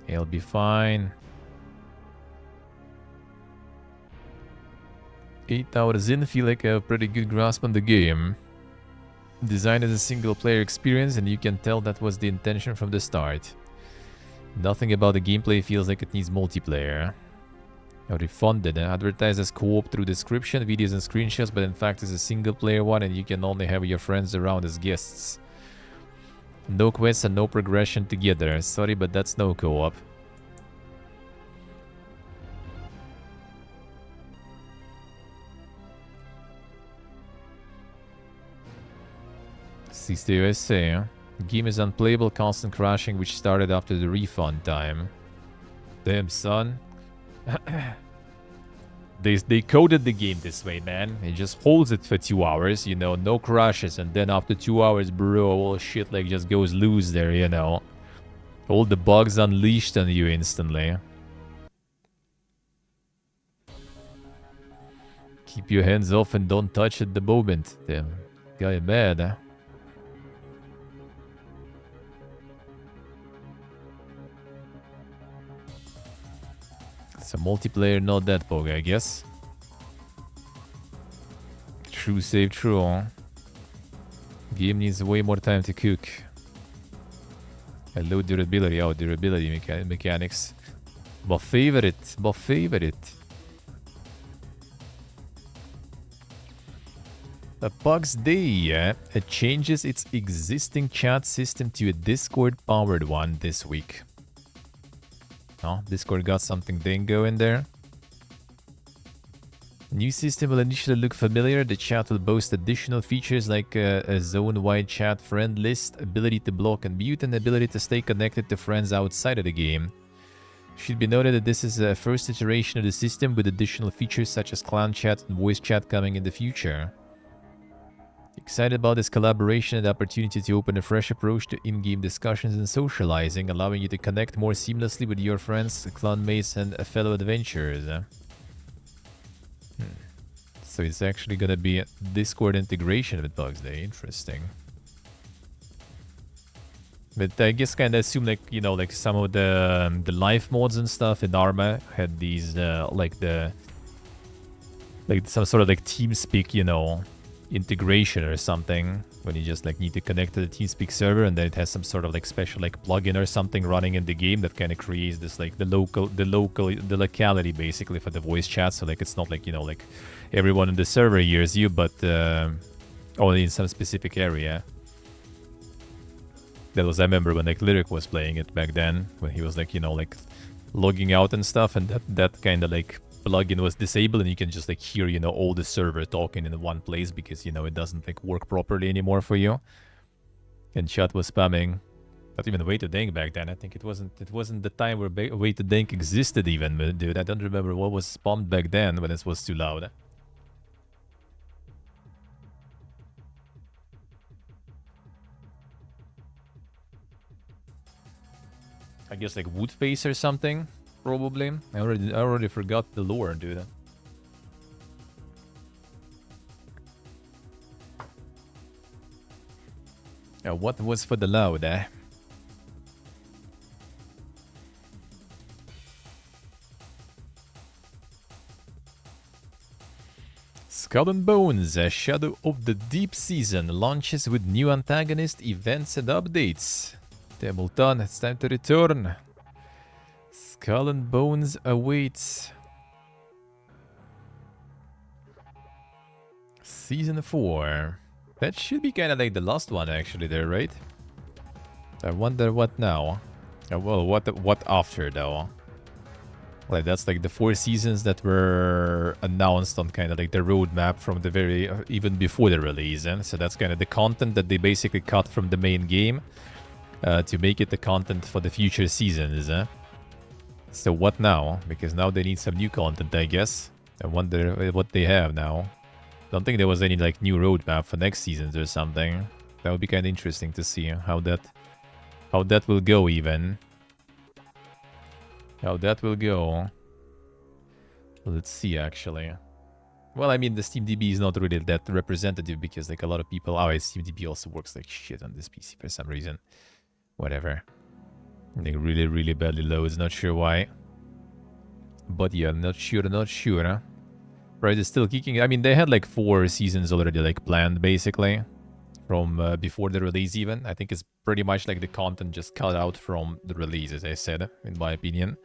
He'll be fine. 8 hours in, feel like I have a pretty good grasp on the game. Designed as a single-player experience, and you can tell that was the intention from the start. Nothing about the gameplay feels like it needs multiplayer. Already funded, advertised as co-op through description, videos and screenshots, but in fact it's a single-player one and you can only have your friends around as guests. No quests and no progression together. Sorry, but that's no co-op. Sister USA. Game is unplayable, constant crashing, which started after the refund time. Damn, son. They coded the game this way, man. It just holds it for 2 hours, you know, no crashes, and then after 2 hours, bro, all shit like just goes loose there, you know. All the bugs unleashed on you instantly. Keep your hands off and don't touch at the moment. Damn, guy mad, huh? It's a multiplayer, not that bug, I guess. True save true, huh? Game needs way more time to cook. Low durability, oh, durability mechanics. My favorite, my favorite. A Bugs Day, yeah? It changes its existing chat system to a Discord-powered one this week. Oh, Discord got something dingo in there. New system will initially look familiar. The chat will boast additional features like a zone-wide chat friend list, ability to block and mute, and ability to stay connected to friends outside of the game. Should be noted that this is a first iteration of the system with additional features such as clan chat and voice chat coming in the future. Excited about this collaboration and the opportunity to open a fresh approach to in-game discussions and socializing, allowing you to connect more seamlessly with your friends, clanmates, and fellow adventurers. So it's actually gonna be a Discord integration with Bugs Day. Interesting. But I guess kind of assume like, you know, like some of the life mods and stuff in Arma had these like some sort of like TeamSpeak, you know, integration or something when you just like need to connect to the TeamSpeak server, and then it has some sort of like special like plugin or something running in the game that kind of creates this like the locality basically for the voice chat. So like it's not like, you know, like everyone in the server hears you, but only in some specific area. That was, I remember when like Lyric was playing it back then, when he was like, you know, like logging out and stuff, and that kind of like plugin was disabled, and you can just like hear, you know, all the server talking in one place because, you know, it doesn't like work properly anymore for you. And chat was spamming. Not even Way to Dank back then. I think it wasn't the time where Way to Dank existed even, dude. I don't remember what was spammed back then when it was too loud. I guess like Woodface or something, probably. I already forgot the lore, dude. What was for the loud, eh? Skull and Bones, a Shadow of the Deep season launches with new antagonist, events, and updates. Templeton, it's time to return. Skull and Bones awaits. Season 4. That should be kind of like the last one actually there, right? I wonder what now. Well, what after though? Like that's like the 4 seasons that were announced on kind of like the roadmap from the very even before the release, and so that's kind of the content that they basically cut from the main game to make it the content for the future seasons. So what now? Because now they need some new content, I guess. I wonder what they have now. Don't think there was any like new roadmap for next seasons or something. That would be kind of interesting to see how that will go even. How that will go. Let's see, actually. Well, I mean, the SteamDB is not really that representative because, like, a lot of people... Oh, SteamDB also works like shit on this PC for some reason. Whatever. Like, really, really badly loads. Not sure why. But yeah, not sure, huh? Price is still kicking. I mean, they had, like, 4 seasons already, like, planned, basically. from before the release even. I think it's pretty much like the content just cut out from the release, as I said, in my opinion.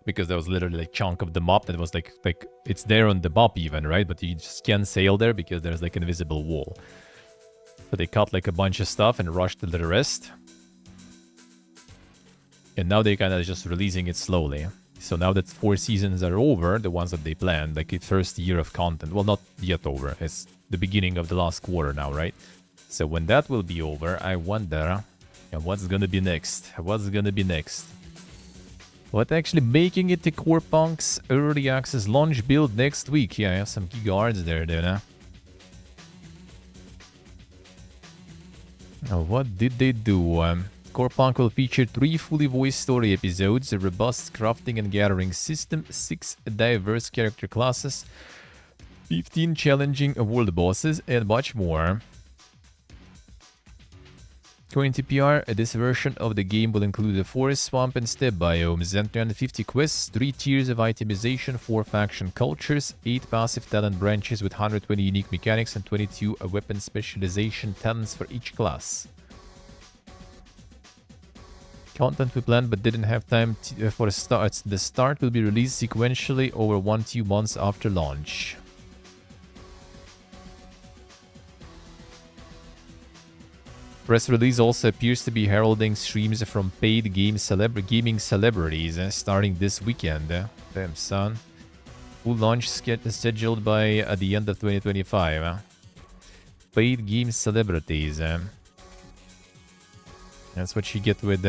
Because there was literally like chunk of the map that was like it's there on the map even, right? But you just can't sail there because there's like an invisible wall. So they cut like a bunch of stuff and rushed to the rest. And now they kind of just releasing it slowly. So now that 4 seasons are over, the ones that they planned, like the first year of content, well, not yet over. It's the beginning of the last quarter now, right? So when that will be over, I wonder what's gonna be next. What's gonna be next? What actually making it to Core Punk's early access launch build next week? Yeah, I have some key guards there, don't I? What did they do? Core Punk will feature 3 fully voiced story episodes, a robust crafting and gathering system, 6 diverse character classes, 15 challenging world bosses, and much more. According to PR, this version of the game will include a forest, swamp, and steppe biomes, and 350 quests, 3 tiers of itemization, 4 faction cultures, 8 passive talent branches with 120 unique mechanics, and 22 weapon specialization talents for each class. Content we planned but didn't have time for a start. The start will be released sequentially over 1-2 months after launch. Press release also appears to be heralding streams from paid gaming celebrities starting this weekend. Damn, son. Full launch scheduled by the end of 2025. Paid game celebrities. That's what you get with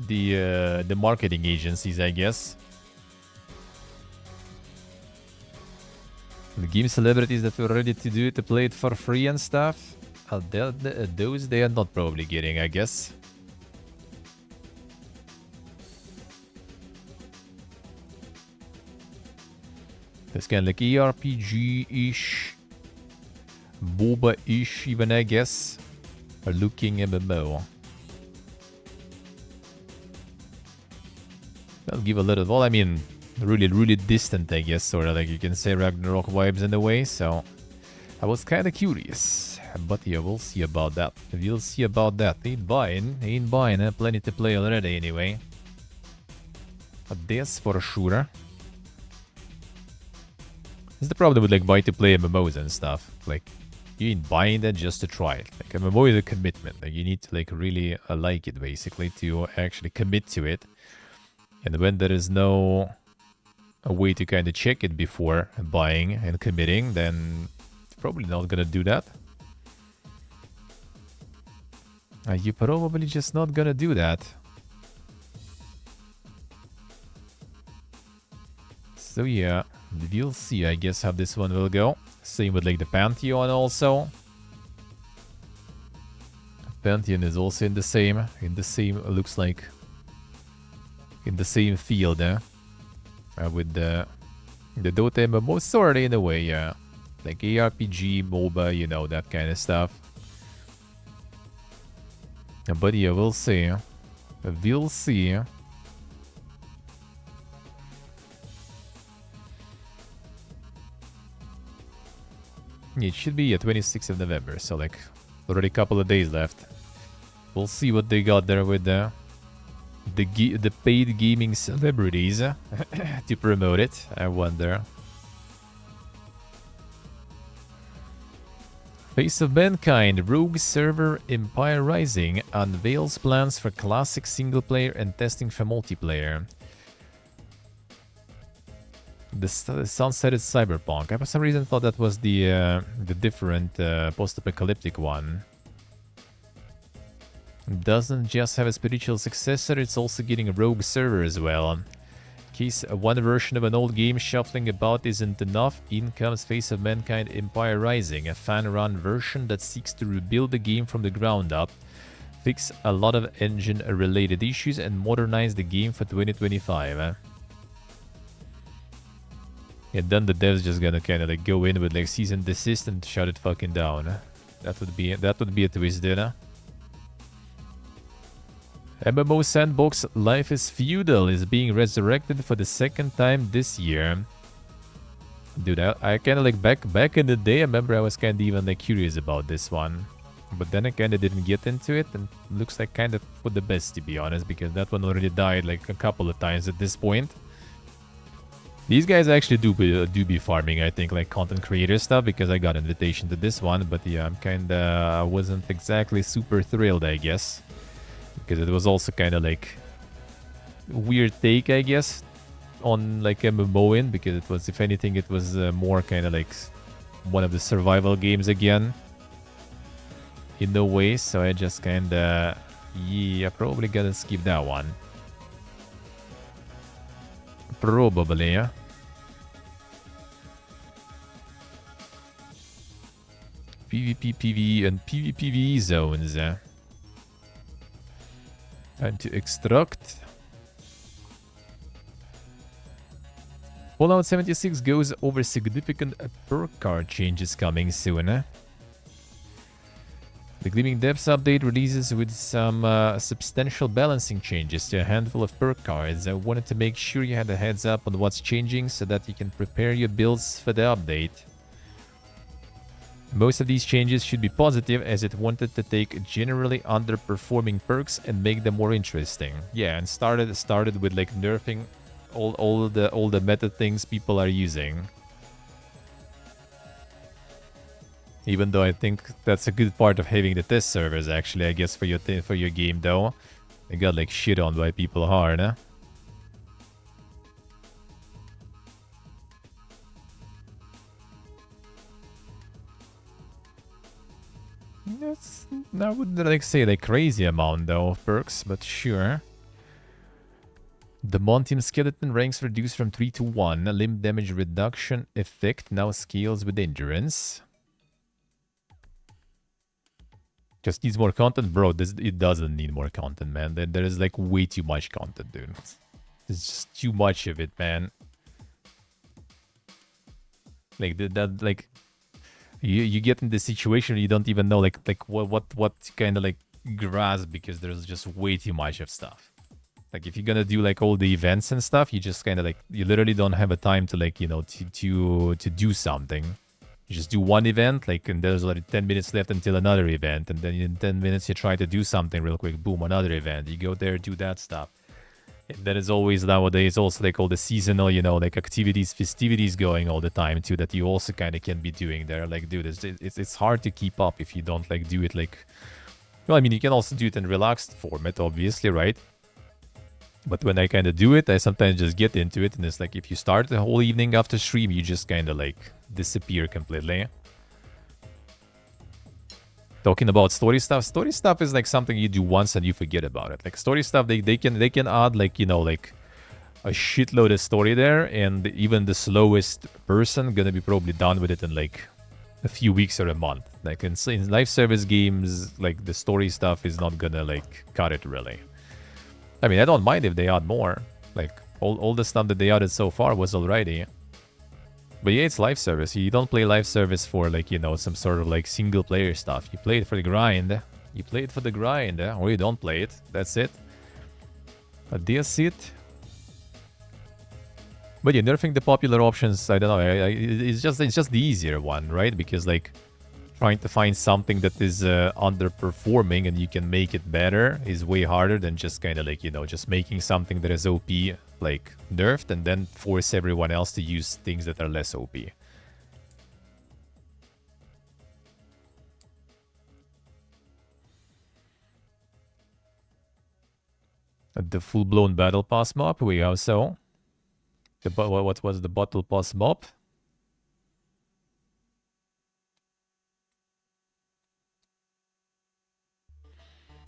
the marketing agencies, I guess. The game celebrities that were ready to play it for free and stuff. Those they are not probably getting, I guess. It's kind of like ARPG-ish, MOBA-ish even, I guess. A looking MMO. I'll give a little, well, I mean, really distant, I guess, sort of like you can say Ragnarok vibes in a way, so I was kind of curious. But yeah, we'll see about that. We'll see about that. Ain't buying, plenty to play already anyway. But this for sure. It's the problem with like buy to play MMOs and stuff. Like, you ain't buying that just to try it. Like, MMO is a commitment. Like, you need to like really like it basically to actually commit to it. And when there is no a way to kind of check it before buying and committing, then it's probably not gonna do that. You're probably just not gonna do that. So yeah, we'll see, I guess, how this one will go. Same with like the Pantheon also. Pantheon is also in the same, looks like, in the same field, with the Dota MMO, sort of in a way, yeah. Like ARPG, MOBA, you know, that kind of stuff. But yeah, we'll see. We'll see. It should be 26th of November, so like already a couple of days left. We'll see what they got there with the paid gaming celebrities to promote it. I wonder. Face of Mankind, Rogue Server Empire Rising unveils plans for classic single-player and testing for multiplayer. The sunsetted Cyberpunk. I for some reason thought that was the different post-apocalyptic one. Doesn't just have a spiritual successor, it's also getting a Rogue Server as well. In case one version of an old game shuffling about isn't enough, in comes Face of Mankind Empire Rising, a fan-run version that seeks to rebuild the game from the ground up, fix a lot of engine-related issues, and modernize the game for 2025. And then the devs just gonna kind of like go in with like cease and desist and shut it fucking down. That would be a twist, dinner. MMO sandbox Life is Feudal is being resurrected for the second time this year. Dude, I kind of like back in the day, I remember I was kind of even like curious about this one. But then I kind of didn't get into it, and looks like kind of for the best, to be honest, because that one already died like a couple of times at this point. These guys actually do be farming, I think, like content creator stuff, because I got invitation to this one. But yeah, I'm kind of, I wasn't exactly super thrilled, I guess, because it was also kind of like weird take, I guess, on like MMOing, because it was, if anything, it was more kind of like one of the survival games again, in a way. So I just kind of, yeah, probably gonna skip that one. Probably, yeah. PvP, PvE, and PvPvE zones. Time to extract. Fallout 76 goes over significant perk card changes coming soon. The Gleaming Depths update releases with some substantial balancing changes to a handful of perk cards. I wanted to make sure you had a heads up on what's changing so that you can prepare your builds for the update. Most of these changes should be positive, as it wanted to take generally underperforming perks and make them more interesting. Yeah, and started with like nerfing all the meta things people are using. Even though I think that's a good part of having the test servers, actually, I guess, for your game, though. They got, like, shit on by people hard, huh? That's, I wouldn't, like, say, like, crazy amount, though, of perks, but sure. The Montium Skeleton ranks reduced from 3 to 1. A limb damage reduction effect now scales with endurance. Just needs more content? Bro, it doesn't need more content, man. There is, like, way too much content, dude. There's just too much of it, man. Like, like... You get in this situation where you don't even know, like what kind of, like, grasp, because there's just way too much of stuff. Like, if you're gonna do, like, all the events and stuff, you just kind of, like... You literally don't have a time to, like, you know, to do something. You just do one event, like, and there's like 10 minutes left until another event, and then in 10 minutes you try to do something real quick, boom, another event. You go there, do that stuff. And then it's always nowadays also like all the seasonal, you know, like activities, festivities going all the time too, that you also kind of can be doing there. Like, dude, it's hard to keep up if you don't, like, do it like... Well, I mean, you can also do it in relaxed format, obviously, right? But when I kind of do it, I sometimes just get into it, and it's like, if you start the whole evening after stream, you just kind of, like, disappear completely. Talking about story stuff is like something you do once and you forget about it. Like, story stuff, they can add, like, you know, like a shitload of story there, and even the slowest person gonna be probably done with it in like a few weeks or a month. Like, in live service games, like, the story stuff is not gonna, like, cut it really. I mean, I don't mind if they add more. Like, all the stuff that they added so far was already. But yeah, it's live service. You don't play live service for, like, you know, some sort of, like, single player stuff. You play it for the grind. You play it for the grind, or you don't play it. That's it. But that's it. But yeah, nerfing the popular options, I don't know. It's just the easier one, right? Because, like, trying to find something that is underperforming and you can make it better is way harder than just kind of, like, you know, just making something that is OP, like, nerfed, and then force everyone else to use things that are less OP. The full-blown battle pass mob, we also... what was the battle pass mob?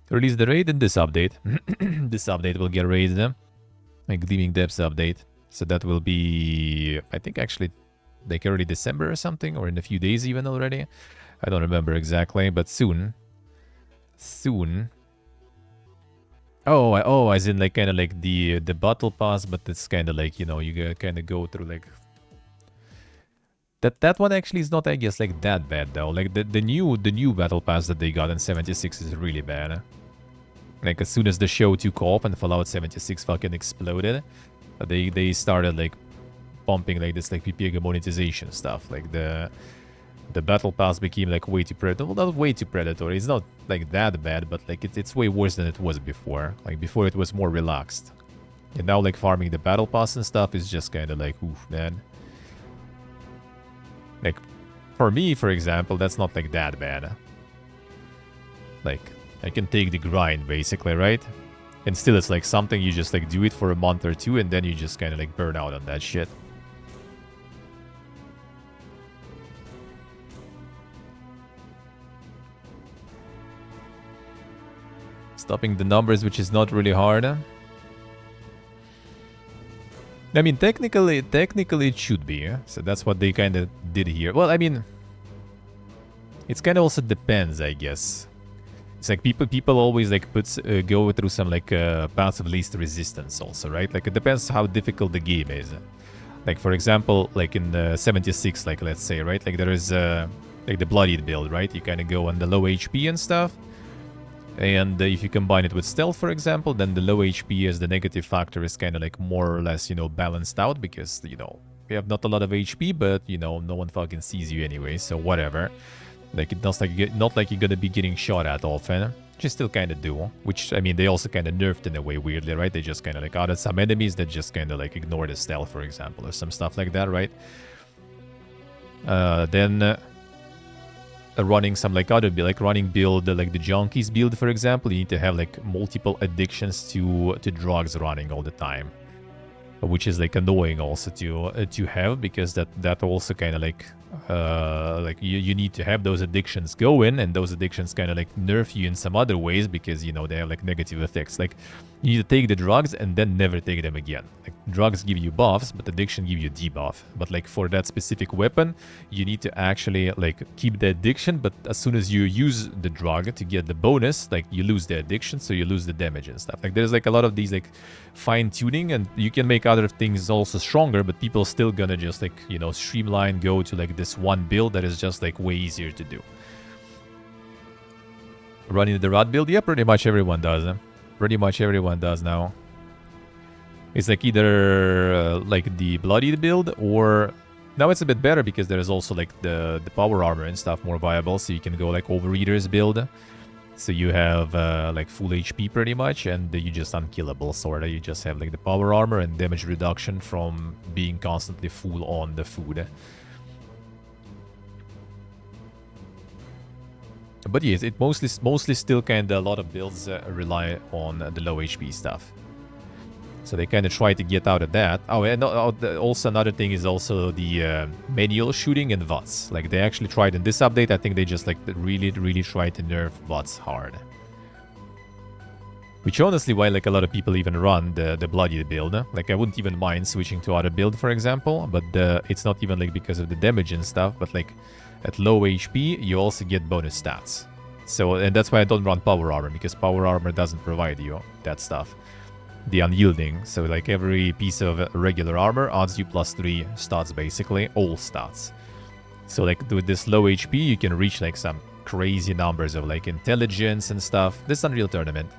Release the raid in this update. This update will get raised, like Gleaming Depths update. So that will be, I think, actually, like early December or something, or in a few days even already. I don't remember exactly, but soon. Soon. Oh, as in, like, kind of like the battle pass, but it's kind of like, you know, you kind of go through, like... That one actually is not, I guess, like, that bad, though. Like, the new battle pass that they got in 76 is really bad. Like, as soon as the show took off and Fallout 76 fucking exploded, they started, like, pumping like this like PPG monetization stuff. Like the battle pass became like way too predatory. Well, not way too predatory. It's not like that bad, but like it's way worse than it was before. Like before it was more relaxed. And now like farming the battle pass and stuff is just kind of like, oof, man. Like for me, for example, that's not like that bad. Like I can take the grind basically, right? And still it's like something you just like do it for a month or two and then you just kind of like burn out on that shit. Stopping the numbers, which is not really hard. I mean, technically it should be. So that's what they kind of did here. Well, I mean, it's kind of also depends, I guess. It's like people always like go through some like paths of least resistance also, right? Like it depends how difficult the game is. Like for example, like in 76, like let's say, right? Like there is like the bloodied build, right? You kind of go on the low HP and stuff. And if you combine it with stealth, for example, then the low HP as the negative factor is kind of like more or less, you know, balanced out because, you know, you have not a lot of HP, but, you know, no one fucking sees you anyway, so whatever. Like, it's not like you're gonna be getting shot at often, which you still kind of do. Which, I mean, they also kind of nerfed in a way weirdly, right? They just kind of like added some enemies that just kind of like ignore the stealth, for example, or some stuff like that, right? Then... running some like other build, like running build like the junkies build, for example, you need to have like multiple addictions to drugs running all the time, which is like annoying also to have because that also kind of like you need to have those addictions going, and those addictions kind of like nerf you in some other ways because, you know, they have like negative effects. Like you need to take the drugs and then never take them again. Like drugs give you buffs, but addiction give you debuff. But like for that specific weapon, you need to actually like keep the addiction, but as soon as you use the drug to get the bonus, like you lose the addiction, so you lose the damage and stuff. Like there's like a lot of these like fine tuning, and you can make other things also stronger, but people still gonna just like, you know, streamline, go to like this one build that is just like way easier to do. Running the rod build, yeah, pretty much everyone does. Pretty much everyone does now. It's like either like the bloodied build, or now it's a bit better because there's also like the power armor and stuff more viable, so you can go like overeaters build. So you have like full HP pretty much, and you just unkillable sorta. You just have like the power armor and damage reduction from being constantly full on the food. But yes, it mostly still kind of a lot of builds rely on the low HP stuff. So they kind of try to get out of that. Oh, and also another thing is also the manual shooting and VODs. Like they actually tried in this update. I think they just like really tried to nerf VODs hard. Which honestly, why like a lot of people even run the bloody build. Like I wouldn't even mind switching to other build, for example. But it's not even like because of the damage and stuff. But like at low HP, you also get bonus stats. So, and that's why I don't run power armor, because power armor doesn't provide you that stuff. The unyielding, so like every piece of regular armor adds you +3 stats, basically all stats. So like with this low HP, you can reach like some crazy numbers of like intelligence and stuff. This Unreal Tournament,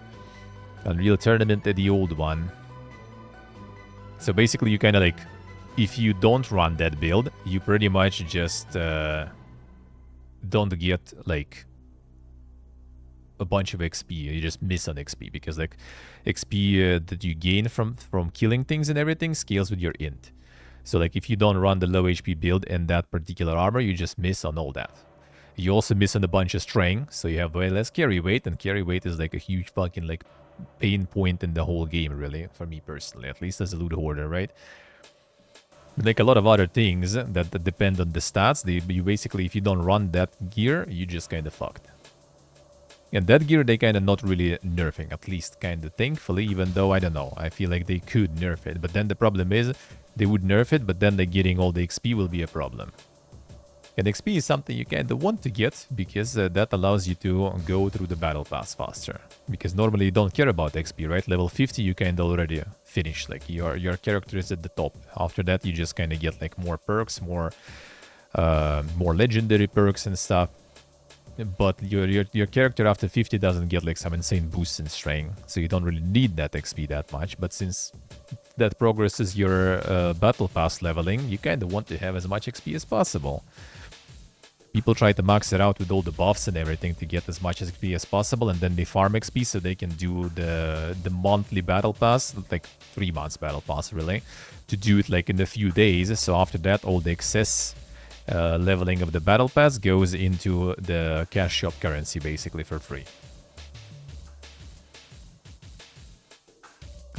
the old one. So basically you kind of like, if you don't run that build, you pretty much just don't get like a bunch of XP. You just miss on XP because like XP that you gain from killing things and everything scales with your int. So like if you don't run the low HP build and that particular armor, you just miss on all that. You also miss on a bunch of strength, so you have way less carry weight, and carry weight is like a huge fucking like pain point in the whole game, really, for me personally, at least as a loot hoarder, right? Like a lot of other things that depend on the stats, you basically, if you don't run that gear, you just kind of fucked. And that gear, they kind of not really nerfing, at least kind of thankfully, even though, I don't know, I feel like they could nerf it. But then the problem is, they would nerf it, but then like getting all the XP will be a problem. And XP is something you kind of want to get, because that allows you to go through the battle pass faster. Because normally you don't care about XP, right? Level 50 you kind of already finish, like your character is at the top. After that you just kind of get like more perks, more legendary perks and stuff. But your character after 50 doesn't get like some insane boosts in strength, so you don't really need that XP that much. But since that progresses your battle pass leveling, you kind of want to have as much XP as possible. People try to max it out with all the buffs and everything to get as much XP as possible, and then they farm XP so they can do the monthly battle pass, like 3 months battle pass really, to do it like in a few days. So after that, all the excess leveling of the battle pass goes into the cash shop currency basically for free.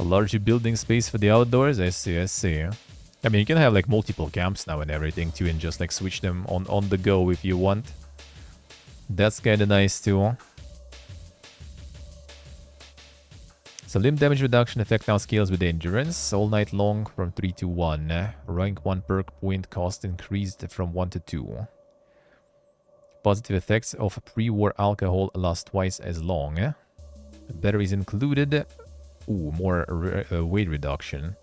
A larger building space for the outdoors? I see, I see. I mean, you can have like multiple camps now and everything too, and just like switch them on the go if you want. That's kind of nice too. So limb damage reduction effect now scales with endurance all night long from 3 to 1. Rank 1 perk point cost increased from 1 to 2. Positive effects of pre-war alcohol last twice as long. Batteries included. Ooh, more weight reduction.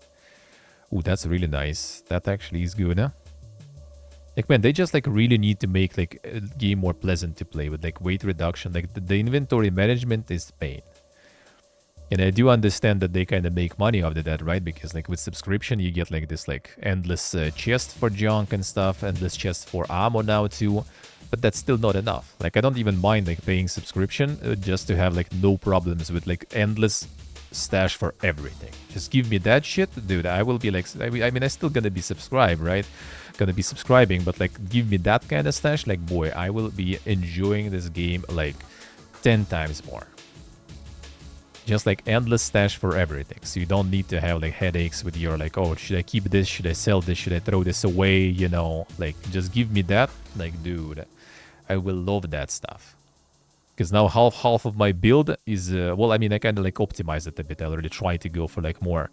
Ooh, that's really nice. That actually is good, huh? Like, man, they just, like, really need to make, like, a game more pleasant to play with, like, weight reduction. Like, the inventory management is pain. And I do understand that they kind of make money out of that, right? Because, like, with subscription, you get, like, this, like, endless chest for junk and stuff. Endless chest for ammo now, too. But that's still not enough. Like, I don't even mind, like, paying subscription just to have, like, no problems with, like, endless stash for everything. Just give me that shit, dude. I will be like, I mean, I still gonna be subscribed, right? Gonna be subscribing, but like, give me that kind of stash, like, boy, I will be enjoying this game like 10 times more. Just like endless stash for everything, so you don't need to have like headaches with your like, oh, should I keep this, should I sell this, should I throw this away, you know? Like, just give me that, like, dude, I will love that stuff. Because now half of my build is, well, I mean, I kind of like optimized it a bit. I already tried to go for like more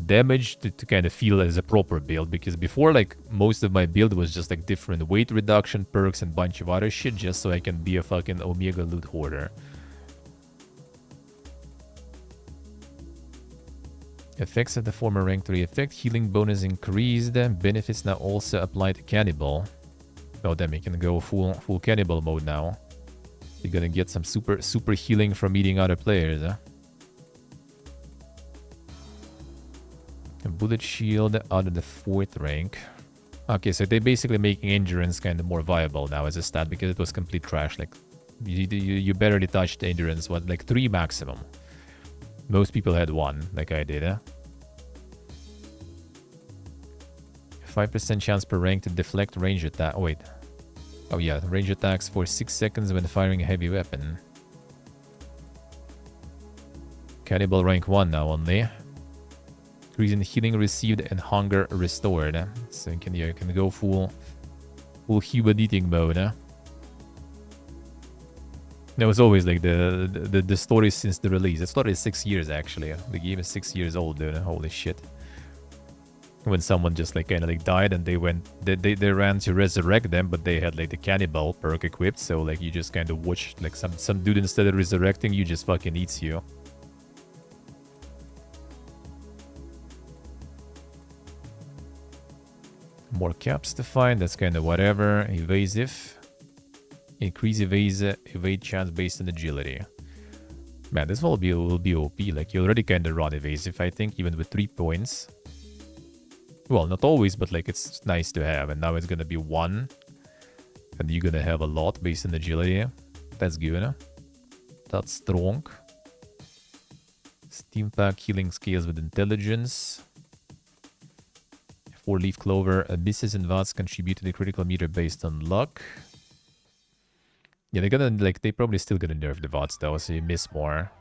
damage to kind of feel as a proper build. Because before, like, most of my build was just like different weight reduction perks and bunch of other shit just so I can be a fucking Omega loot hoarder. Effects of the former rank 3 effect. Healing bonus increased. Benefits now also apply to Cannibal. Oh, damn, you can go full Cannibal mode now. You're gonna get some super healing from eating other players, huh? A bullet shield out of the 4th rank. Okay, so they're basically making endurance kind of more viable now as a stat because it was complete trash. Like, you barely touched endurance, what, like 3 maximum. Most people had 1, like I did, huh? 5% chance per rank to deflect range attack. Oh, wait. Oh yeah, range attacks for 6 seconds when firing a heavy weapon. Cannibal rank 1 now only. Increase in healing received and hunger restored. So you can go full human eating mode. That was always like the story since the release. The story is 6 years actually. The game is 6 years old, dude. Holy shit. When someone just like kind of like died and they ran to resurrect them, but they had like the Cannibal perk equipped, so like you just kind of watch like some dude, instead of resurrecting you, just fucking eats you. More caps to find, that's kind of whatever. Evasive. Increase evade chance based on agility. Man, this will be OP. Like, you already kind of run evasive, I think, even with 3 points. Well, not always, but like it's nice to have. And now it's gonna be 1. And you're gonna have a lot based on agility. That's good, huh? That's strong. Steam pack healing scales with intelligence. 4-leaf clover. Abysses and VODs contribute to the critical meter based on luck. Yeah, they're gonna like, they probably still gonna nerf the VODs though, so you miss more.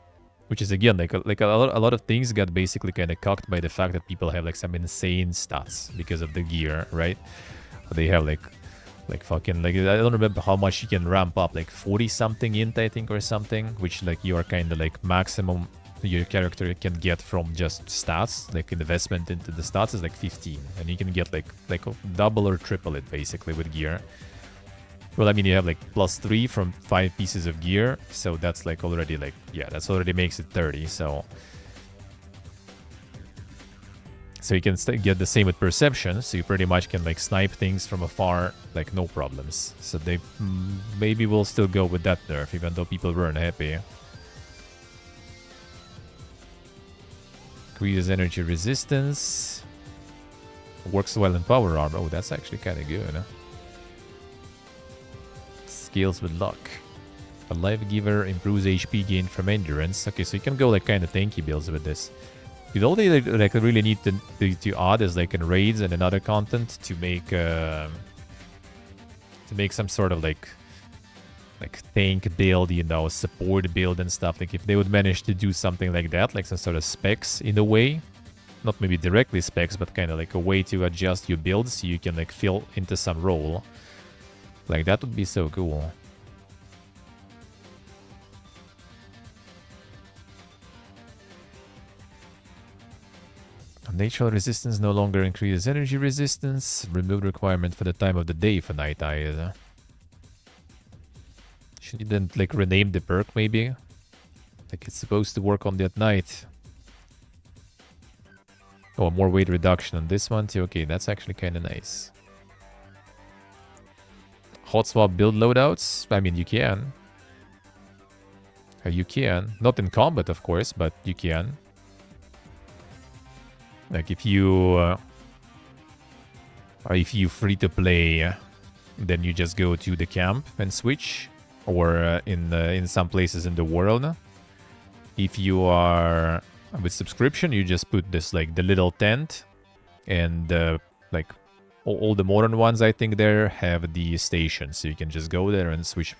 Which is again like a lot of things got basically kind of cocked by the fact that people have like some insane stats because of the gear, right? They have like fucking like, I don't remember how much you can ramp up, like 40 something int I think or something, which like you are kind of like maximum your character can get from just stats, like investment into the stats is like 15, and you can get like double or triple it basically with gear. Well, I mean, you have like +3 from 5 pieces of gear, so that's like already like, yeah, that's already makes it 30, so you can get the same with perception, so you pretty much can like snipe things from afar, like no problems. So they maybe will still go with that nerf, even though people weren't happy. Increases energy resistance. Works well in power armor. Oh, that's actually kind of good, huh? Scales with luck. A life giver improves HP gain from endurance. Okay, so you can go like kind of tanky builds with this. You all they like really need to add is like in raids and in other content to make some sort of like tank build, you know, support build and stuff. Like if they would manage to do something like that, like some sort of specs in a way, not maybe directly specs, but kind of like a way to adjust your build so you can like fill into some role. Like that would be so cool. Natural resistance no longer increases energy resistance. Remove requirement for the time of the day for night eyes. Should you then like rename the perk maybe? Like it's supposed to work on that night. Oh, more weight reduction on this one too. Okay, that's actually kind of nice. Hot swap build loadouts. I mean, you can. You can. Not in combat, of course, but you can. Like if you free to play, then you just go to the camp and switch, or in some places in the world. If you are with subscription, you just put this like the little tent, and like all the modern ones I think there have the station, so you can just go there and switch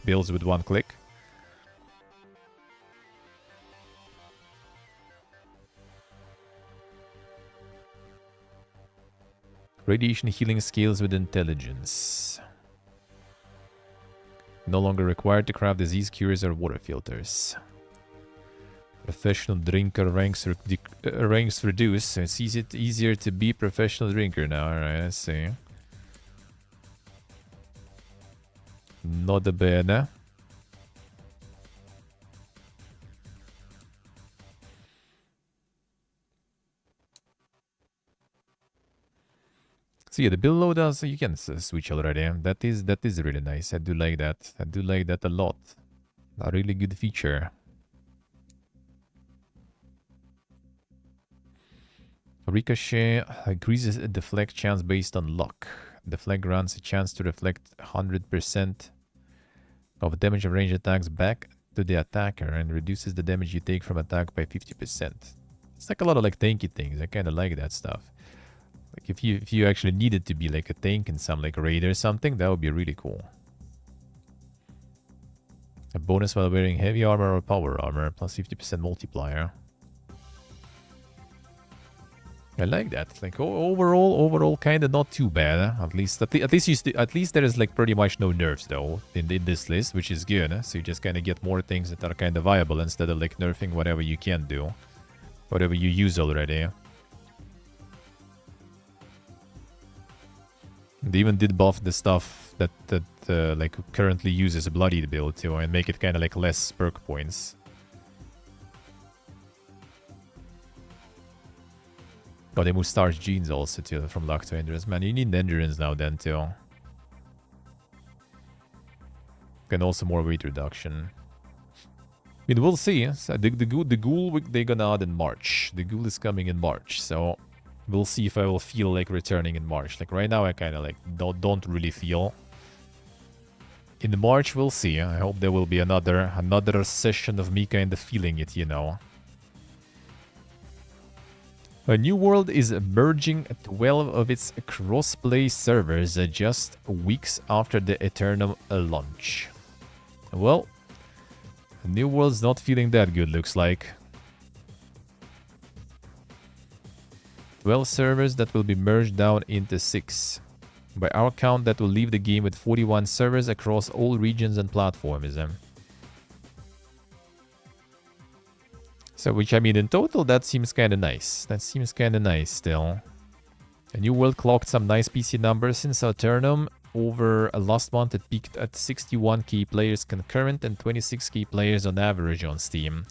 builds with one click. Radiation healing scales with intelligence. No longer required to craft disease cures or water filters. Professional drinker ranks reduced, so it's easier to be professional drinker now. Alright, let's see. Not a bad, eh? So yeah, the build loadouts you can switch already. That is really nice. I do like that. I do like that a lot. A really good feature. Ricochet increases a deflect chance based on luck. Deflect grants a chance to reflect 100% of damage of ranged attacks back to the attacker and reduces the damage you take from attack by 50%. It's like a lot of like tanky things. I kind of like that stuff. Like if you actually needed to be like a tank in some like raid or something, that would be really cool. A bonus while wearing heavy armor or power armor, plus 50% multiplier. I like that. Like overall, kind of not too bad. At least there is like pretty much no nerfs though in this list, which is good. So you just kind of get more things that are kind of viable instead of like nerfing whatever you can do, whatever you use already. They even did buff the stuff that like currently uses a bloodied build too, and make it kind of like less perk points. Oh, they moved Star's genes also too from luck to endurance. Man, you need endurance now then too. And also more weight reduction. I mean, we'll see. So the ghoul they're gonna add in March. The ghoul is coming in March, so we'll see if I will feel like returning in March. Like right now, I kind of like don't really feel. In March, we'll see. I hope there will be another session of me kind of feeling it, you know. A new world is merging 12 of its crossplay servers just weeks after the Eternum launch. Well, New World's not feeling that good, looks like. 12 servers that will be merged down into 6. By our count, that will leave the game with 41 servers across all regions and platforms. So, which I mean, in total, that seems kind of nice. That seems kind of nice still. A New World clocked some nice PC numbers since Eternum. Over last month, it peaked at 61k players concurrent and 26k players on average on Steam.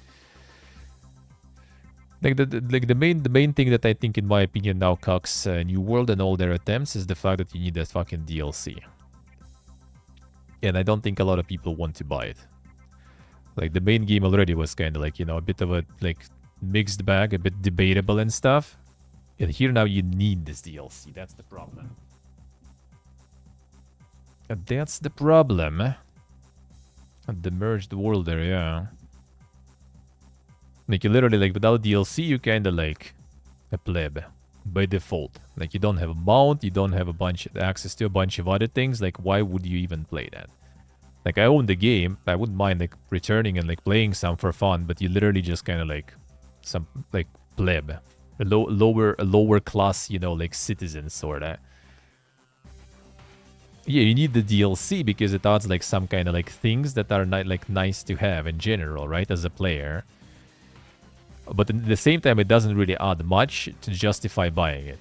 Like the main thing that I think, in my opinion, now cucks New World and all their attempts is the fact that you need that fucking DLC. And I don't think a lot of people want to buy it. Like, the main game already was kind of like, you know, a bit of a, like, mixed bag, a bit debatable and stuff. And here now you need this DLC. That's the problem. That's the problem. The merged world there, yeah. Like, you literally, like, without DLC, you kinda like a pleb by default. Like, you don't have a mount, you don't have a bunch of access to a bunch of other things. Like, why would you even play that? Like, I own the game. I wouldn't mind, like, returning and, like, playing some for fun, but you literally just kind of, like, some, like, pleb. A lower class, you know, like, citizen, sorta. Yeah, you need the DLC because it adds, like, some kind of, like, things that are, like, nice to have in general, right, as a player. But at the same time, it doesn't really add much to justify buying it.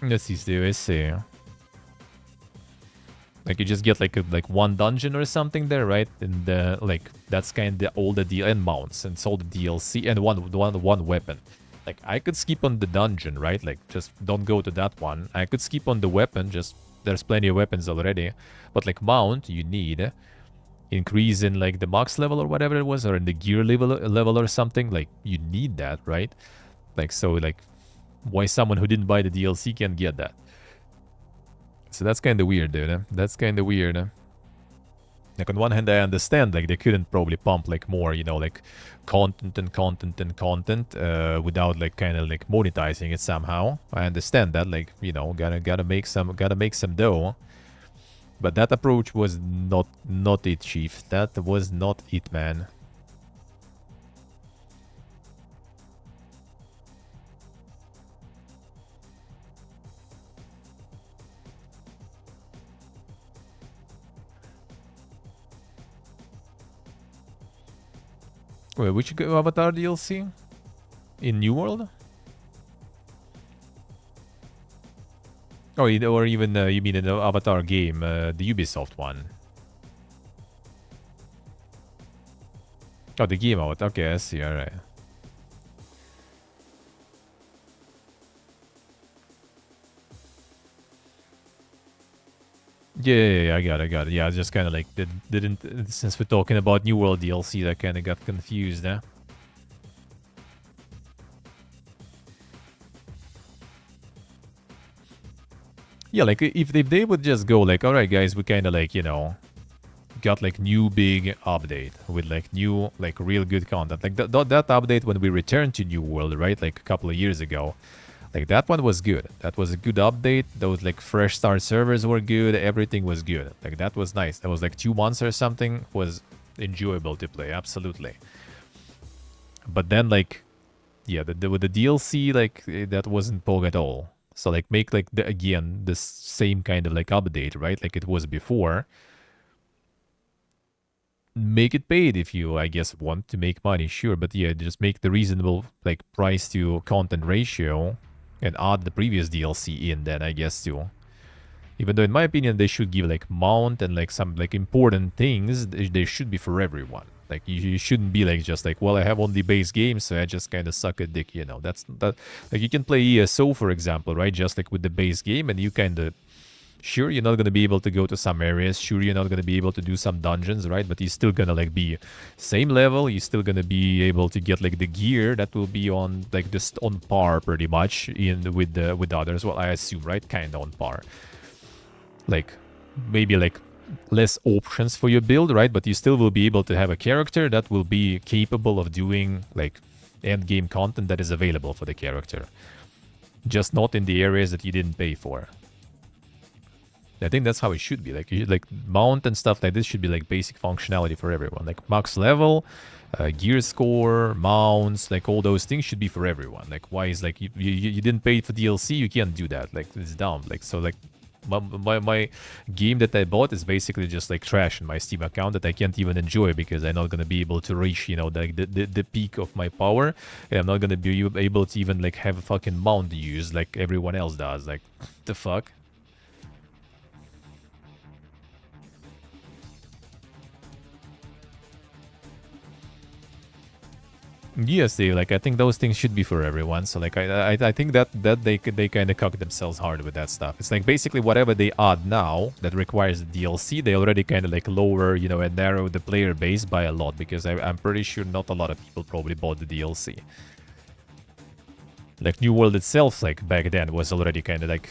Let's see. Like, you just get like one dungeon or something there, right? And like that's kind of all the deal, and mounts, and it's all the DLC, and one weapon. Like, I could skip on the dungeon, right? Like, just don't go to that one. I could skip on the weapon, just there's plenty of weapons already. But like mount, you need increase in like the max level or whatever it was, or in the gear level or something. Like, you need that, right? Like, so like, why someone who didn't buy the DLC can't get that? So that's kind of weird, dude. That's kind of weird. Like, on one hand, I understand, like, they couldn't probably pump, like, more, you know, like, content without, like, kind of, like, monetizing it somehow. I understand that, like, you know, gotta make some dough. But that approach was not it, Chief. That was not it, man. Wait, which Avatar DLC? In New World? Oh, or even, you mean an Avatar game, the Ubisoft one? Oh, the game out. Okay, I see, alright. Yeah, I got it. Yeah, I just kind of like didn't since we're talking about New World DLC, I kind of got confused, eh? Yeah, like if they would just go like, all right, guys, we kind of like, you know, got like new big update with like new like real good content, like that update when we returned to New World, right? Like a couple of years ago. Like, that one was good. That was a good update. Those, like, fresh start servers were good. Everything was good. Like, that was nice. That was, like, 2 months or something. Was enjoyable to play. Absolutely. But then, like, yeah, with the DLC, like, that wasn't Pog at all. So, like, make, like, again, this same kind of, like, update, right? Like it was before. Make it paid if you, I guess, want to make money, sure. But yeah, just make the reasonable, like, price to content ratio and add the previous DLC in then, I guess, too. Even though, in my opinion, they should give, like, mount and, like, some, like, important things. They should be for everyone. Like, you shouldn't be, like, just like, well, I have only base games, so I just kind of suck a dick, you know. That's, that, like, you can play ESO, for example, right? Just, like, with the base game, and you kind of, sure, you're not going to be able to go to some areas. Sure, you're not going to be able to do some dungeons, right? But you're still going to, like, be same level. You're still going to be able to get, like, the gear that will be on, like, just on par, pretty much, with others. Well, I assume, right? Kind of on par. Like, maybe like less options for your build, right? But you still will be able to have a character that will be capable of doing like end game content that is available for the character, just not in the areas that you didn't pay for. I think that's how it should be. Like, like mount and stuff like this should be like basic functionality for everyone. Like max level, gear score, mounts, like all those things should be for everyone. Like, why is like you didn't pay for DLC, you can't do that. Like, it's dumb. Like, so like my game that I bought is basically just like trash in my Steam account that I can't even enjoy because I'm not gonna be able to reach, you know, the peak of my power, and I'm not gonna be able to even like have a fucking mount use like everyone else does. Like, the fuck. Yes, they like. I think those things should be for everyone. So like, I think that they kind of cock themselves hard with that stuff. It's like basically whatever they add now that requires DLC, they already kind of like lower, you know, and narrow the player base by a lot because I'm pretty sure not a lot of people probably bought the DLC. Like New World itself, like back then, was already kind of like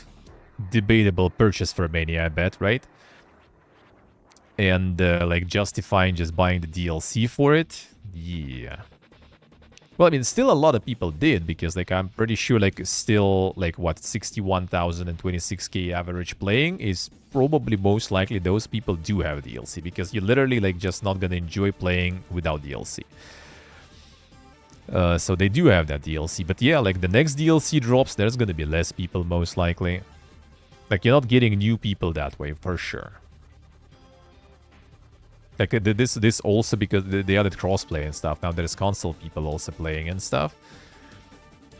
debatable purchase for many, I bet, right? And like justifying just buying the DLC for it, yeah. Well, I mean, still a lot of people did because, like, I'm pretty sure, like, still, like, what, 61,000 and 26K average playing is probably most likely those people do have DLC because you're literally, like, just not gonna enjoy playing without DLC. So they do have that DLC. But yeah, like, the next DLC drops, there's gonna be less people most likely. Like, you're not getting new people that way, for sure. Like this also because they added crossplay and stuff. Now there's console people also playing and stuff.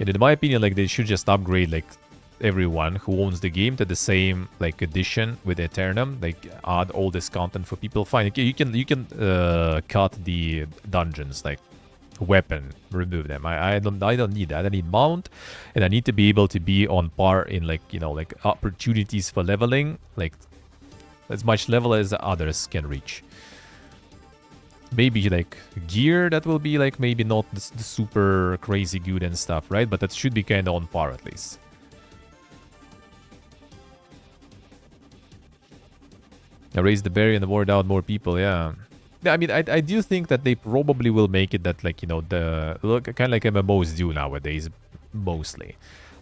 And in my opinion, like they should just upgrade like everyone who owns the game to the same like edition with Eternum. Like add all this content for people. Fine, you can cut the dungeons like weapon, remove them. I don't need that. I need mount, and I need to be able to be on par in like you know like opportunities for leveling, like as much level as others can reach. Maybe like gear that will be like maybe not the super crazy good and stuff, right? But that should be kind of on par at least. I raise the barrier and ward out more people, yeah. I mean, I do think that they probably will make it that like, you know, the look kind of like MMOs do nowadays, mostly.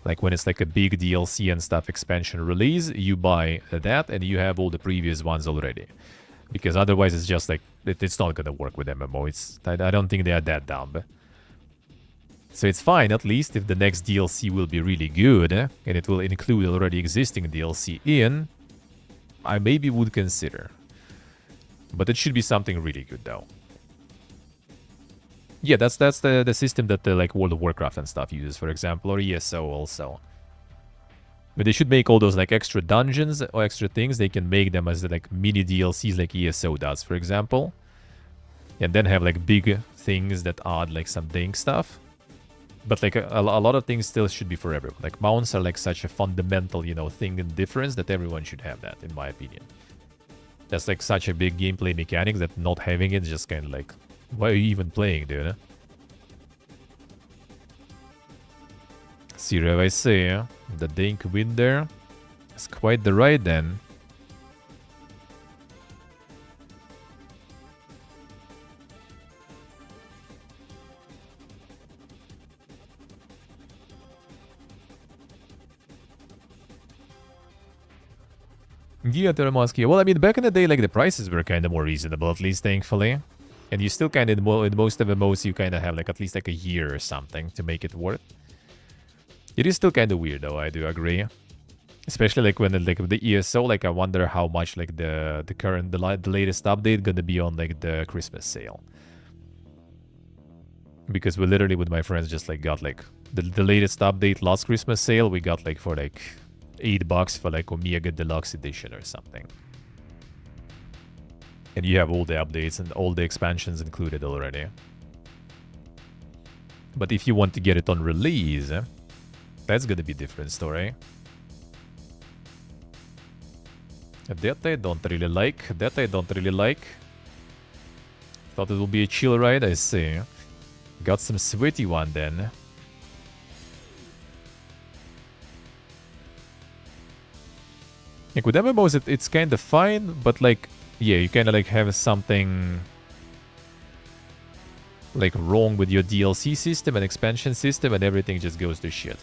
Like when it's like a big DLC and stuff expansion release, you buy that and you have all the previous ones already. Because otherwise it's just like, it's not going to work with MMO. I don't think they are that dumb. So it's fine, at least, if the next DLC will be really good, and it will include already existing DLC in, I maybe would consider. But it should be something really good, though. Yeah, that's the system that the like World of Warcraft and stuff uses, for example, or ESO also. But they should make all those like extra dungeons or extra things. They can make them as like mini DLCs like ESO does, for example. And then have like big things that add like some dang stuff. But like a lot of things still should be for everyone. Like mounts are like such a fundamental, you know, thing and difference that everyone should have that, in my opinion. That's like such a big gameplay mechanic that not having it is just kind of like, why are you even playing, dude? Zero, I say, the Dink win there. It's quite the ride then. Yeah, Terramosky. Well, I mean, back in the day, like, the prices were kind of more reasonable, at least, thankfully. And you still kind of, in most of the MMOs, you kind of have, like, at least, like, a year or something to make it worth. It is still kind of weird, though, I do agree. Especially, like, when, like, with the ESO, like, I wonder how much, like, the latest update gonna be on, like, the Christmas sale. Because we literally, with my friends, just, like, got, like, the latest update last Christmas sale, we got, like, for, like, $8 for, like, Omega Deluxe Edition or something. And you have all the updates and all the expansions included already. But if you want to get it on release, that's gonna be a different story. That I don't really like. That I don't really like. Thought it would be a chill ride, I see. Got some sweaty one then. Like with MMOs, it's kind of fine, but like, yeah, you kind of like have something like wrong with your DLC system and expansion system, and everything just goes to shit.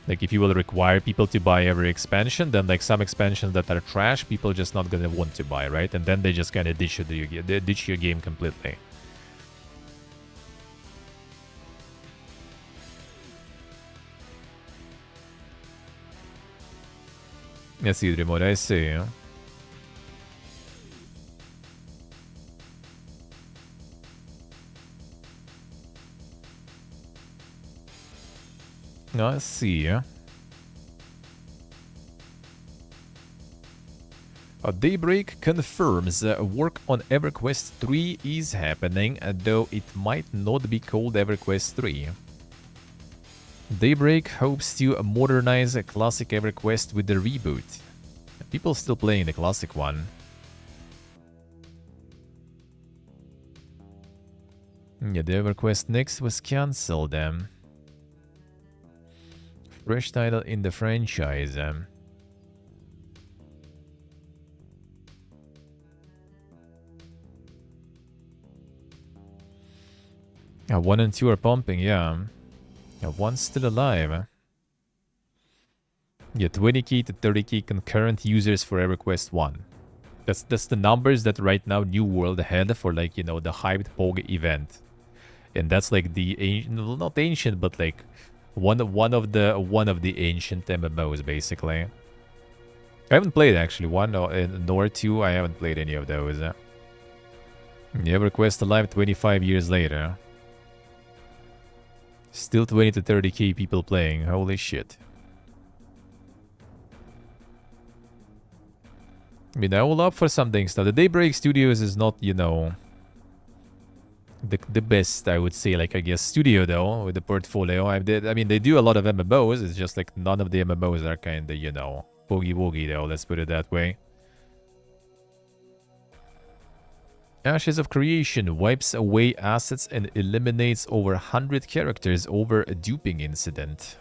Like if you will require people to buy every expansion, then like some expansions that are trash, people just not gonna want to buy, right? And then they just kind of ditch your game completely. I see, Remote, I see. I see. Daybreak confirms work on EverQuest 3 is happening, though it might not be called EverQuest 3. Daybreak hopes to modernize a classic EverQuest with the reboot. People still playing the classic one. Yeah, the EverQuest Next was cancelled. Fresh title in the franchise. 1 and 2 are pumping, yeah. 1's still alive. Yeah, 20k to 30k concurrent users for EverQuest 1. That's the numbers that right now New World had for, like, you know, the hyped POG event. And that's like the not ancient, but like one of the ancient MMOs basically. I haven't played actually one nor two. I haven't played any of those. EverQuest alive 25 years later. Still 20 to 30k people playing. Holy shit. I mean, I will opt for some things now. The Daybreak Studios is not, you know, the best, I would say, like, I guess, studio, though, with the portfolio. I mean, they do a lot of MMOs. It's just, like, none of the MMOs are kind of, you know, boogie-woogie, though. Let's put it that way. Ashes of Creation wipes away assets and eliminates over 100 characters over a duping incident.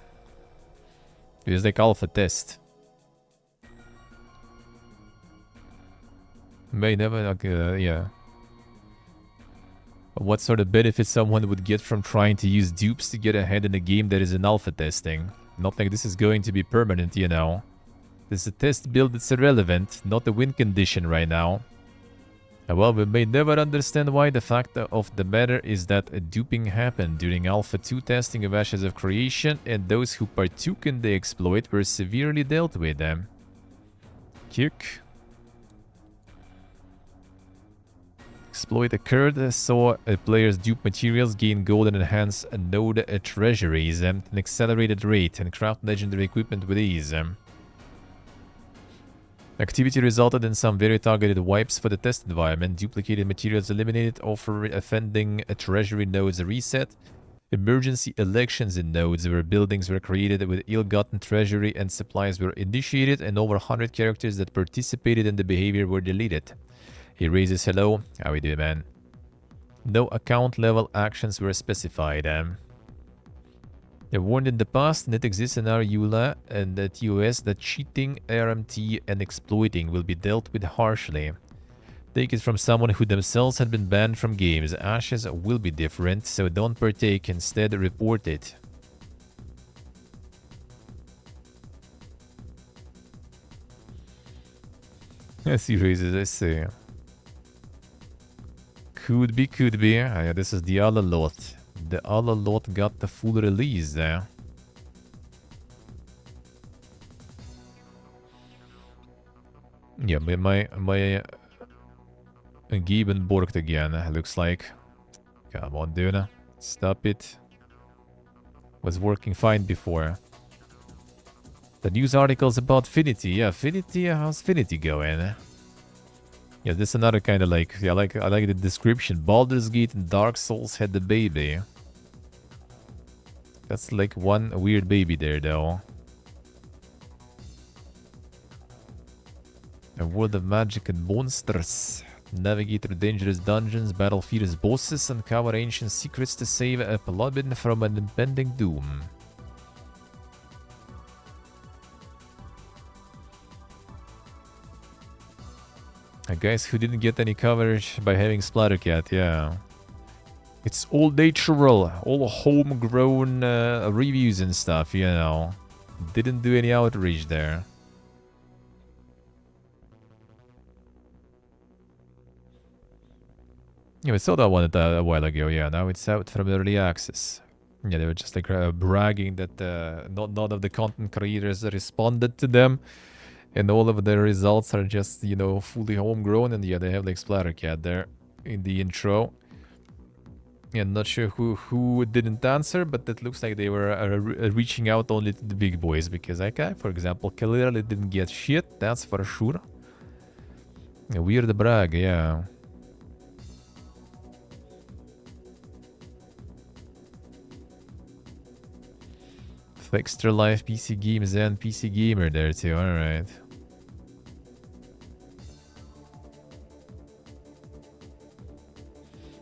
It is like alpha test. May never, yeah. What sort of benefit someone would get from trying to use dupes to get ahead in a game that is in alpha testing? Not like this is going to be permanent, you know. This is a test build that's irrelevant, not a win condition right now. Well, we may never understand why. The fact of the matter is that a duping happened during Alpha 2 testing of Ashes of Creation, and those who partook in the exploit were severely dealt with. Kick. Exploit occurred, saw players dupe materials, gain gold and enhance node treasuries at an accelerated rate, and craft legendary equipment with ease. Activity resulted in some very targeted wipes for the test environment, duplicated materials eliminated, offending treasury nodes reset, emergency elections in nodes where buildings were created with ill-gotten treasury and supplies were initiated, and over 100 characters that participated in the behavior were deleted. He raises hello. How we doing, man? No account level actions were specified. They warned in the past, and it exists in our EULA and the TOS, that cheating, RMT, and exploiting will be dealt with harshly. Take it from someone who themselves had been banned from games. Ashes will be different, so don't partake, instead report it. Yes, he raises, I see. Could be. Yeah, this is the other lot. The other lot got the full release there. Yeah, my Gieben borked again, looks like. Come on, dude. Stop it. Was working fine before. The news articles about Finity. Yeah, Finity, how's Finity going? Yeah, this is another kind of like, yeah, I like the description. Baldur's Gate and Dark Souls had the baby. That's like one weird baby there, though. A world of magic and monsters. Navigate through dangerous dungeons, battle fierce bosses, uncover ancient secrets to save a paladin from an impending doom. Guys who didn't get any coverage by having Splattercat, yeah. It's all natural, all homegrown reviews and stuff, you know. Didn't do any outreach there. Yeah, we saw that one a while ago, yeah. Now it's out from early access. Yeah, they were just like bragging that none of the content creators responded to them. And all of the results are just, you know, fully homegrown. And yeah, they have like Splattercat there in the intro. Yeah, not sure who didn't answer, but it looks like they were reaching out only to the big boys. Because that guy, for example, clearly didn't get shit, that's for sure. A weird brag, yeah. Extra Life PC Games and PC Gamer there too, alright.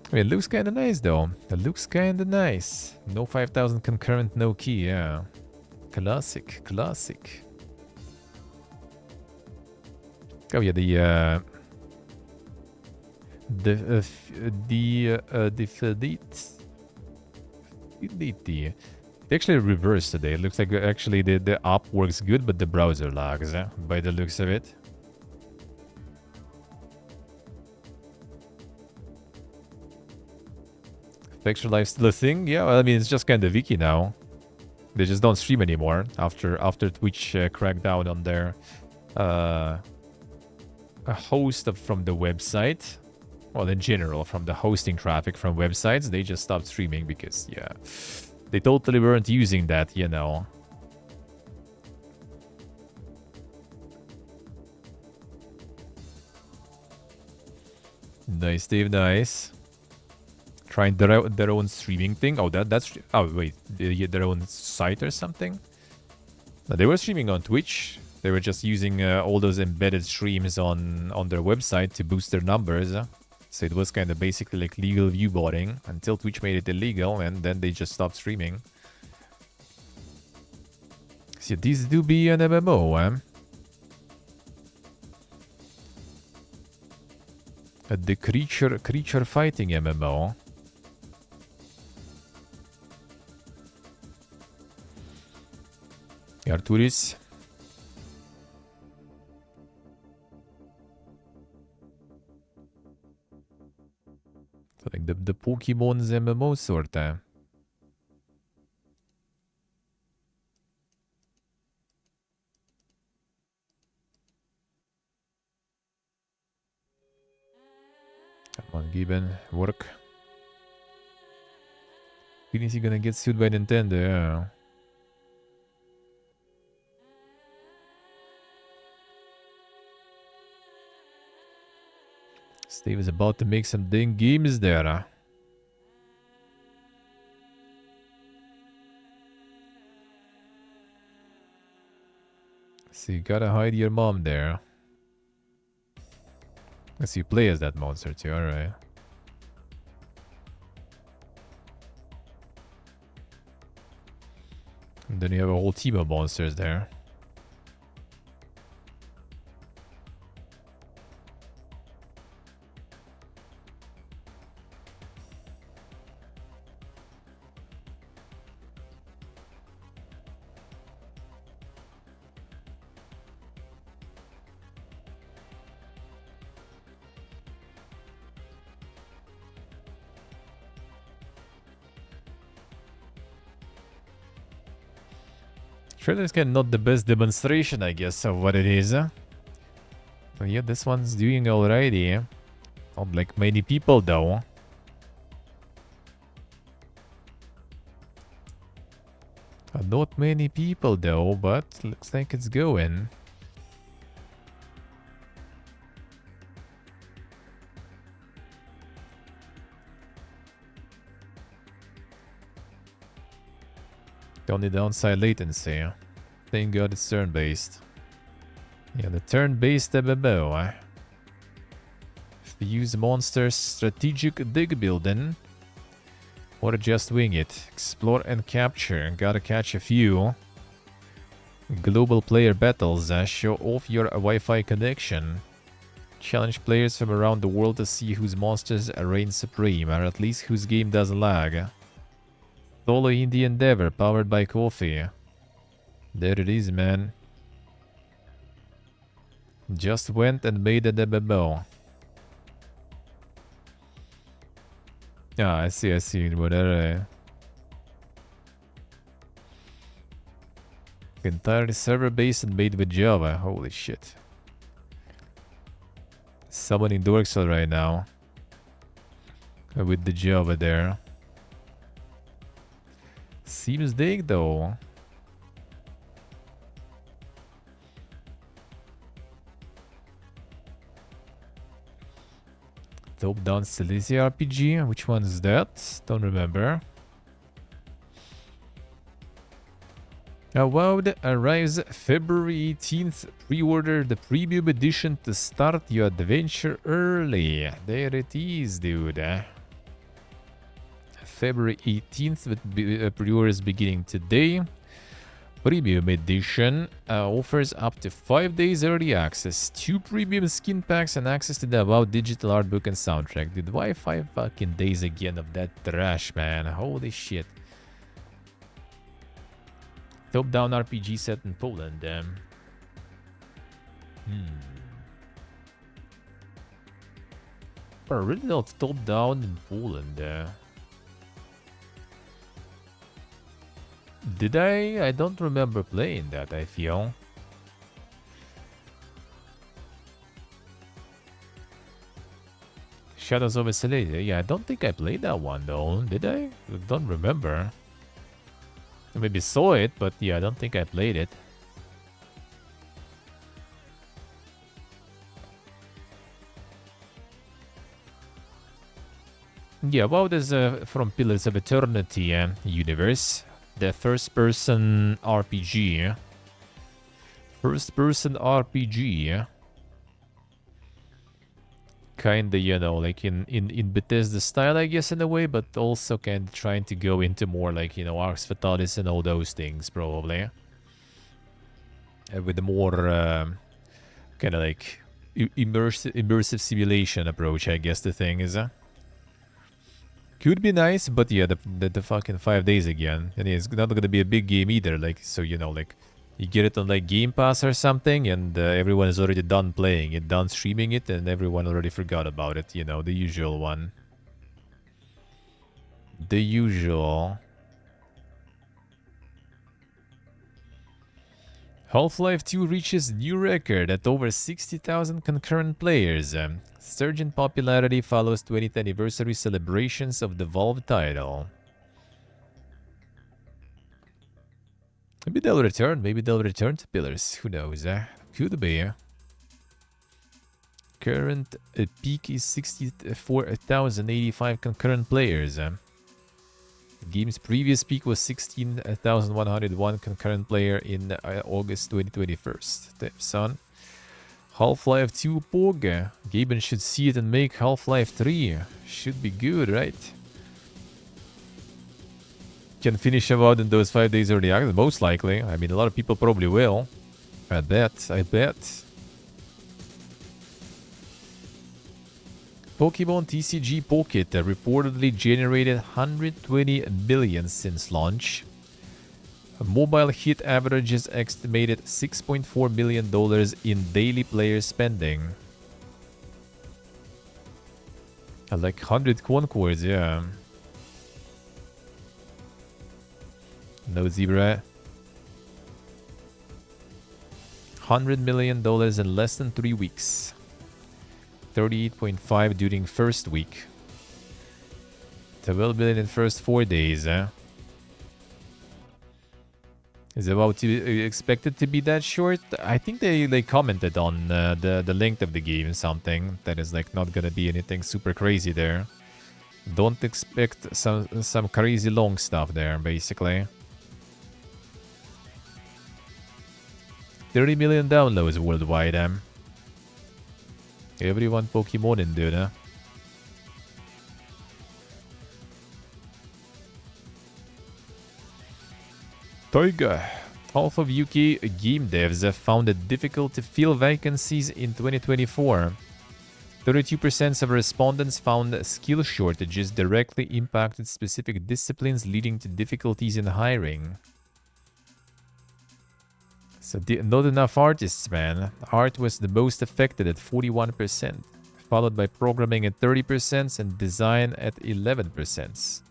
I mean, it looks kinda nice though. It looks kinda nice. No 5000 concurrent, no key, yeah. Classic, classic. Oh yeah, the they actually reversed today. It looks like actually the app works good, but the browser lags, by the looks of it. Extra Life still a thing? Yeah, well, I mean, it's just kind of wiki now. They just don't stream anymore after Twitch cracked down on their a host from the website. Well, in general, from the hosting traffic from websites, they just stopped streaming because, yeah, they totally weren't using that, you know. Nice, Dave, nice. Trying their own streaming thing. Oh, that's... Oh, wait. Their own site or something? No, they were streaming on Twitch. They were just using all those embedded streams on their website to boost their numbers. So it was kind of basically like legal viewboarding until Twitch made it illegal, and then they just stopped streaming. So these do be an MMO, the creature fighting MMO. Arturis. So like the Pokemon's MMO sort of. Come on, Gibbon, work. Feeling he gonna get sued by Nintendo, yeah. Steve is about to make some dang games there. So you gotta hide your mom there. Guess you play as that monster too, alright. And then you have a whole team of monsters there. Sure, this is not the best demonstration, I guess, of what it is. But yeah, this one's doing alrighty. Not like many people, though. Not many people, though, but looks like it's going. The only downside, latency. Thank God it's turn-based. Yeah, the turn-based MMO. If you use monsters, strategic dig building, or just wing it. Explore and capture. Gotta catch a few. Global player battles. Show off your Wi-Fi connection. Challenge players from around the world to see whose monsters reign supreme, or at least whose game doesn't lag. Solo indie endeavor powered by coffee. There it is, man. Just went and made an MMO. Ah, I see. Whatever. Entirely server-based and made with Java. Holy shit. Summoning Dorksel right now. With the Java there. Seems big though. Top-down Silesia RPG. Which one is that? Don't remember. VOD arrives February 18th. Pre-order the premium edition to start your adventure early. There it is, dude. February 18th with pre-orders beginning today. Premium edition offers up to 5 days early access, 2 premium skin packs, and access to the WoW digital art book and soundtrack. Dude, why 5 fucking days again of that trash, man? Holy shit. Top-down RPG set in Poland. Original top-down in Poland. Did I? I don't remember playing that, I feel. Shadows of Silesia. Yeah, I don't think I played that one, though. Did I? I don't remember. I maybe saw it, but yeah, I don't think I played it. Yeah, well, there's from Pillars of Eternity universe. The first-person RPG. First-person RPG. Kinda, you know, like in Bethesda style, I guess, in a way, but also kind of trying to go into more like, you know, Arx Fatalis and all those things, probably. With a more kind of like immersive simulation approach, I guess the thing is. Could be nice, but yeah, the fucking 5 days again. And it's not gonna be a big game either, like, so, you know, like, you get it on, like, Game Pass or something, and everyone is already done playing it, done streaming it, and everyone already forgot about it, you know, the usual one. The usual. Half-Life 2 reaches new record at over 60,000 concurrent players. Surge in popularity follows 20th anniversary celebrations of the Valve title. Maybe they'll return. Maybe they'll return to Pillars. Who knows? Could be. Current peak is 64,085 concurrent players. The game's previous peak was 16,101 concurrent player in August 2021. Damn, son. Half-Life 2 POG. Gaben should see it and make Half-Life 3. Should be good, right? Can finish about in those 5 days early access, most likely. I mean, a lot of people probably will. I bet. Pokemon TCG Pocket reportedly generated 120 million since launch. Mobile hit averages estimated $6.4 million in daily player spending. I like 100 Concords, yeah. No Zebra. $100 million in less than 3 weeks. 38.5 during first week. 12 million in first 4 days, Is about to expected to be that short? I think they commented on the length of the game, something that is like not gonna be anything super crazy there. Don't expect some crazy long stuff there, basically. 30 million downloads worldwide. Everyone Pokemon in, dude. Tiger. Half of UK game devs have found it difficult to fill vacancies in 2024. 32% of respondents found skill shortages directly impacted specific disciplines, leading to difficulties in hiring. So not enough artists, man. Art was the most affected at 41%, followed by programming at 30% and design at 11%.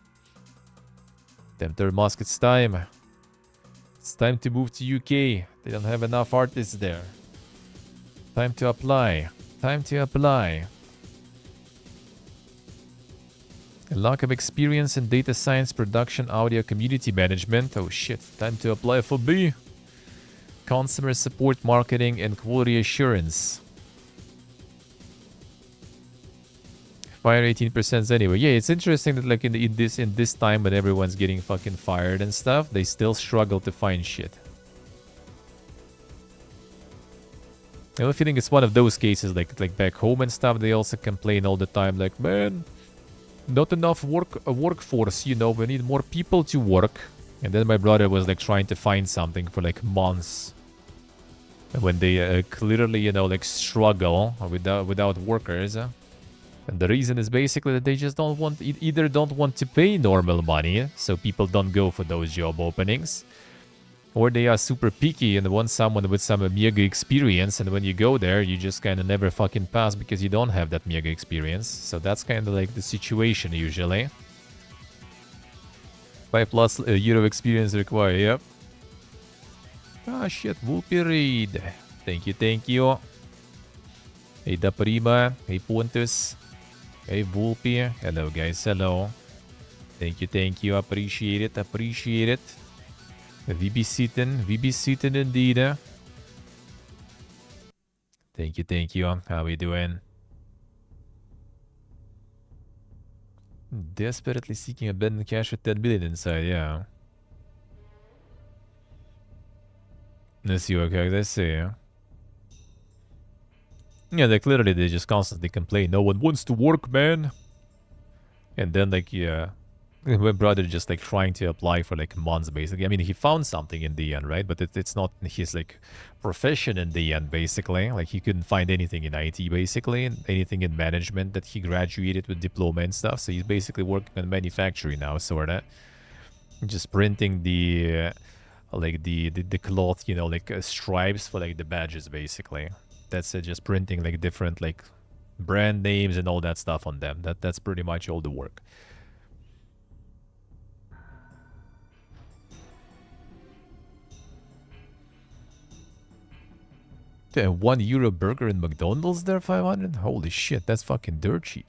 Tempter Musk, it's time. It's time to move to UK. They don't have enough artists there. Time to apply. Time to apply. A lack of experience in data science, production, audio, community management. Oh shit, time to apply for B. Consumer support, marketing, and quality assurance. Fire 18% anyway. Yeah, it's interesting that like in this time when everyone's getting fucking fired and stuff, they still struggle to find shit. I have a feeling it's one of those cases like back home and stuff. They also complain all the time, like, man, not enough workforce. You know, we need more people to work. And then my brother was like trying to find something for like months. And when they clearly, you know, like struggle without workers. And the reason is basically that they just don't want, either don't want to pay normal money, so people don't go for those job openings, or they are super picky and want someone with some mega experience, and when you go there, you just kind of never fucking pass because you don't have that mega experience. So that's kind of like the situation usually. 5+ euro experience required, yep. Ah shit, Whoopi Raid. Thank you. Hey Da Prima, hey Pontus. Hey, Vulpy. Hello, guys. Hello. Thank you. Appreciate it. VB Seaton indeed. Thank you. How we doing? Desperately seeking abandoned cash with 10 billion inside, yeah. Let's see what characters say. Yeah, they just constantly complain. No one wants to work, man. And then, like, yeah, my brother just, like, trying to apply for, like, months, basically. I mean, he found something in the end, right? But it's not his, like, profession in the end, basically. Like, he couldn't find anything in IT, basically. Anything in management that he graduated with diploma and stuff. So he's basically working on manufacturing now, sorta. Just printing the, like, the cloth, you know, like, stripes for, like, the badges, basically. That's just printing, like, different, like, brand names and all that stuff on them. That's pretty much all the work. A €1 burger in McDonald's there, 500? Holy shit, that's fucking dirt cheap.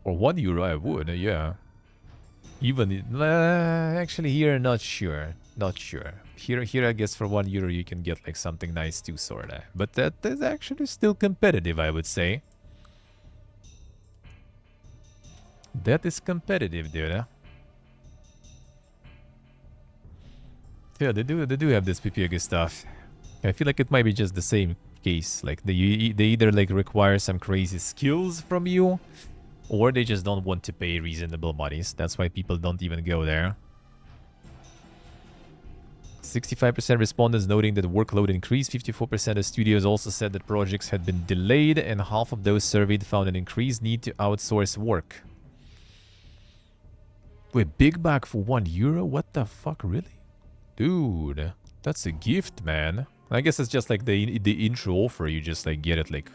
For €1, I would, yeah. Even, actually here, not sure. Here, I guess for €1 you can get like something nice too, sorta. But that is actually still competitive, I would say. That is competitive, dude. Yeah, they do have this PPG stuff. I feel like it might be just the same case. Like they either like require some crazy skills from you, or they just don't want to pay reasonable monies. That's why people don't even go there. 65% respondents noting that workload increased. 54% of studios also said that projects had been delayed, and half of those surveyed found an increased need to outsource work. Wait, Big Mac for €1? What the fuck, really? Dude, that's a gift, man. I guess it's just like the intro offer. You just like get it like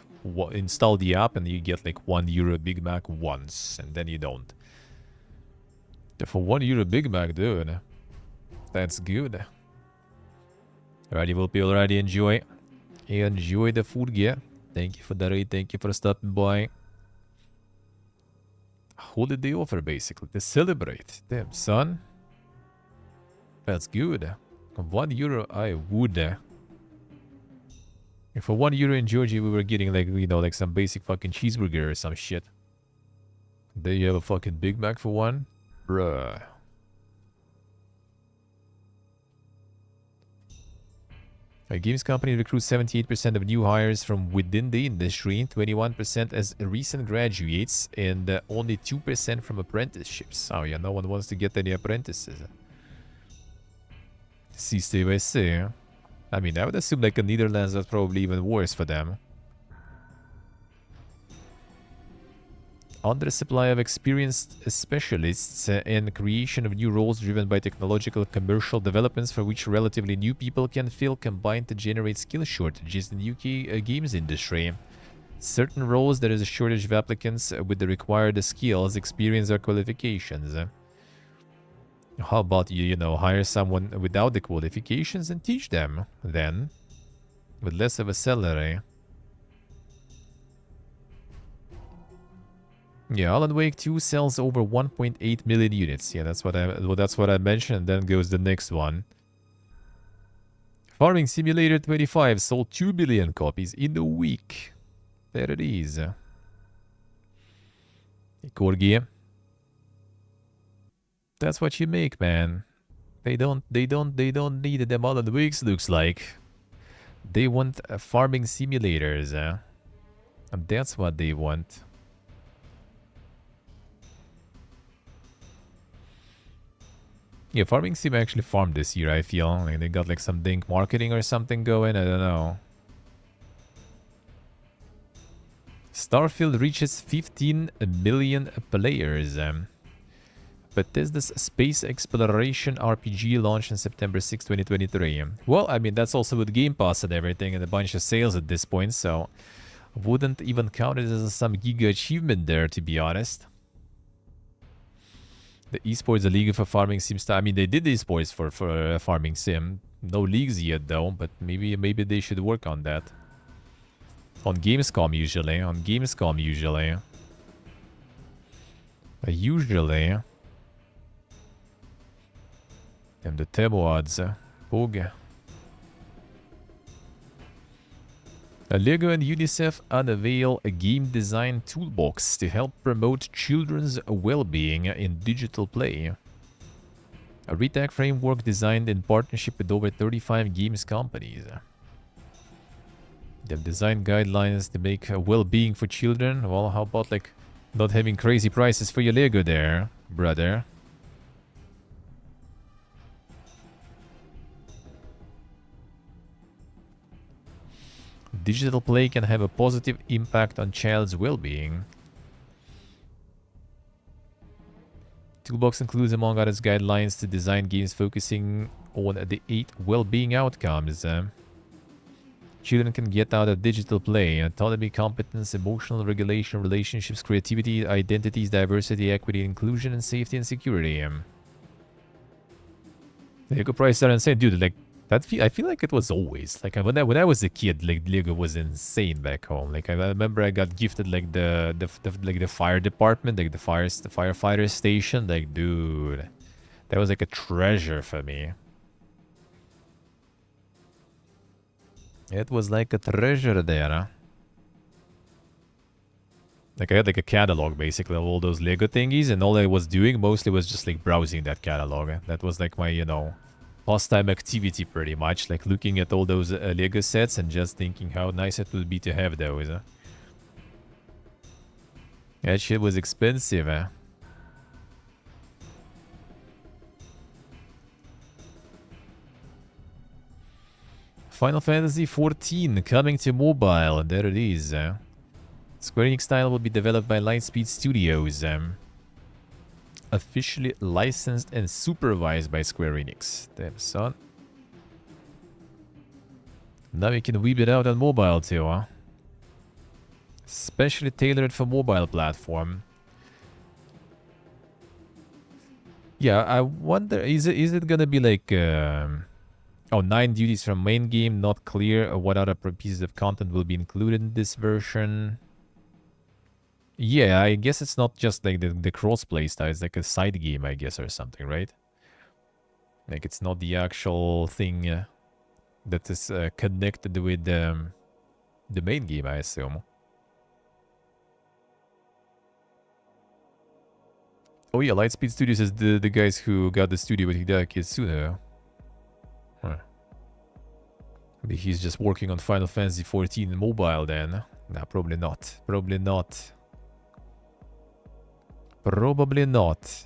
install the app and you get like €1 Big Mac once, and then you don't. For €1 Big Mac, dude, that's good. Alrighty, will people already enjoy the food, yeah. Thank you for the raid. Thank you for stopping by. Holiday offer, basically, to celebrate. Damn, son. That's good. €1, I would. For €1 in Georgia, we were getting like, you know, like some basic fucking cheeseburger or some shit. There you have a fucking Big Mac for $1? Bruh. A games company recruits 78% of new hires from within the industry, 21% as recent graduates, and only 2% from apprenticeships. Oh yeah, no one wants to get any apprentices. Si stay by say. I mean, I would assume like the Netherlands was probably even worse for them. Undersupply of experienced specialists and creation of new roles driven by technological commercial developments for which relatively new people can fill combined to generate skill shortages in the UK games industry. Certain roles there is a shortage of applicants with the required skills, experience or qualifications. How about you know, hire someone without the qualifications and teach them then with less of a salary? Yeah, Alan Wake 2 sells over 1.8 million units. Yeah, that's what I mentioned. And then goes the next one. Farming Simulator 25 sold 2 billion copies in a week. There it is. Corgi. That's what you make, man. They don't need them all in weeks, looks like. They want farming simulators, and that's what they want. Yeah, farming sim actually farmed this year, I feel. Like they got like some dink marketing or something going, I don't know. Starfield reaches 15 million players. Bethesda's space exploration RPG launched on September 6, 2023. Well, I mean, that's also with Game Pass and everything and a bunch of sales at this point, so wouldn't even count it as some giga achievement there, to be honest. The esports, the league for farming seems to... I mean, they did esports for farming sim. No leagues yet, though, but maybe they should work on that. On Gamescom, usually. On Gamescom, usually. Usually. And the Temoads. Bog. Lego and UNICEF unveil a game design toolbox to help promote children's well-being in digital play. A retag framework designed in partnership with over 35 games companies. They've designed guidelines to make well-being for children. Well, how about like not having crazy prices for your Lego there, brother? Digital play can have a positive impact on child's well-being. Toolbox includes, among others, guidelines to design games focusing on the 8 well-being outcomes. Children can get out of digital play: autonomy, competence, emotional regulation, relationships, creativity, identities, diversity, equity, inclusion, and safety and security. Lego prices are insane, dude. Like that, I feel like it was always like when I was a kid, like Lego was insane back home. Like I remember I got gifted like the fire department, like the firefighter station. Like, dude, that was like a treasure for me. It was like a treasure there, huh? Like I had like a catalog basically of all those Lego thingies, and all I was doing mostly was just like browsing that catalog. That was like my, you know, pastime activity pretty much. Like looking at all those Lego sets and just thinking how nice it would be to have those. That shit was expensive, eh? Final Fantasy XIV coming to mobile. There it is. Square Enix style will be developed by Lightspeed Studios. Officially licensed and supervised by Square Enix. Damn, son. Now you can weeb it out on mobile too, huh? Specially tailored for mobile platform. Yeah, I wonder, is it gonna be like... Oh, 9 duties from main game, not clear what other pieces of content will be included in this version. Yeah, I guess it's not just like the cross-play style, it's like a side game, I guess, or something, right? Like it's not the actual thing that is connected with the main game, I assume. Oh yeah, Lightspeed Studios is the guys who got the studio with Hideki Kitsune. Huh. Maybe he's just working on Final Fantasy XIV mobile then. Nah, probably not. Probably not. Probably not.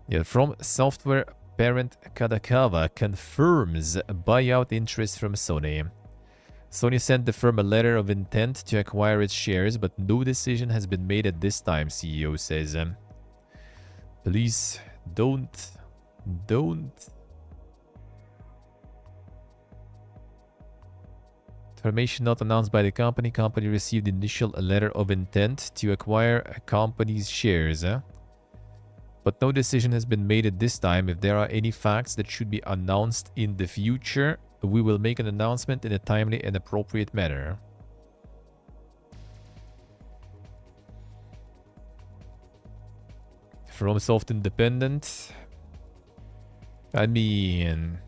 Yeah, From Software parent Kadakawa confirms buyout interest from Sony. Sony sent the firm a letter of intent to acquire its shares, but no decision has been made at this time, CEO says. Please don't. Information not announced by the company. Company received initial letter of intent to acquire a company's shares. But no decision has been made at this time. If there are any facts that should be announced in the future, we will make an announcement in a timely and appropriate manner. FromSoft Independent. I mean,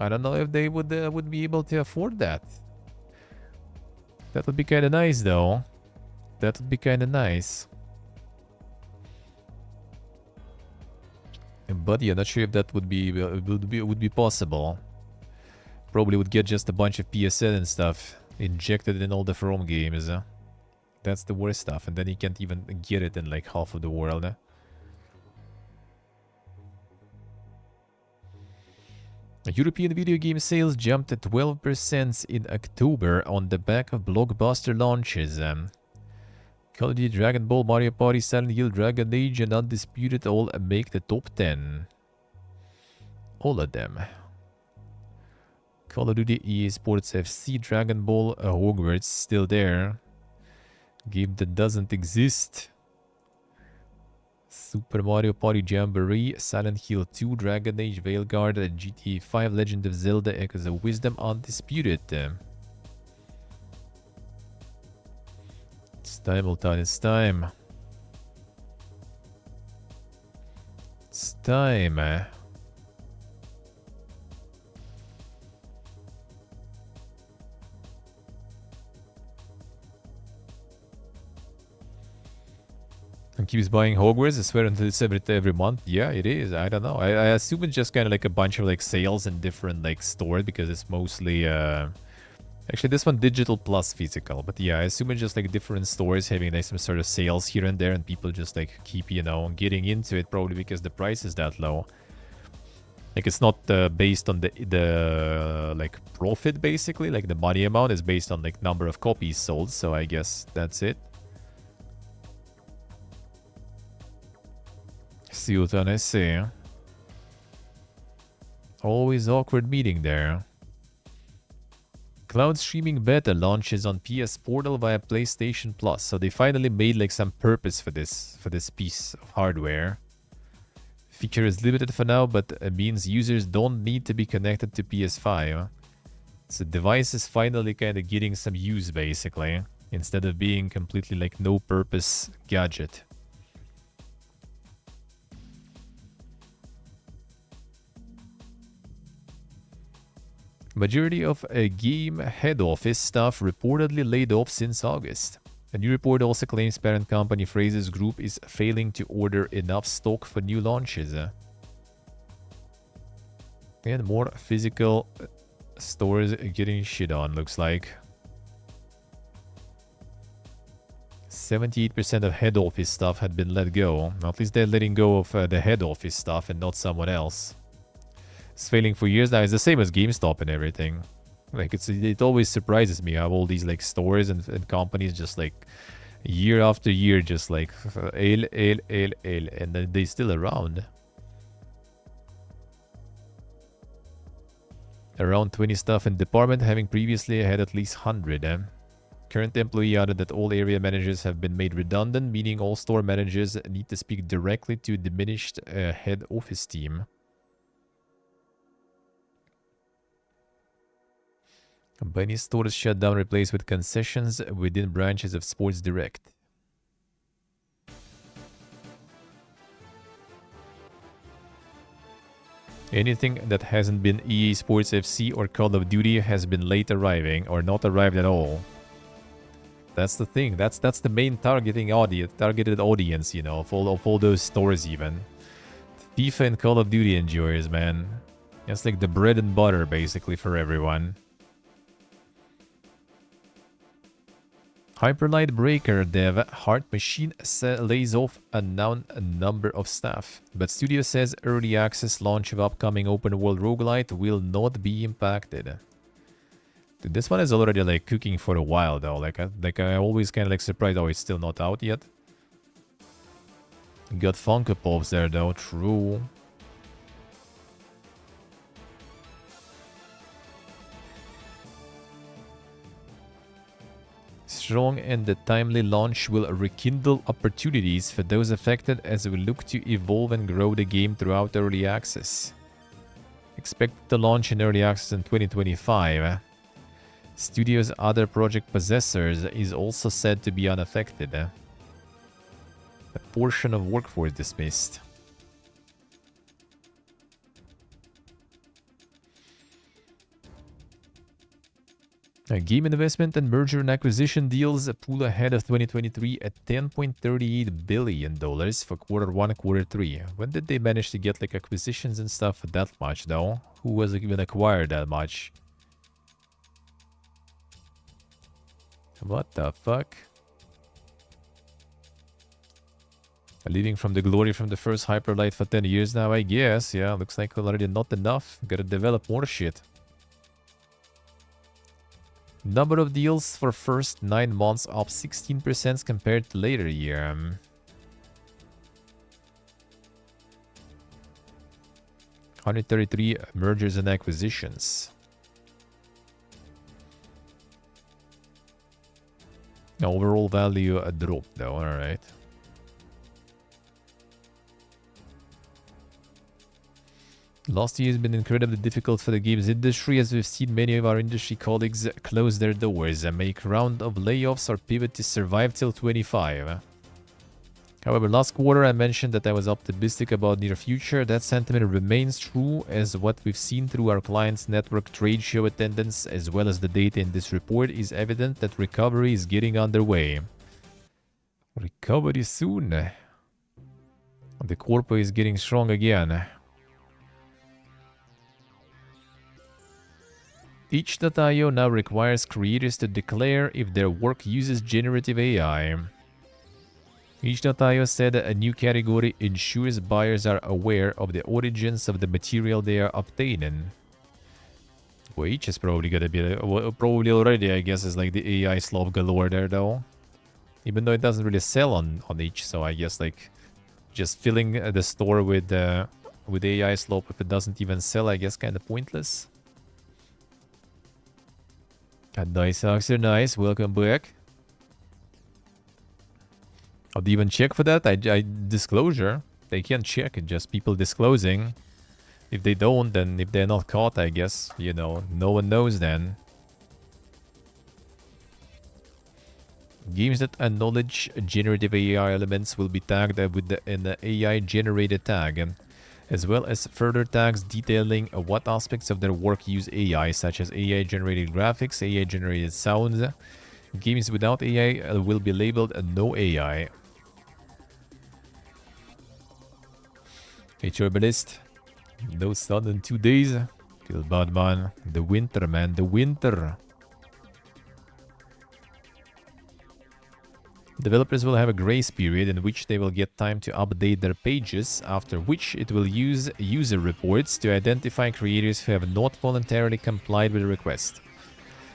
I don't know if they would be able to afford that. That would be kind of nice, though. That would be kind of nice. But yeah, not sure if that would be possible. Probably would get just a bunch of PSN and stuff injected in all the From games. That's the worst stuff, and then you can't even get it in like half of the world. European video game sales jumped at 12% in October on the back of blockbuster launches. Call of Duty, Dragon Ball, Mario Party, Silent Hill, Dragon Age, and Undisputed all make the top 10. All of them. Call of Duty, EA Sports FC, Dragon Ball, Hogwarts still there. Game that doesn't exist. Super Mario Party Jamboree, Silent Hill 2, Dragon Age, Veilguard, GTA 5, Legend of Zelda, Echoes of Wisdom, Undisputed. It's time, Ultan, it's time. It's time. And keeps buying Hogwarts, I swear, until it's every month. Yeah, it is. I don't know. I assume it's just kind of like a bunch of like sales in different like stores because it's mostly actually this one digital plus physical. But yeah, I assume it's just like different stores having like some sort of sales here and there, and people just like keep, you know, getting into it probably because the price is that low. Like it's not based on the like profit basically, like the money amount is based on like number of copies sold. So I guess that's it. Sultan, I see. Always awkward meeting there. Cloud streaming beta launches on PS Portal via PlayStation Plus. So they finally made like some purpose for this piece of hardware. Feature is limited for now, but it means users don't need to be connected to PS5. So the device is finally kind of getting some use basically, instead of being completely like no purpose gadget. Majority of a game head office staff reportedly laid off since August. A new report also claims parent company Frasers Group is failing to order enough stock for new launches. And more physical stores getting shit on, looks like. 78% of head office staff had been let go. At least they're letting go of the head office staff and not someone else. It's failing for years now. It's the same as GameStop and everything. Like it always surprises me how all these like stores and companies just like year after year just like and then they still around. Around 20 staff in department, having previously had at least 100. Current employee added that all area managers have been made redundant, meaning all store managers need to speak directly to diminished head office team. Company stores shut down, replaced with concessions within branches of Sports Direct. Anything that hasn't been EA Sports FC or Call of Duty has been late arriving or not arrived at all. That's the thing. That's the main targeted audience, you know, of all those stores even. FIFA and Call of Duty enjoyers, man. It's like the bread and butter basically for everyone. Hyperlight Breaker dev Heart Machine lays off a number of staff, but studio says early access launch of upcoming open world roguelite will not be impacted. Dude, this one is already like cooking for a while though. Like I always kind of like surprised, oh, it's still not out yet. Got Funko Pops there though, true. Strong and the timely launch will rekindle opportunities for those affected as we look to evolve and grow the game throughout early access. Expect to launch in early access in 2025. Studio's other project possessors is also said to be unaffected. A portion of workforce dismissed. Game investment and merger and acquisition deals pull ahead of 2023 at $10.38 billion for Q1, Q3. When did they manage to get like acquisitions and stuff that much though? Who was even acquired that much? What the fuck? Leaving from the glory from the first Hyperlight for 10 years now, I guess. Yeah, looks like already not enough. Gotta develop more shit. Number of deals for first 9 months up 16% compared to later year. 133 mergers and acquisitions. Overall value a drop though, alright. Last year has been incredibly difficult for the games industry, as we've seen many of our industry colleagues close their doors and make round of layoffs or pivot to survive till 25. However, last quarter I mentioned that I was optimistic about near future. That sentiment remains true, as what we've seen through our clients' network trade show attendance as well as the data in this report is evident that recovery is getting underway. Recovery soon. The corpo is getting strong again. Itch.io now requires creators to declare if their work uses generative AI. Itch.io said that a new category ensures buyers are aware of the origins of the material they are obtaining. Well, Itch is probably gonna be, probably already, I guess, is like the AI slop galore there though. Even though it doesn't really sell on Itch, so I guess like just filling the store with AI slop if it doesn't even sell, I guess, kind of pointless. Nice, Oxer, nice. Welcome back. How do you even check for that? I disclosure. They can't check it, just people disclosing. If they don't, then if they're not caught, I guess, you know, no one knows then. Games that acknowledge generative AI elements will be tagged with an AI-generated tag, as well as further tags detailing what aspects of their work use AI, such as AI-generated graphics, AI-generated sounds. Games without AI will be labeled no AI. Hey, Herbalist. No sun in 2 days. Feel bad, man. The winter, man. The winter. Developers will have a grace period in which they will get time to update their pages, after which it will use user reports to identify creators who have not voluntarily complied with the request.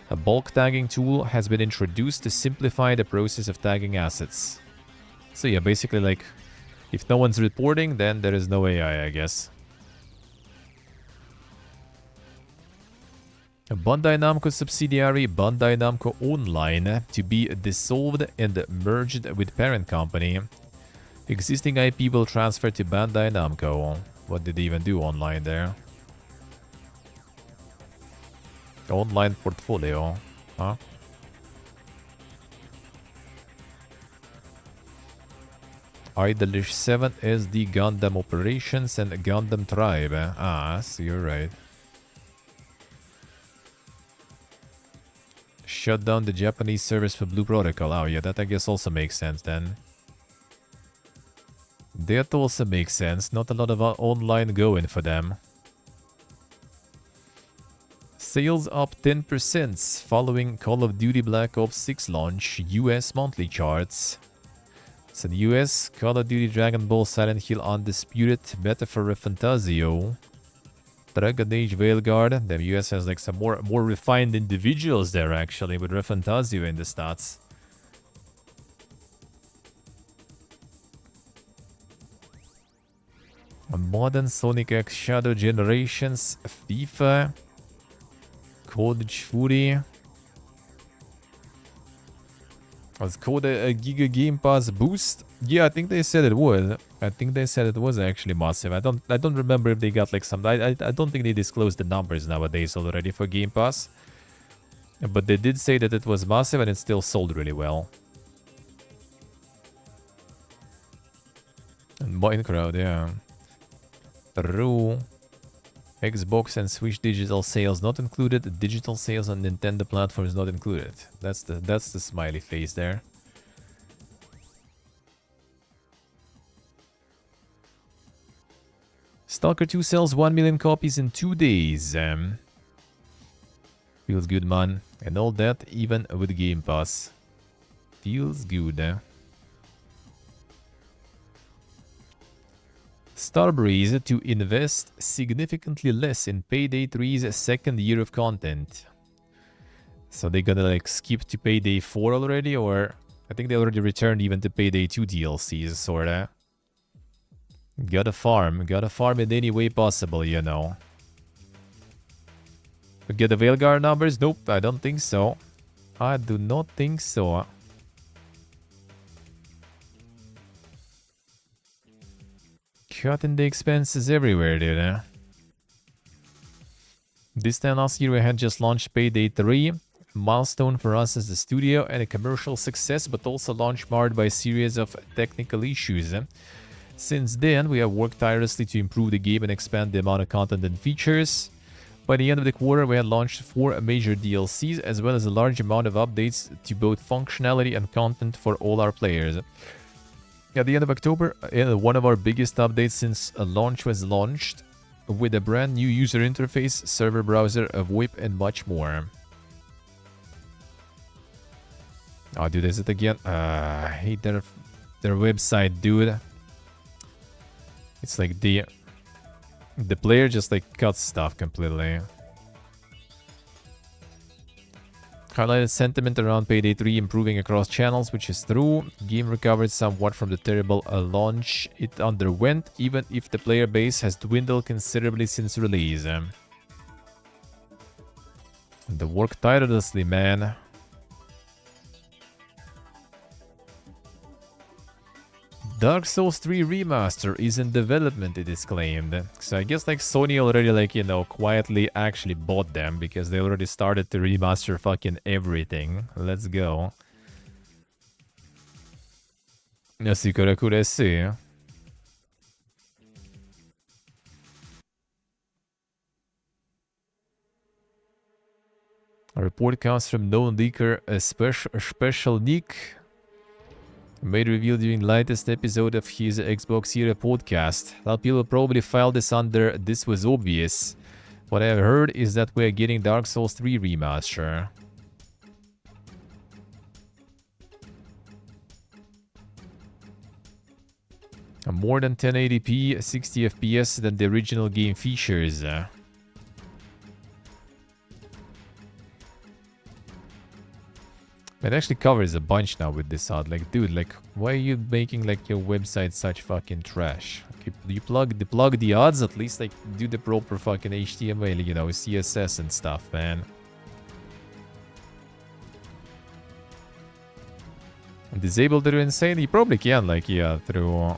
A bulk tagging tool has been introduced to simplify the process of tagging assets. So yeah, basically like, if no one's reporting, then there is no AI, I guess. A Bandai Namco subsidiary, Bandai Namco Online, to be dissolved and merged with parent company. Existing IP will transfer to Bandai Namco. What did they even do online there? Online portfolio, huh? Idolish 7 is the Gundam Operations and Gundam Tribe. Ah, so you're right. Shut down the Japanese service for Blue Protocol. Oh yeah, that I guess also makes sense then. That also makes sense. Not a lot of online going for them. Sales up 10% following Call of Duty Black Ops 6 launch. US monthly charts. It's in the US. Call of Duty Dragon Ball Silent Hill Undisputed. Beta for Refantasio. Dragon Age Veilguard. The US has like some more refined individuals there actually, with Refantasio in the stats. Modern Sonic X Shadow Generations, FIFA, Codage Fury. Was Code a Giga Game Pass boost? Yeah, I think they said it was. I think they said it was actually massive. I don't remember if they got like some. I don't think they disclosed the numbers nowadays already for Game Pass. But they did say that it was massive and it still sold really well. And Minecraft, yeah. True. Xbox and Switch digital sales not included. Digital sales on Nintendo platforms not included. That's the smiley face there. Stalker 2 sells 1 million copies in 2 days. Feels good, man. And all that even with Game Pass. Feels good. Starbreeze to invest significantly less in Payday 3's second year of content. So they gonna like skip to Payday 4 already, or I think they already returned even to Payday 2 DLCs, sorta. Gotta farm in any way possible, you know. Get the Veilguard numbers? Nope, I don't think so. I do not think so. Cutting the expenses everywhere, dude. This time last year we had just launched Payday 3. Milestone for us as a studio and a commercial success, but also launch marred by a series of technical issues. Since then, we have worked tirelessly to improve the game and expand the amount of content and features. By the end of the quarter, we had launched 4 major DLCs, as well as a large amount of updates to both functionality and content for all our players. At the end of October, one of our biggest updates since launch was launched, with a brand new user interface, server browser, a VoIP, and much more. Oh, dude, is it again? I hate their website, dude. It's like the player just like cuts stuff completely. Highlighted sentiment around Payday 3 improving across channels, which is true. Game recovered somewhat from the terrible launch it underwent, even if the player base has dwindled considerably since release. They work tirelessly, man. Dark Souls 3 Remaster is in development, it is claimed. So I guess like Sony already like, you know, quietly actually bought them because they already started to remaster fucking everything. Let's go. A report comes from known leaker, a special Nick. Made reveal during latest episode of his Xbox Era podcast. A lot of people probably filed this under "this was obvious." What I've heard is that we're getting Dark Souls 3 Remaster. More than 1080p, 60 FPS than the original game features. It actually covers a bunch now with this ad. Like, dude, like, why are you making like your website such fucking trash? Okay, you plug the odds, at least like do the proper fucking HTML, you know, CSS and stuff, man. Disable the insane? You probably can, like, yeah, through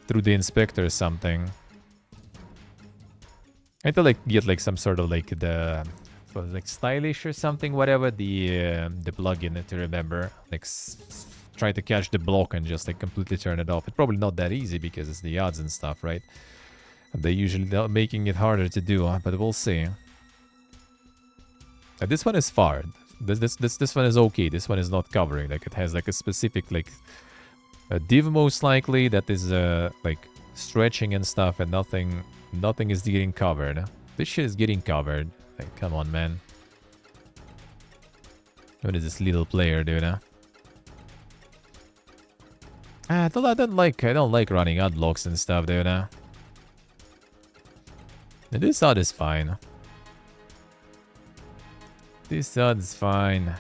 the inspector or something. I have to like get like some sort of like the like stylish or something, whatever the plugin to remember. Like try to catch the block and just like completely turn it off. It's probably not that easy because it's the odds and stuff, right? And they usually making it harder to do, but we'll see. This one is far. This one is okay. This one is not covering. Like it has like a specific like a div most likely that is like stretching and stuff, and nothing is getting covered. This shit is getting covered. Like, come on, man. What is this little player, dude? Huh? I don't like running ad blocks and stuff, dude. Huh? This ad is fine. This ad is fine.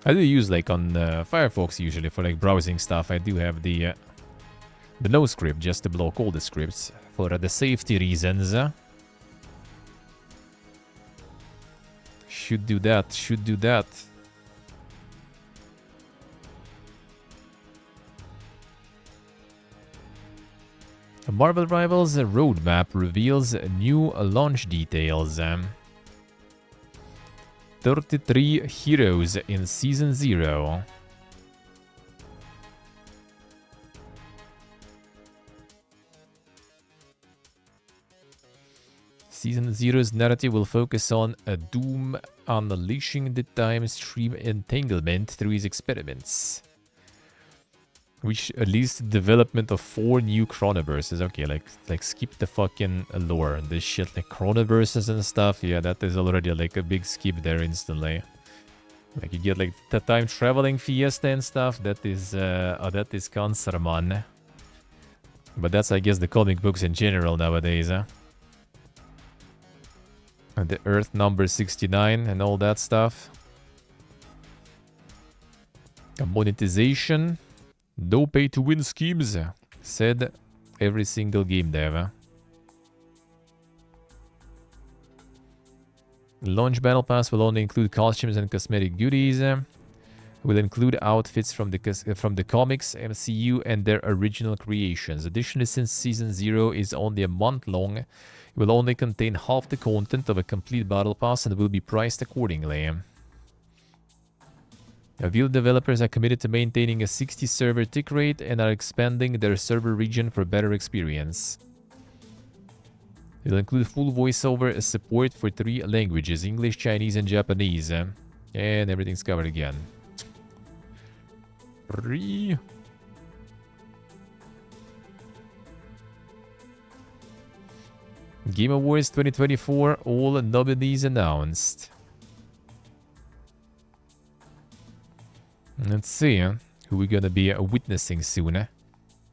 I do use like on Firefox usually for like browsing stuff. I do have the no script just to block all the scripts for the safety reasons. Should do that. Should do that. Marvel Rivals roadmap reveals new launch details. 33 heroes in Season 0. Season Zero's narrative will focus on a Doom unleashing the time stream entanglement through his experiments, which leads to development of 4 new chronoverses. Okay, like skip the fucking lore. This shit like chronoverses and stuff. Yeah, that is already like a big skip there instantly. Like you get like the time traveling fiesta and stuff. That is cancer, man. But that's, I guess, the comic books in general nowadays, huh? And the Earth number 69 and all that stuff. A monetization. No pay-to-win schemes, said every single game dev. Launch Battle Pass will only include costumes and cosmetic goodies. Will include outfits from the comics, MCU, and their original creations. Additionally, since Season 0 is only a month long, it will only contain half the content of a complete Battle Pass and will be priced accordingly. Avil developers are committed to maintaining a 60 server tick rate and are expanding their server region for better experience. It will include full voiceover support for 3 languages, English, Chinese, and Japanese. And everything's covered again. 3. Game Awards 2024, all nominees announced. Let's see who we're gonna be witnessing soon.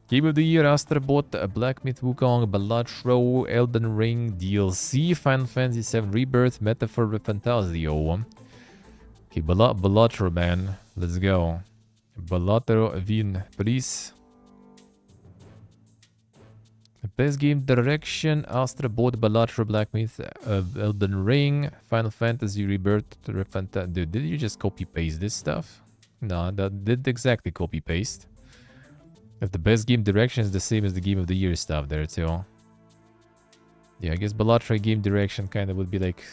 Game of the Year, Astrobot, Black Myth Wukong, Balatro, Elden Ring, DLC, Final Fantasy VII Rebirth, Metaphor Fantasio. Okay, Balatro, man. Let's go. Balatro, win, please. Best game direction, Astrobot, Balatro, Black Myth, Elden Ring, Final Fantasy Rebirth, Dude, did you just copy-paste this stuff? No, that didn't exactly copy-paste. If the best game direction is the same as the Game of the Year stuff there too. Yeah, I guess Balatro game direction kind of would be like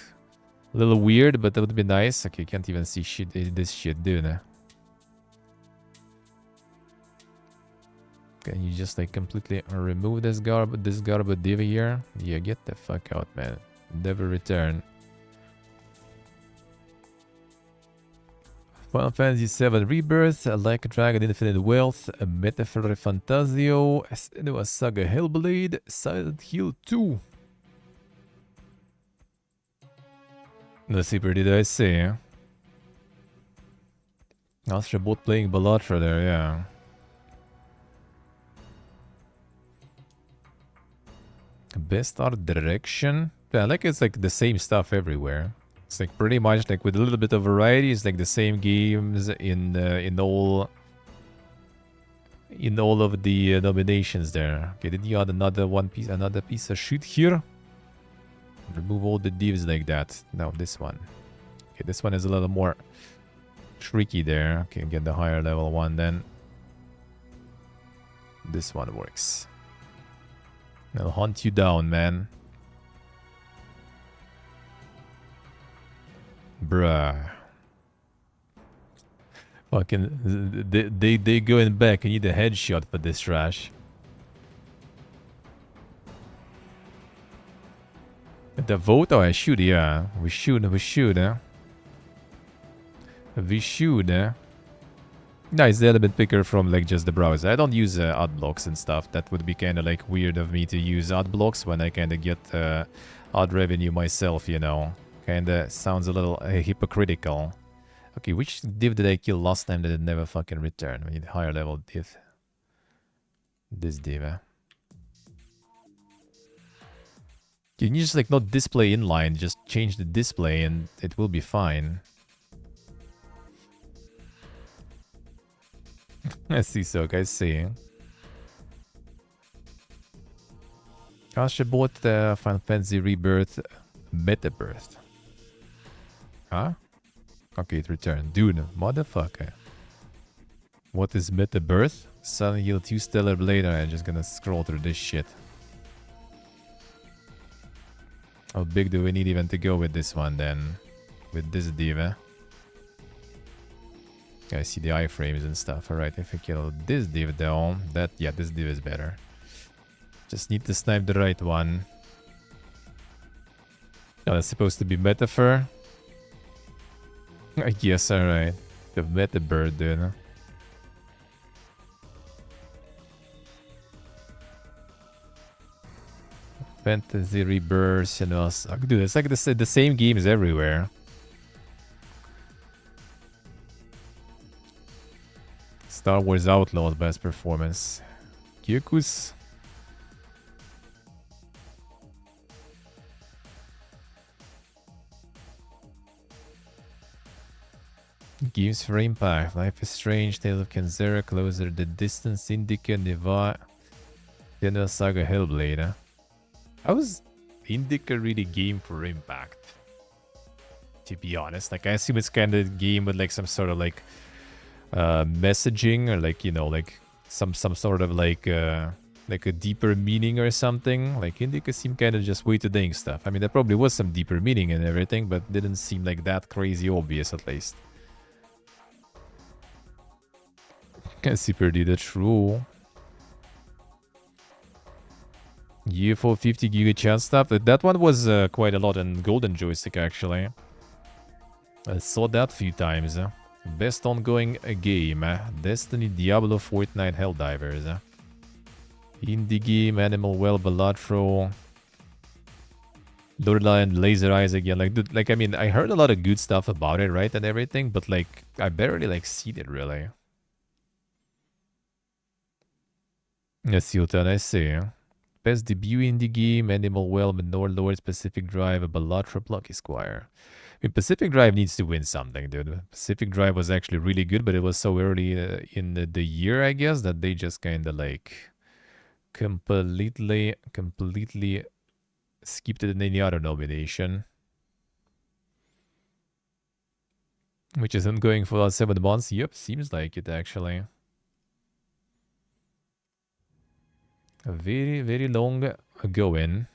a little weird, but that would be nice. Okay, can't even see shit, this shit, dude. Can you just like completely remove this garbage div here? Yeah, get the fuck out, man. Never return. Final Fantasy VII Rebirth, Like a Dragon Infinite Wealth, a Metaphor Fantasio, Senua Saga Hellblade, Silent Hill 2. Let's see, where did I say? Astrobot playing Balatro there, yeah. Best art direction? Yeah, like it's like the same stuff everywhere. It's like pretty much like with a little bit of variety. It's like the same games in all of the nominations there. Okay, did you add another piece of shit here? Remove all the divs like that. No, this one. Okay, this one is a little more tricky there. Okay, get the higher level one then. This one works. I'll hunt you down, man. Bruh. Fucking... They going back. I need a headshot for this trash. The vote? Oh, I should, yeah. We should, huh? We should, Nice element picker from like just the browser. I don't use ad blocks and stuff. That would be kind of like weird of me to use ad blocks when I kind of get ad revenue myself, you know. Kind of sounds a little hypocritical. Okay, which div did I kill last time that it never fucking returned? We need higher level div. This div, Can you just like not display inline, just change the display and it will be fine. I see, so guys, see. Astrobot, Final Fantasy Rebirth, Metabirth. Huh? Okay, it returned. Dude, motherfucker. What is Metabirth? Silent Hill 2 Stellar Blade. I'm just gonna scroll through this shit. How big do we need even to go with this one then? With this div, I see the iframes and stuff. Alright, if I kill this div though, this div is better. Just need to snipe the right one. Oh, that's supposed to be metaphor. I guess, alright. The meta bird then. Fantasy Rebirth and else. Dude, it's like the same games everywhere. Star Wars Outlaws best performance. Kyokus. Games for Impact. Life is Strange. Tale of Kanzera. Closer the Distance. Indica. Neva. Senua Saga Hellblade. How is Indica really game for Impact? To be honest, like I assume it's kind of game with like some sort of like messaging or like, you know, like some sort of like a deeper meaning or something. Like Indica seemed kind of just way too dang stuff. I mean, there probably was some deeper meaning and everything, but didn't seem like that crazy obvious at least. Super did it true. UFO 50 giga chance stuff. That one was quite a lot in Golden Joystick actually. I saw that a few times. Best ongoing game. Destiny, Diablo, Fortnite, Helldivers. Indie game, Animal Well, Balatro. Lorelai and Laser Eyes again. Like, dude, like, I mean, I heard a lot of good stuff about it, right? And everything, but like, I barely like seen it really. Let's see what I see. Best debut indie game, Animal Well, Manor Lords, Pacific Drive, Balatro, Plucky Squire. I mean, Pacific Drive needs to win something, dude. Pacific Drive was actually really good, but it was so early in the year, I guess, that they just kind of like completely skipped it in any other nomination. Which isn't going for 7 months. Yep, seems like it actually. A very long going.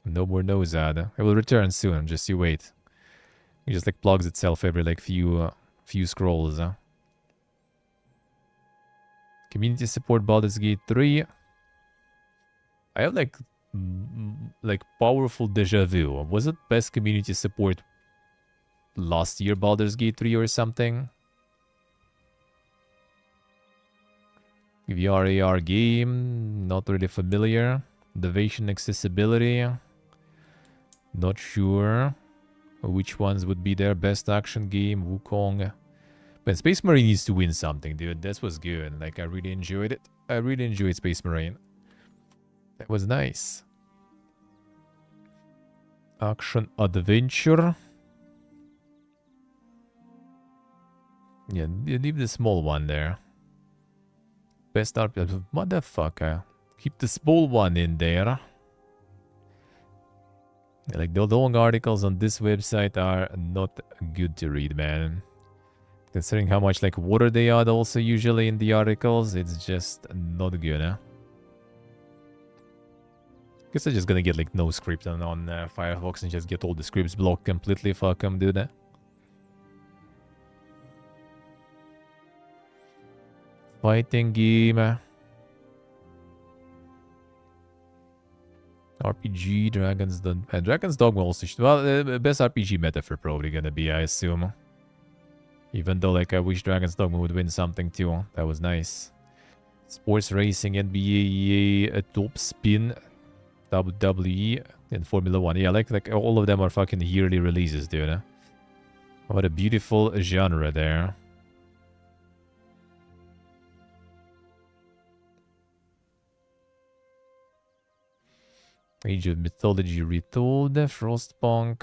No more Nozad. It will return soon, just you wait. It just like plugs itself every like few scrolls. Community support Baldur's Gate 3. I have like powerful deja vu. Was it best community support last year Baldur's Gate 3 or something? VR AR game, not really familiar. Deviation accessibility, not sure which ones would be their best action game. Wukong. But Space Marine needs to win something, dude. This was good. Like, I really enjoyed it. I really enjoyed Space Marine. That was nice. Action adventure. Yeah, leave the small one there. Best RPG. Motherfucker. Keep the small one in there. Like, the long articles on this website are not good to read, man. Considering how much, like, water they add also usually in the articles, it's just not good, huh? Guess I'm just gonna get, like, no script on Firefox and just get all the scripts blocked completely. Fuck them, do that. Fighting game. RPG, Dragon's Dogma also should... Well, best RPG metaphor probably gonna be, I assume. Even though, like, I wish Dragon's Dogma would win something too. That was nice. Sports Racing, NBA, EA, Top Spin, WWE, and Formula 1. Yeah, like all of them are fucking yearly releases, dude. Huh? What a beautiful genre there. Age of Mythology Retold, Frostpunk.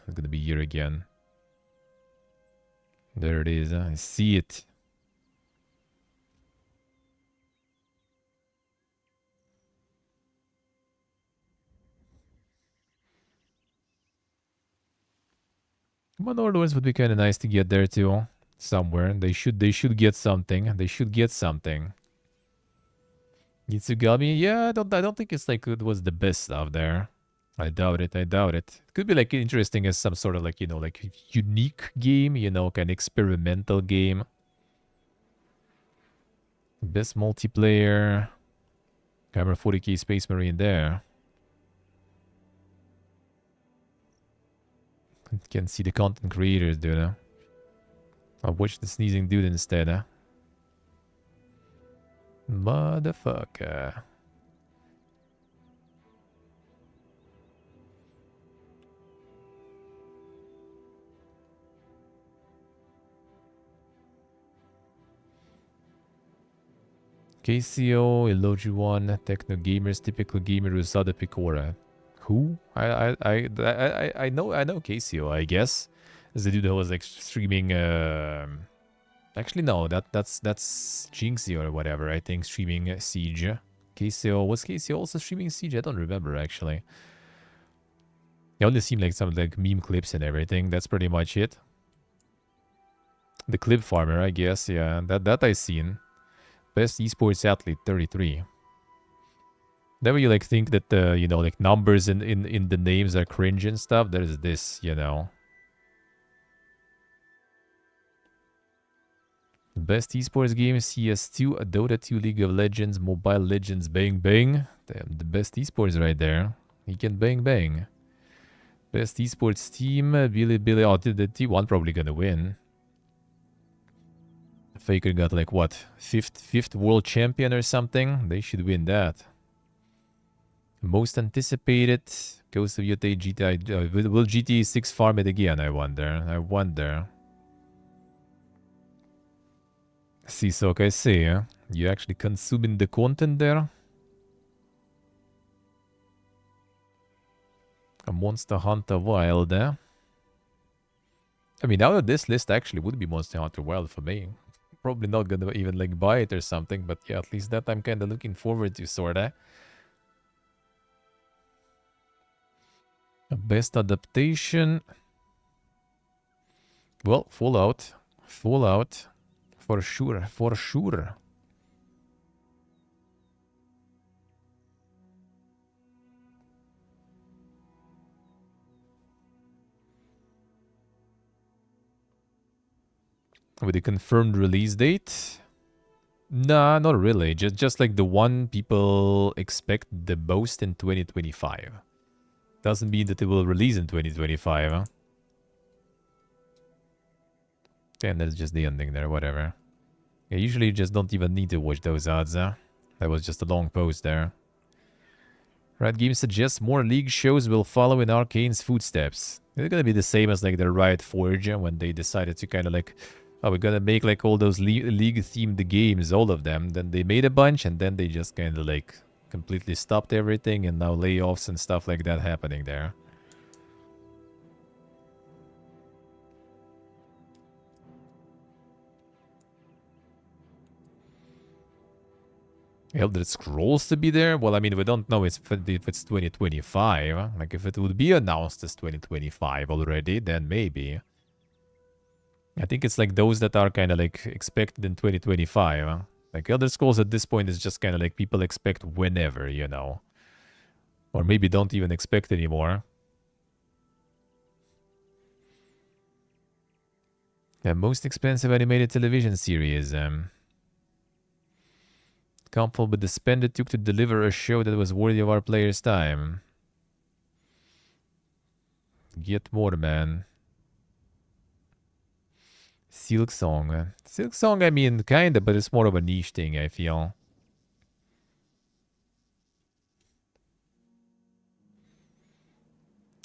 It's gonna be here again. There it is. I see it. Manor Lords would be kind of nice to get there too. Somewhere. They should get something. They should get something. Itsugami, yeah, I don't think it's like it was the best stuff there. I doubt it. I doubt it. It could be like interesting as some sort of like, you know, like unique game, you know, kind of experimental game. Best multiplayer. Camera 40k Space Marine there. Can see the content creators, dude. I'll watch the sneezing dude instead. Motherfucker. KCO, Elojuan, Techno Gamers, Typical Gamer, Rosada Picora. Who? I know KCO, I guess. Is the dude that was like streaming actually no, that's Jinxie or whatever, I think, streaming Siege. KCO, was KCO also streaming Siege? I don't remember actually. It only seemed like some like meme clips and everything. That's pretty much it. The clip farmer, I guess, yeah. That I seen. Best esports athlete, 33. Never you like think that you know, like numbers in the names are cringe and stuff. There's this, you know. Best esports game, CS2, Dota 2, League of Legends, Mobile Legends, bang bang. Damn, the best esports right there. He can bang bang. Best esports team, Billy. Oh, the T1 probably gonna win. Faker got like what, fifth world champion or something? They should win that. Most anticipated goes to UTA GTA. Will GTA 6 farm it again? I wonder. See, so I see. You actually consuming the content there? A Monster Hunter Wild, eh? I mean, out of this list, actually would be Monster Hunter Wild for me. Probably not gonna even like buy it or something, but yeah, at least that I'm kind of looking forward to, sorta. Best adaptation. Well, Fallout. Fallout. For sure, for sure. With a confirmed release date? Nah, not really. Just like the one people expect the most in 2025. Doesn't mean that it will release in 2025, huh? Damn, that's just the ending there, whatever. Yeah, usually you just don't even need to watch those ads, huh? That was just a long post there. Riot Games suggests more League shows will follow in Arcane's footsteps. It's gonna be the same as like the Riot Forge when they decided to kind of like, oh, we're gonna make like all those League-themed games, all of them. Then they made a bunch and then they just kind of like completely stopped everything and now layoffs and stuff like that happening there. Elder Scrolls to be there? Well, I mean, we don't know if it's 2025. Like, if it would be announced as 2025 already, then maybe. I think it's like those that are kind of like expected in 2025. Like, Elder Scrolls at this point is just kind of like people expect whenever, you know. Or maybe don't even expect anymore. The most expensive animated television series. Can't fall with the spend it took to deliver a show that was worthy of our players' time. Get more, man. Silk Song. Silk Song, I mean, kinda, but it's more of a niche thing, I feel.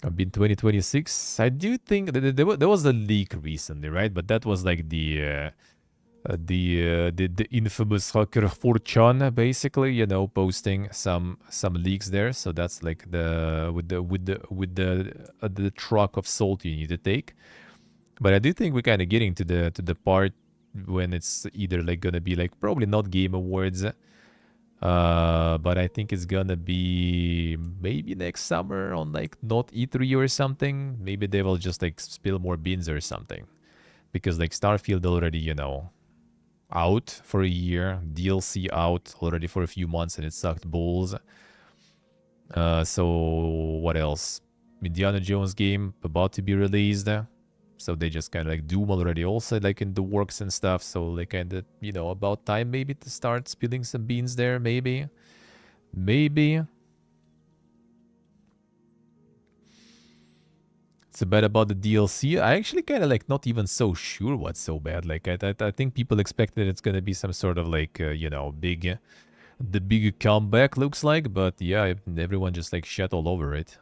I've been 2026. I do think that there was a leak recently, right? But that was like the infamous hacker 4chan, basically, you know, posting some leaks there. So that's like the truck of salt you need to take. But I do think we're kind of getting to the part when it's either like gonna be like probably not Game Awards, but I think it's gonna be maybe next summer on like not E3 or something. Maybe they will just like spill more beans or something, because like Starfield already, you know, out for a year, DLC out already for a few months, and it sucked balls. So what else? Indiana Jones game about to be released. So they just kind of like Doom already also like in the works and stuff. So they kind of, you know, about time maybe to start spilling some beans there, maybe. Maybe. What's bad about the DLC? I actually kind of like not even so sure what's so bad. Like I think people expected it's gonna be some sort of like you know, the big comeback looks like, but yeah, everyone just like shit all over it.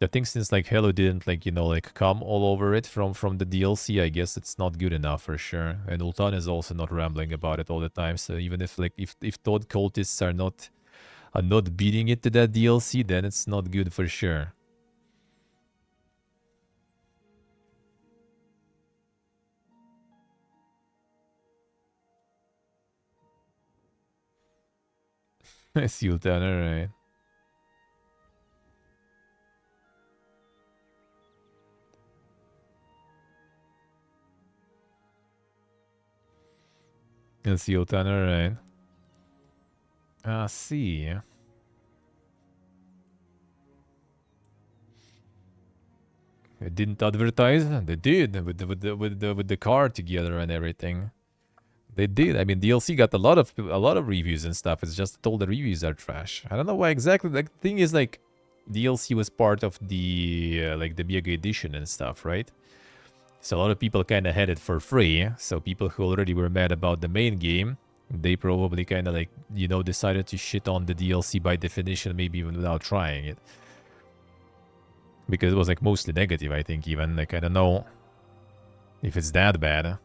I think since like Halo didn't like, you know, like come all over it from the DLC, I guess it's not good enough for sure. And Ultan is also not rambling about it all the time. So even if like if Todd cultists are not beating it to that DLC, then it's not good for sure. I see Ultan, alright. I see Ultan, alright. I see. They didn't advertise. They did with the car together and everything. They did. I mean, DLC got a lot of reviews and stuff. It's just that all the reviews are trash. I don't know why exactly. Like, the thing is, like, DLC was part of the like the Mega Edition and stuff, right? So a lot of people kind of had it for free. So people who already were mad about the main game, they probably kind of like, you know, decided to shit on the DLC by definition, maybe even without trying it. Because it was like mostly negative, I think, even. Like, I don't know if it's that bad.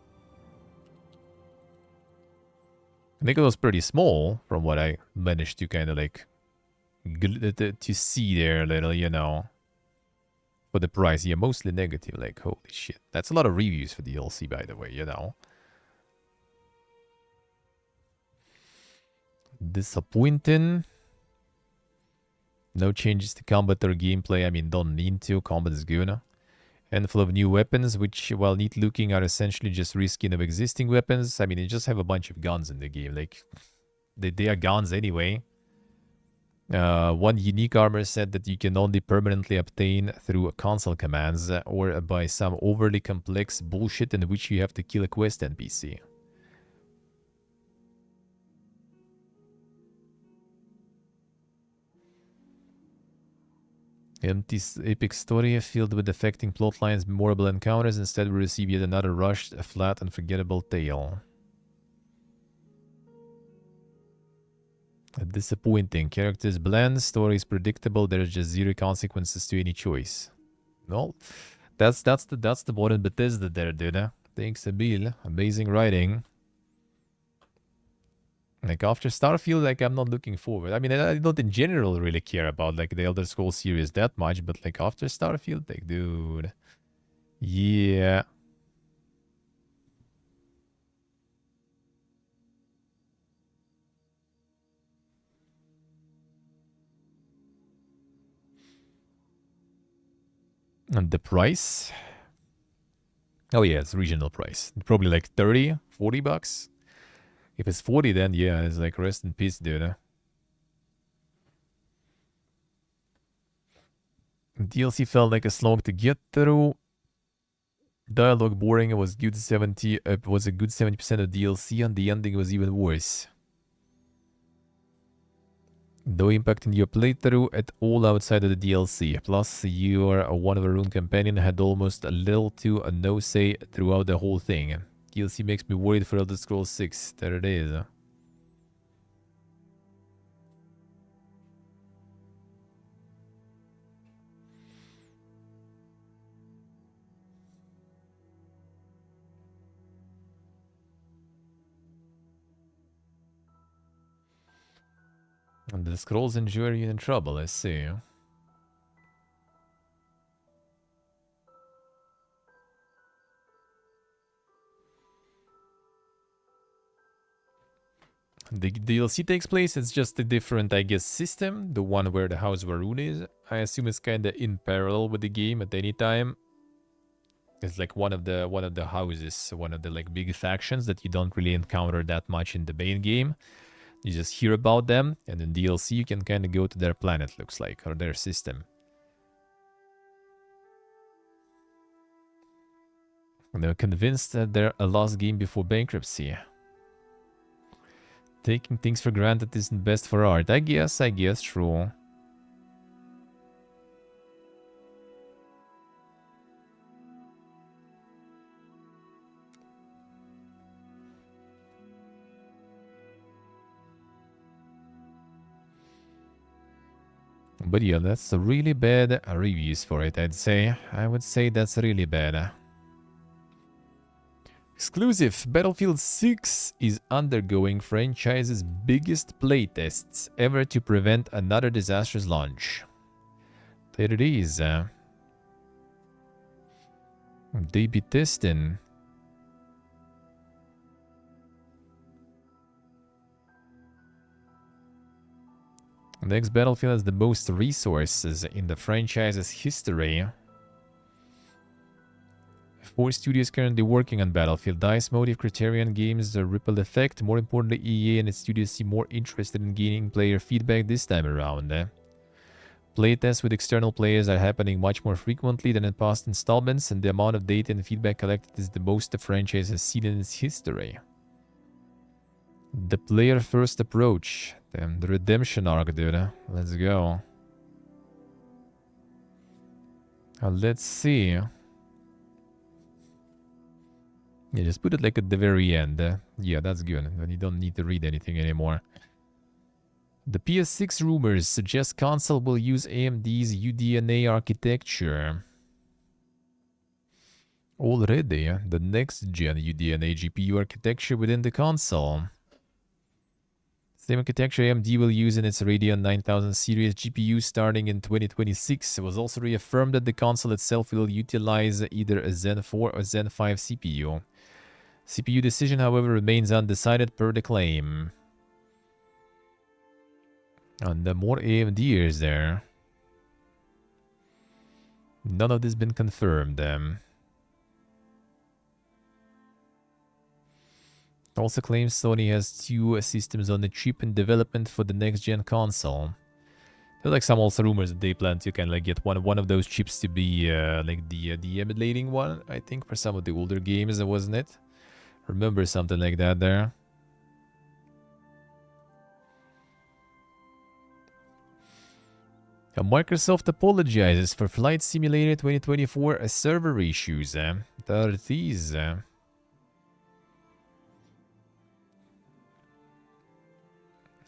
I think it was pretty small from what I managed to kind of like to see there a little, you know. For the price, yeah, mostly negative. Like, holy shit. That's a lot of reviews for DLC, by the way, you know. Disappointing. No changes to combat or gameplay. I mean, don't need to. Combat is good. Handful of new weapons, which, while neat looking, are essentially just reskin of existing weapons. I mean, you just have a bunch of guns in the game. Like, they are guns anyway. One unique armor set that you can only permanently obtain through console commands or by some overly complex bullshit in which you have to kill a quest NPC. Empty epic story filled with affecting plot lines, memorable encounters. Instead, we receive yet another rushed, flat, unforgettable tale. Disappointing. Characters bland, stories predictable. There's just zero consequences to any choice. Well, that's the modern Bethesda there, dude. Thanks, Abil. Amazing writing. Like after Starfield, like I'm not looking forward. I mean, I don't in general really care about like the Elder Scrolls series that much, but like after Starfield, like dude, yeah. And the price? Oh yeah, it's regional price. Probably like 30, 40 bucks. If it's 40, then yeah, it's like rest in peace, dude. DLC felt like a slog to get through. Dialogue boring. It was good 70. It was a good 70% of DLC, and the ending was even worse. No impact in your playthrough at all outside of the DLC. Plus, your one of a rune companion had almost a little to a no say throughout the whole thing. DLC makes me worried for Elder Scrolls 6. There it is. And the scrolls ensure you in trouble, I see. The DLC takes place, it's just a different, I guess, system. The one where the House Varun is. I assume it's kinda in parallel with the game at any time. It's like one of the houses, one of the like big factions that you don't really encounter that much in the main game. You just hear about them, and in DLC you can kind of go to their planet, looks like, or their system. And they're convinced that they're a lost game before bankruptcy. Taking things for granted isn't best for art. I guess, true. But yeah, that's really bad reviews for it, I'd say. I would say that's really bad. Exclusive, Battlefield 6 is undergoing franchise's biggest playtests ever to prevent another disastrous launch. There it is. They be testing. The next Battlefield has the most resources in the franchise's history. 4 studios currently working on Battlefield. DICE, Motive, Criterion Games, the Ripple Effect. More importantly, EA and its studios seem more interested in gaining player feedback this time around. Playtests with external players are happening much more frequently than in past installments, and the amount of data and feedback collected is the most the franchise has seen in its history. The player-first approach. Damn, the redemption arc, dude. Let's go. Let's see. Yeah, just put it like at the very end. Yeah, that's good. Then you don't need to read anything anymore. The PS6 rumors suggest console will use AMD's UDNA architecture. Already, the next-gen UDNA GPU architecture within the console. Same architecture AMD will use in its Radeon 9000 series GPU starting in 2026. It was also reaffirmed that the console itself will utilize either a Zen 4 or Zen 5 CPU. CPU decision, however, remains undecided per the claim. And the more AMD is there. None of this been confirmed. Also claims Sony has 2 systems on the chip in development for the next-gen console. There's like some also rumors that they plan to kind of like get one of those chips to be like the emulating one, I think, for some of the older games, wasn't it? Remember something like that there. Microsoft apologizes for Flight Simulator 2024 server issues. There it is.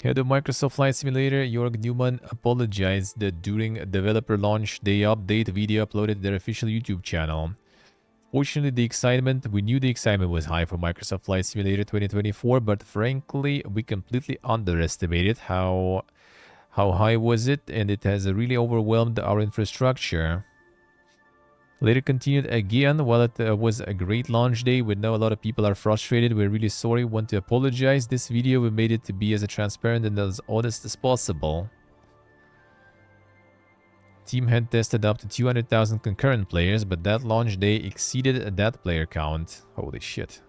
Head of Microsoft Flight Simulator, Jörg Newman, apologized that during a developer launch day update video uploaded to their official YouTube channel. Fortunately, we knew the excitement was high for Microsoft Flight Simulator 2024, but frankly, we completely underestimated how high was it, and it has really overwhelmed our infrastructure. Later continued again, while it was a great launch day, we know a lot of people are frustrated. We're really sorry, want to apologize. This video, we made it to be as transparent and as honest as possible. Team had tested up to 200,000 concurrent players, but that launch day exceeded that player count. Holy shit.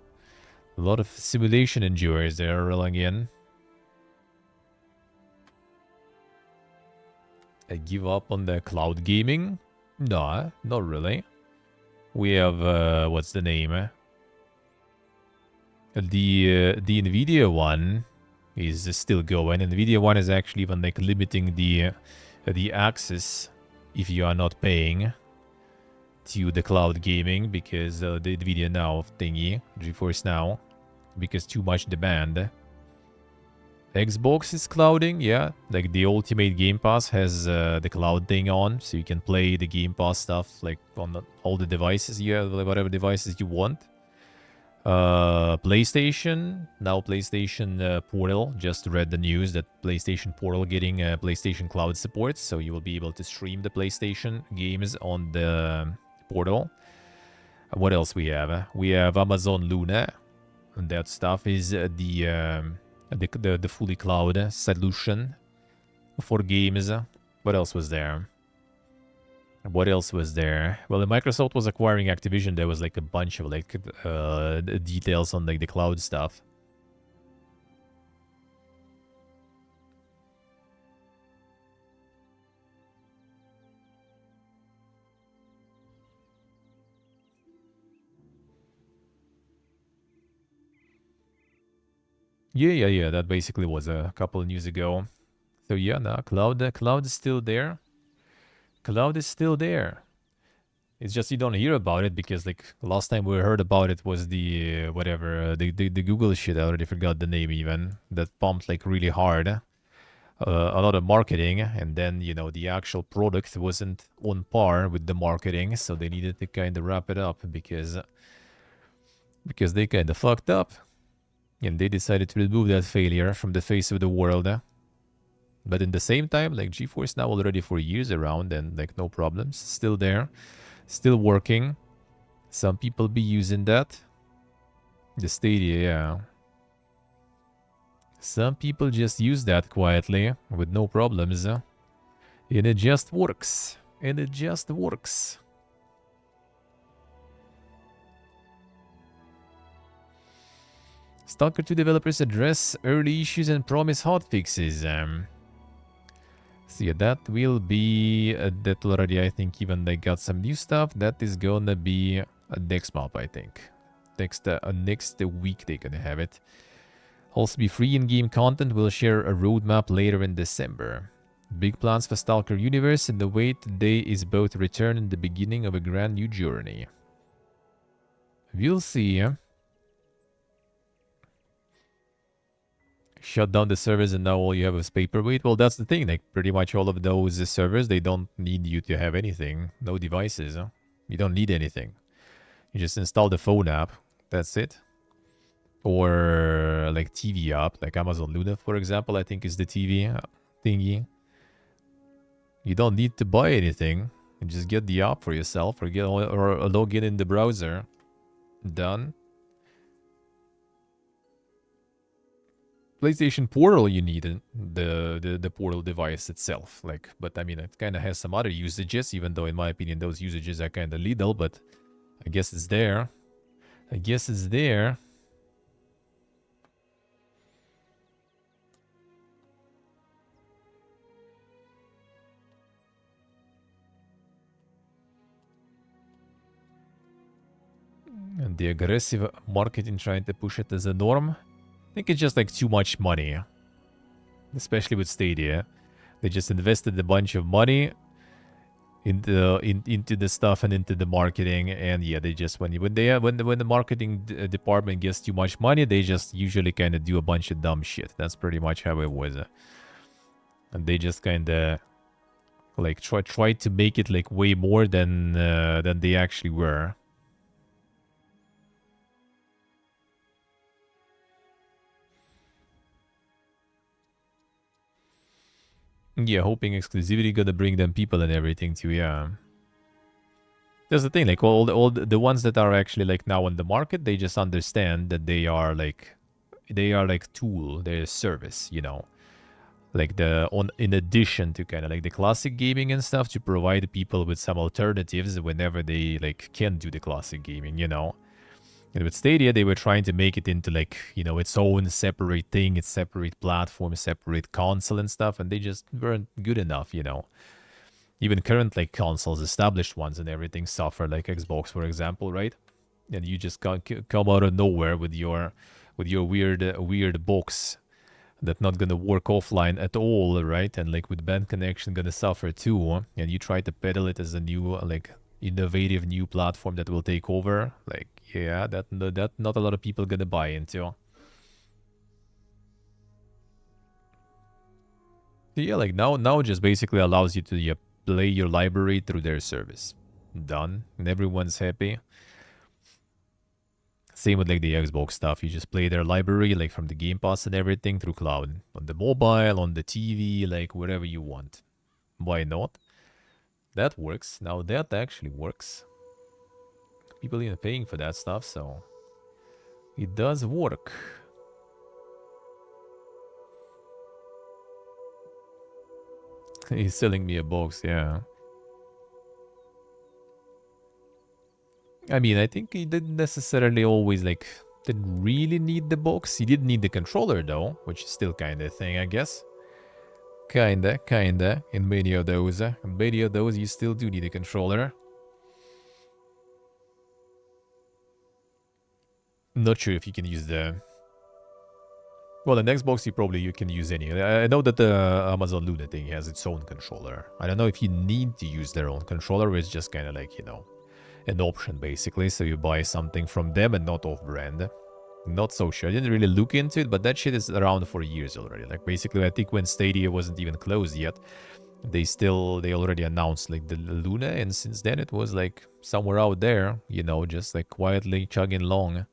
A lot of simulation enjoyers there rolling in. I give up on the cloud gaming? No, not really. We have, what's the name? The NVIDIA one is still going. NVIDIA one is actually even like limiting the access if you are not paying to the cloud gaming, because the NVIDIA Now thingy, GeForce Now, because too much demand. Xbox is clouding, yeah. Like the Ultimate Game Pass has the cloud thing on, so you can play the Game Pass stuff like on all the devices you have, whatever devices you want. PlayStation, now PlayStation Portal, just read the news that PlayStation Portal getting PlayStation Cloud support, so you will be able to stream the PlayStation games on the Portal. What else we have? We have Amazon Luna, and that stuff is the fully cloud solution for games. What else was there? What else was there? Well, Microsoft was acquiring Activision. There was like a bunch of like details on like the cloud stuff. Yeah. That basically was a couple of news ago. So yeah, no, cloud is still there. Cloud is still there. It's just you don't hear about it because like last time we heard about it was the whatever the Google shit. I already forgot the name even, that pumped like really hard. a lot of marketing, and then, you know, the actual product wasn't on par with the marketing, so they needed to kind of wrap it up because they kind of fucked up, and they decided to remove that failure from the face of the world. But in the same time, like, GeForce Now already for years around, and like no problems, still there, still working. Some people be using that. The Stadia, yeah. Some people just use that quietly with no problems. And it just works. And it just works. Stalker 2 developers address early issues and promise hotfixes. So yeah, that will be... that already, I think, even they got some new stuff. That is gonna be next month, I think. Next week they're gonna have it. Also be free in-game content. We'll share a roadmap later in December. Big plans for Stalker Universe, and the wait today is both a return and the beginning of a grand new journey. We'll see. Shut down the servers and now all you have is paperweight. Well, that's the thing. Like, pretty much all of those servers, they don't need you to have anything. No devices. You don't need anything. You just install the phone app. That's it. Or like TV app, like Amazon Luna, for example, I think is the TV thingy. You don't need to buy anything. You just get the app for yourself, or log in the browser. Done. PlayStation Portal, you need the Portal device itself. Like, but I mean, it kind of has some other usages, even though in my opinion those usages are kind of little. But I guess it's there. I guess it's there. And the aggressive marketing trying to push it as a norm. I think it's just like too much money. Especially with Stadia. They just invested a bunch of money into the stuff and into the marketing, and yeah, they just when the marketing department gets too much money, they just usually kind of do a bunch of dumb shit. That's pretty much how it was. And they just kind of like try to make it like way more than they actually were. Yeah, hoping exclusivity gonna bring them people and everything too, yeah. That's the thing, like all the ones that are actually like now on the market, they just understand that they are like tool, they're a service, you know. Like in addition to kind of like the classic gaming and stuff, to provide people with some alternatives whenever they like can't do the classic gaming, you know. And with Stadia, they were trying to make it into like, you know, its own separate thing, its separate platform, separate console and stuff, and they just weren't good enough, you know. Even current like consoles, established ones and everything suffer, like Xbox, for example, right? And you just can't come out of nowhere with your weird box that's not gonna work offline at all, right? And like with band connection gonna suffer too. And you try to peddle it as a new like innovative new platform that will take over, like, yeah, that not a lot of people gonna buy into. Yeah, like now just basically allows you to play your library through their service. Done, and everyone's happy. Same with like the Xbox stuff. You just play their library like from the Game Pass and everything through cloud, on the mobile, on the TV, like wherever you want. Why not? That works. Now that actually works. People even paying for that stuff, so it does work. He's selling me a box, yeah. I mean, I think he didn't necessarily always like didn't really need the box. He did need the controller though, which is still kind of a thing, I guess. Kinda. In many of those, you still do need a controller. Not sure if you can use the... Well, an Xbox you can use any. I know that the Amazon Luna thing has its own controller. I don't know if you need to use their own controller, or it's just kind of like, you know, an option basically. So you buy something from them and not off-brand. Not so sure. I didn't really look into it, but that shit is around for years already. Like, basically, I think when Stadia wasn't even closed yet, they already announced, like, the Luna, and since then it was, like, somewhere out there, you know, just, like, quietly chugging along.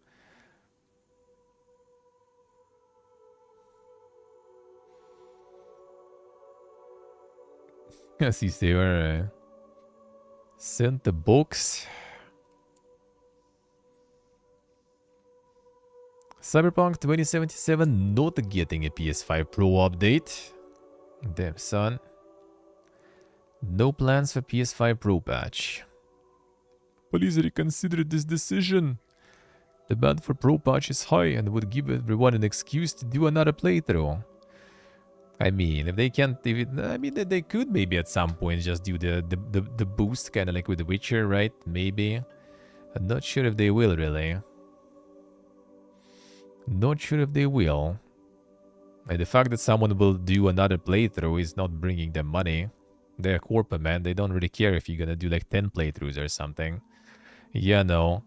Sí, they were sent the box. Cyberpunk 2077 not getting a PS5 Pro update. Damn, son. No plans for PS5 Pro patch. Please reconsider this decision. The demand for Pro patch is high and would give everyone an excuse to do another playthrough. I mean, if they can't, I mean, they could maybe at some point just do the boost, kind of like with The Witcher, right? Maybe. I'm not sure if they will, really. Not sure if they will. And the fact that someone will do another playthrough is not bringing them money. They're corporate, man. They don't really care if you're gonna do like 10 playthroughs or something. Yeah, no.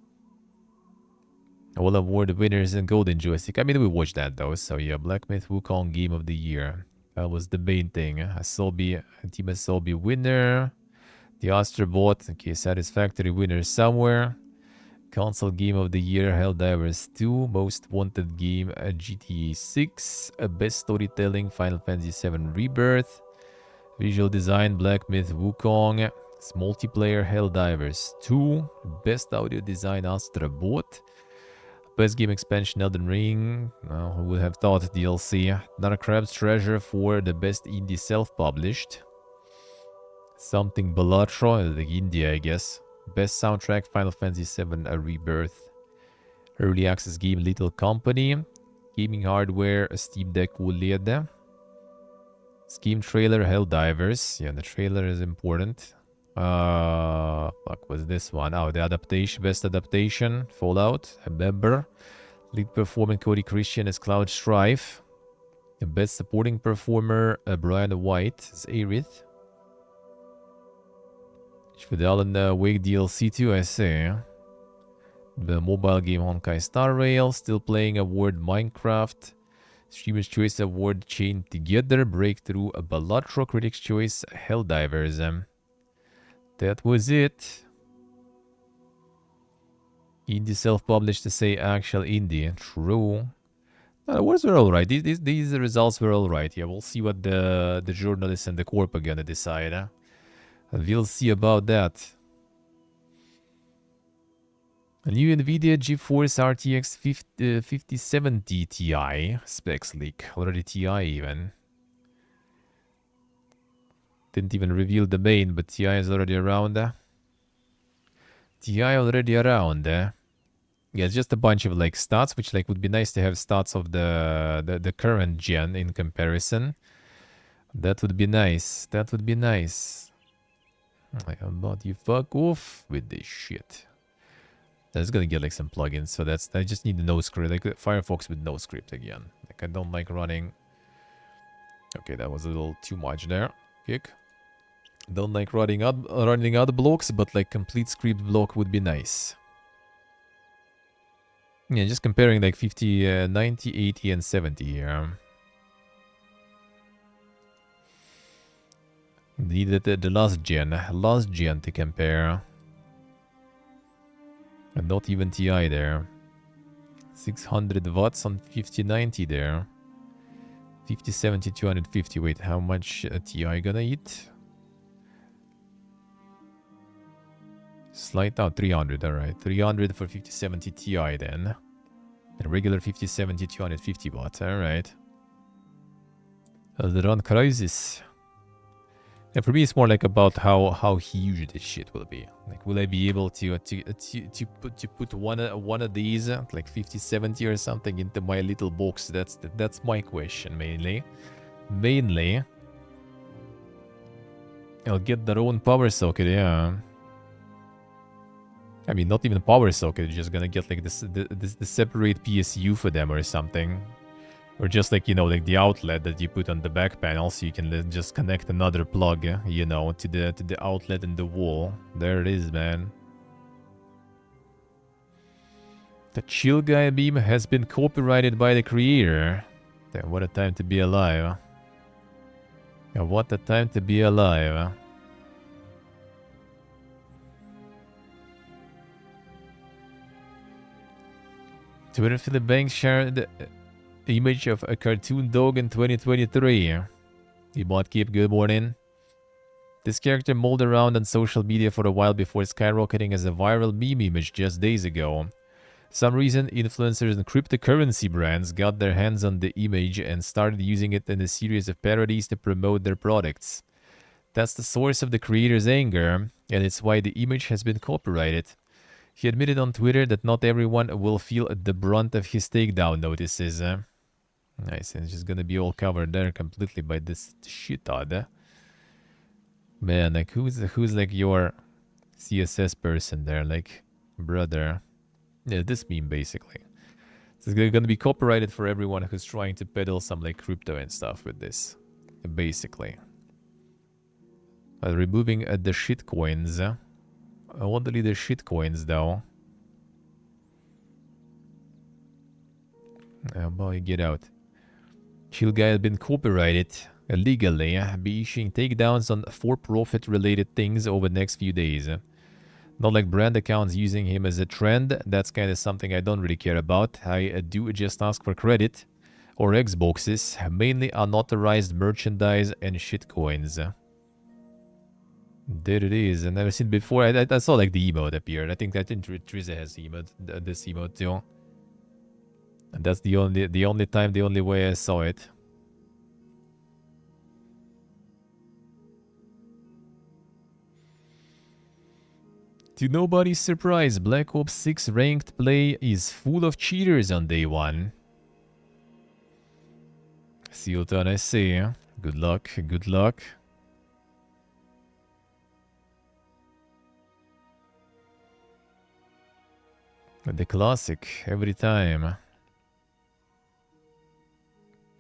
All award winners and Golden Joystick. I mean, we watched that though. So yeah, Black Myth Wukong Game of the Year. That was the main thing. Team Asobi winner. The Astrobot. Okay, satisfactory winner somewhere. Console Game of the Year, Helldivers 2, Most Wanted Game, GTA 6, Best Storytelling, Final Fantasy 7 Rebirth, Visual Design, Black Myth Wukong, Multiplayer, Helldivers 2, Best Audio Design, Astrobot, Best Game Expansion, Elden Ring, who would have thought DLC, Not a Crab's Treasure for the Best Indie Self-Published, Something Balatro, like India, I guess. Best Soundtrack, Final Fantasy 7 A Rebirth. Early Access Game, Little Company. Gaming Hardware, a Steam Deck OLED. Scheme Trailer, Helldivers. Yeah, the trailer is important. Fuck, was this one? Oh, the adaptation, Best Adaptation, Fallout, a member. Lead Performer, Cody Christian as Cloud Strife. The Best Supporting Performer, Brian White as Aerith. For the Alan Wake DLC too, I see. The mobile game Honkai Star Rail, still playing award Minecraft. Streamer's Choice Award Chained Together, Breakthrough, Balatro, Critics' Choice, Helldivers. That was it. Indie self-published to say actual indie. True. No, the awards were alright. These results were alright. Yeah, we'll see what the journalists and the corp are gonna decide. We'll see about that. A new NVIDIA GeForce RTX 5070 Ti specs leak. Already Ti even. Didn't even reveal the main, but Ti is already around. Ti already around. Yeah, it's just a bunch of like stats, which like would be nice to have stats of the current gen in comparison. That would be nice. That would be nice. How about you fuck off with this shit? That's gonna get like some plugins, so I just need the no script, like Firefox with no script again. Like I don't like running. Okay, that was a little too much there. Kick. Don't like running other blocks, but like complete script block would be nice. Yeah, just comparing like 50, 90, 80, and 70 here. Needed the last gen to compare. And not even Ti there. 600 watts on 5090 there. 5070, 250. Wait, how much Ti gonna eat? Slight out 300, alright. 300 for 5070 Ti then. And regular 5070, 250 watts, alright. The run crisis. And for me, it's more like about how huge this shit will be. Like, will I be able to put one of these, like 5070 or something, into my little box? That's my question mainly. I'll get their own power socket, yeah. I mean, not even power socket. You're just gonna get like the separate PSU for them or something. Or just like, you know, like the outlet that you put on the back panel, so you can just connect another plug, you know, to the outlet in the wall. There it is, man. The chill guy meme has been copyrighted by the creator. Damn, what a time to be alive. Yeah, what a time to be alive. Twitter Philip Banks shared the image of a cartoon dog in 2023. Ebot Keep, good morning. This character mulled around on social media for a while before skyrocketing as a viral meme image just days ago. Some reason influencers and cryptocurrency brands got their hands on the image and started using it in a series of parodies to promote their products. That's the source of the creator's anger, and it's why the image has been copyrighted. He admitted on Twitter that not everyone will feel the brunt of his takedown notices. Nice, and it's just gonna be all covered there completely by this shitad. Man, like who's like your CSS person there, like brother? Yeah, this meme basically. So it's gonna be copyrighted for everyone who's trying to peddle some like crypto and stuff with this, basically. Removing the shit coins. I won't delete the shit coins though. Boy, get out. Chill guy has been copyrighted illegally, be issuing takedowns on for-profit related things over the next few days. Not like brand accounts using him as a trend. That's kind of something I don't really care about. I do just ask for credit or Xboxes, mainly unauthorized merchandise and shitcoins. There it is. I've never seen it before. I saw like the emote appeared. I think Triza has this emote too. And that's the only way I saw it. To nobody's surprise, Black Ops 6 ranked play is full of cheaters on day one. Silton, I see. Good luck, good luck. The classic, every time.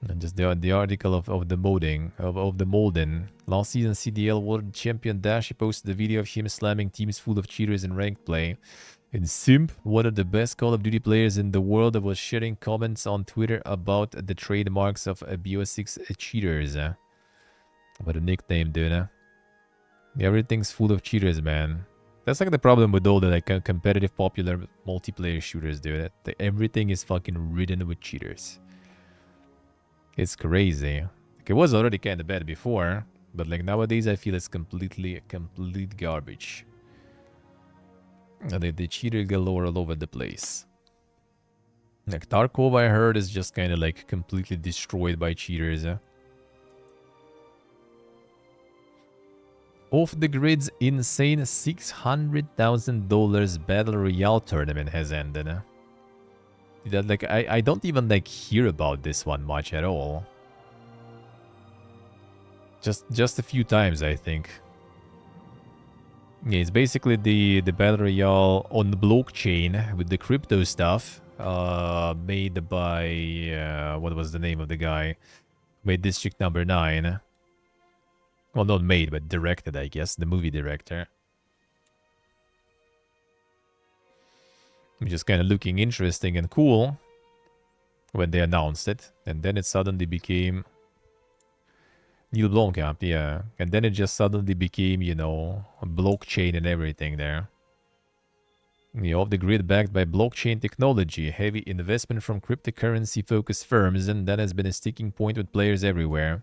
And just the article of the modding, of the molding. Last season CDL World Champion Dash, he posted a video of him slamming teams full of cheaters in ranked play. And Simp, one of the best Call of Duty players in the world, was sharing comments on Twitter about the trademarks of BO6 cheaters. What a nickname, dude. Everything's full of cheaters, man. That's like the problem with all the like competitive popular multiplayer shooters, dude. Everything is fucking ridden with cheaters. It's crazy. Like, it was already kind of bad before, but like nowadays I feel it's complete garbage. The cheater galore all over the place. Like Tarkov, I heard, is just kind of like completely destroyed by cheaters. Off the Grid's insane $600,000 Battle Royale tournament has ended. That, like, I don't even like hear about this one much at all. Just a few times, I think. Yeah, it's basically the Battle Royale on the blockchain with the crypto stuff. Made by what was the name of the guy? Made District Number 9. Well, not made, but directed, I guess. The movie director. Which is kind of looking interesting and cool when they announced it. And then it suddenly became Neil Blomkamp, yeah. And then it just suddenly became, you know, a blockchain and everything there. You know, off the grid backed by blockchain technology, heavy investment from cryptocurrency-focused firms, and that has been a sticking point with players everywhere.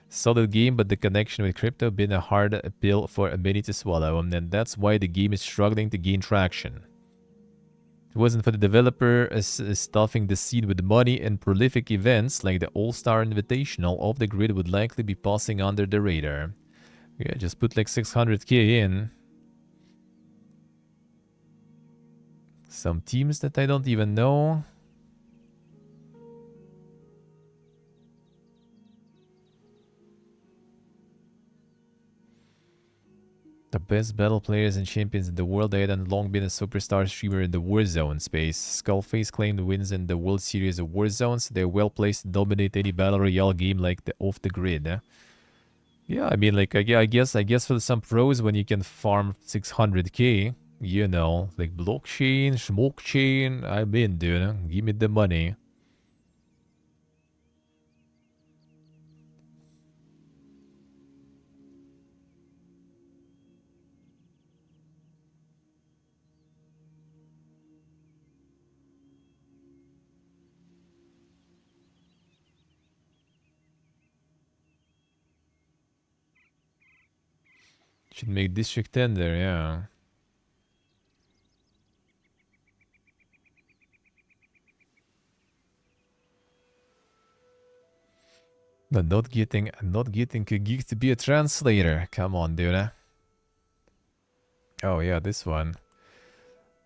Solid game, but the connection with crypto been a hard pill for many to swallow, and that's why the game is struggling to gain traction. If it wasn't for the developer stuffing the scene with money and prolific events like the All-Star Invitational, Off the Grid would likely be passing under the radar. Yeah, just put like 600k in. Some teams that I don't even know. The best battle players and champions in the world. They had long been a superstar streamer in the Warzone space. Skullface claimed wins in the World Series of Warzones. They're well placed to dominate any battle royale game like the Off the Grid. Yeah, I mean, like, I guess for some pros, when you can farm 600k, You know, like blockchain, smoke chain. I'm in, dude. Give me the money. Should make District 10 there, yeah. I'm not getting a geek to be a translator. Come on, dude. Oh yeah, this one.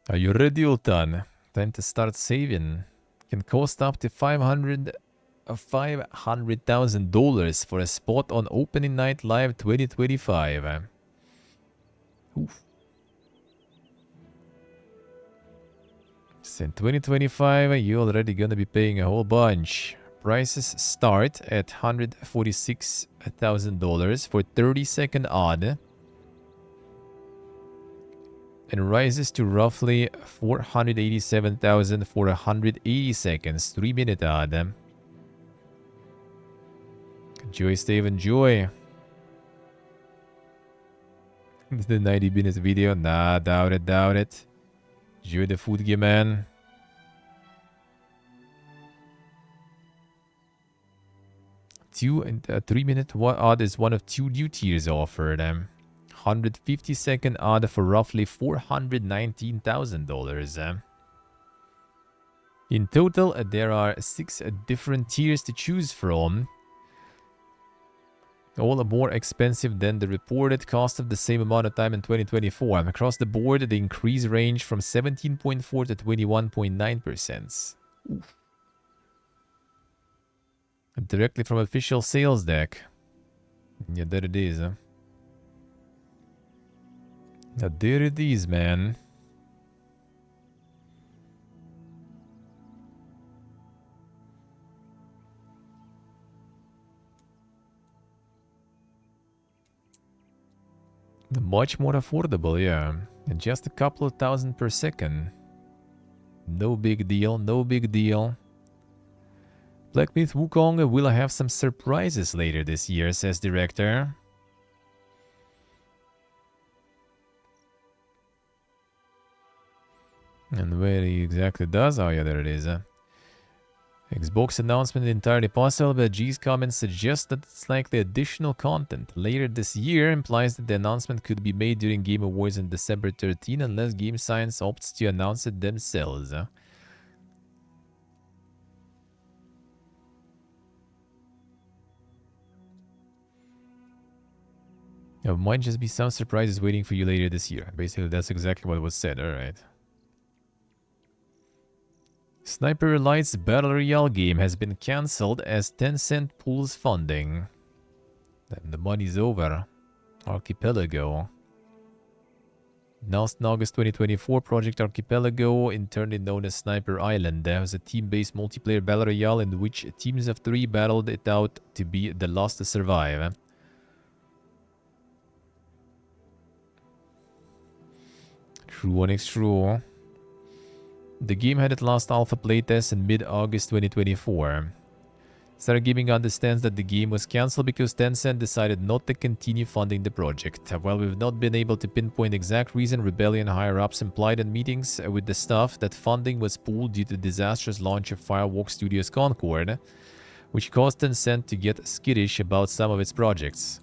Are you ready, Ultan? Time to start saving. Can cost up to $500,000 for a spot on opening night live 2025. Oof. So in 2025, you're already gonna be paying a whole bunch. Prices start at $146,000 for 30-second odd and rises to roughly $487,000 for 180 seconds, 3-minute odd. Enjoy, Steve, enjoy. The 90 minutes video? Nah, doubt it, doubt it. Enjoy the food game, man. 2 and 3-minute odd is one of 2 new tiers offered. 150-second odd for roughly $419,000. In total, there are 6 different tiers to choose from. All are more expensive than the reported cost of the same amount of time in 2024. Across the board, the increase range from 17.4 to 21.9%. Directly from official sales deck. Yeah, there it is. Now there it is, man. Much more affordable, yeah. And just a couple of thousand per second. No big deal, no big deal. Black Myth Wukong will have some surprises later this year, says director. And where he exactly does? Oh yeah, there it is. Xbox announcement entirely possible, but G's comments suggest that it's likely additional content later this year implies that the announcement could be made during Game Awards on December 13 unless Game Science opts to announce it themselves. There might just be some surprises waiting for you later this year. Basically, that's exactly what was said. Alright. Sniper Elite's Battle Royale game has been cancelled as Tencent pulls funding. Then the money's over. Archipelago. Announced in August 2024, Project Archipelago, internally known as Sniper Island, was a team-based multiplayer Battle Royale in which teams of 3 battled it out to be the last to survive. True one is true. The game had its last alpha playtest in mid-August 2024. Star Gaming understands that the game was cancelled because Tencent decided not to continue funding the project. While we've not been able to pinpoint the exact reason, Rebellion higher-ups implied in meetings with the staff that funding was pulled due to the disastrous launch of Firewalk Studios Concord, which caused Tencent to get skittish about some of its projects.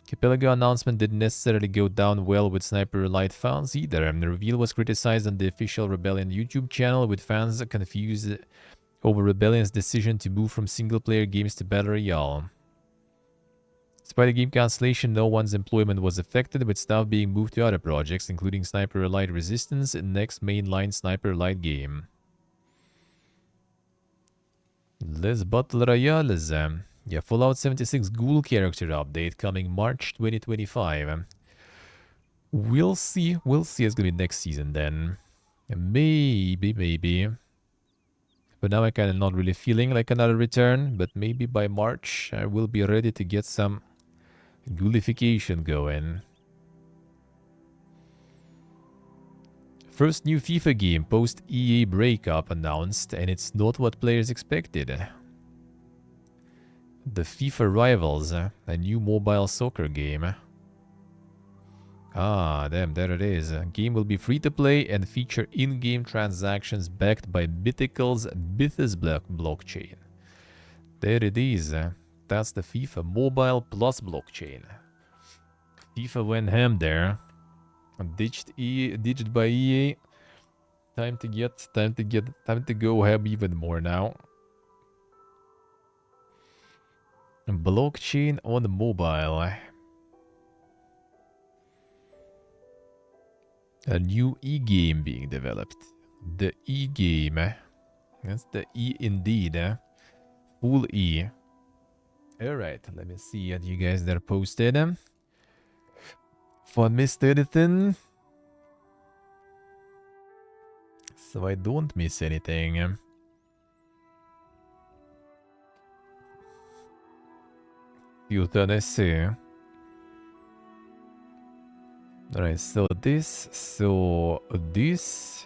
Archipelago announcement didn't necessarily go down well with Sniper Elite fans either. The reveal was criticized on the official Rebellion YouTube channel, with fans confused over Rebellion's decision to move from single-player games to Battle Royale. Despite the game cancellation, no one's employment was affected, with staff being moved to other projects, including Sniper Elite Resistance and next mainline Sniper Elite game. Les Battle Royales. Yeah, Fallout 76 Ghoul character update coming March 2025. We'll see. We'll see. It's gonna be next season then. Maybe. But now I'm kind of not really feeling like another return. But maybe by March I will be ready to get some ghoulification going. First new FIFA game post EA breakup announced, and it's not what players expected. The FIFA Rivals, a new mobile soccer game. Ah, damn, there it is. Game will be free to play and feature in-game transactions backed by Mythical's Bythus blockchain. There it is. That's the FIFA Mobile Plus blockchain. FIFA went ham there. Ditched by EA. Time to go ham even more now. Blockchain on mobile. A new e-game being developed. The e-game. That's the E indeed. Full E. Alright, let me see what you guys there posted. If I missed anything, so I don't miss anything. Euthanasia. Alright, so this.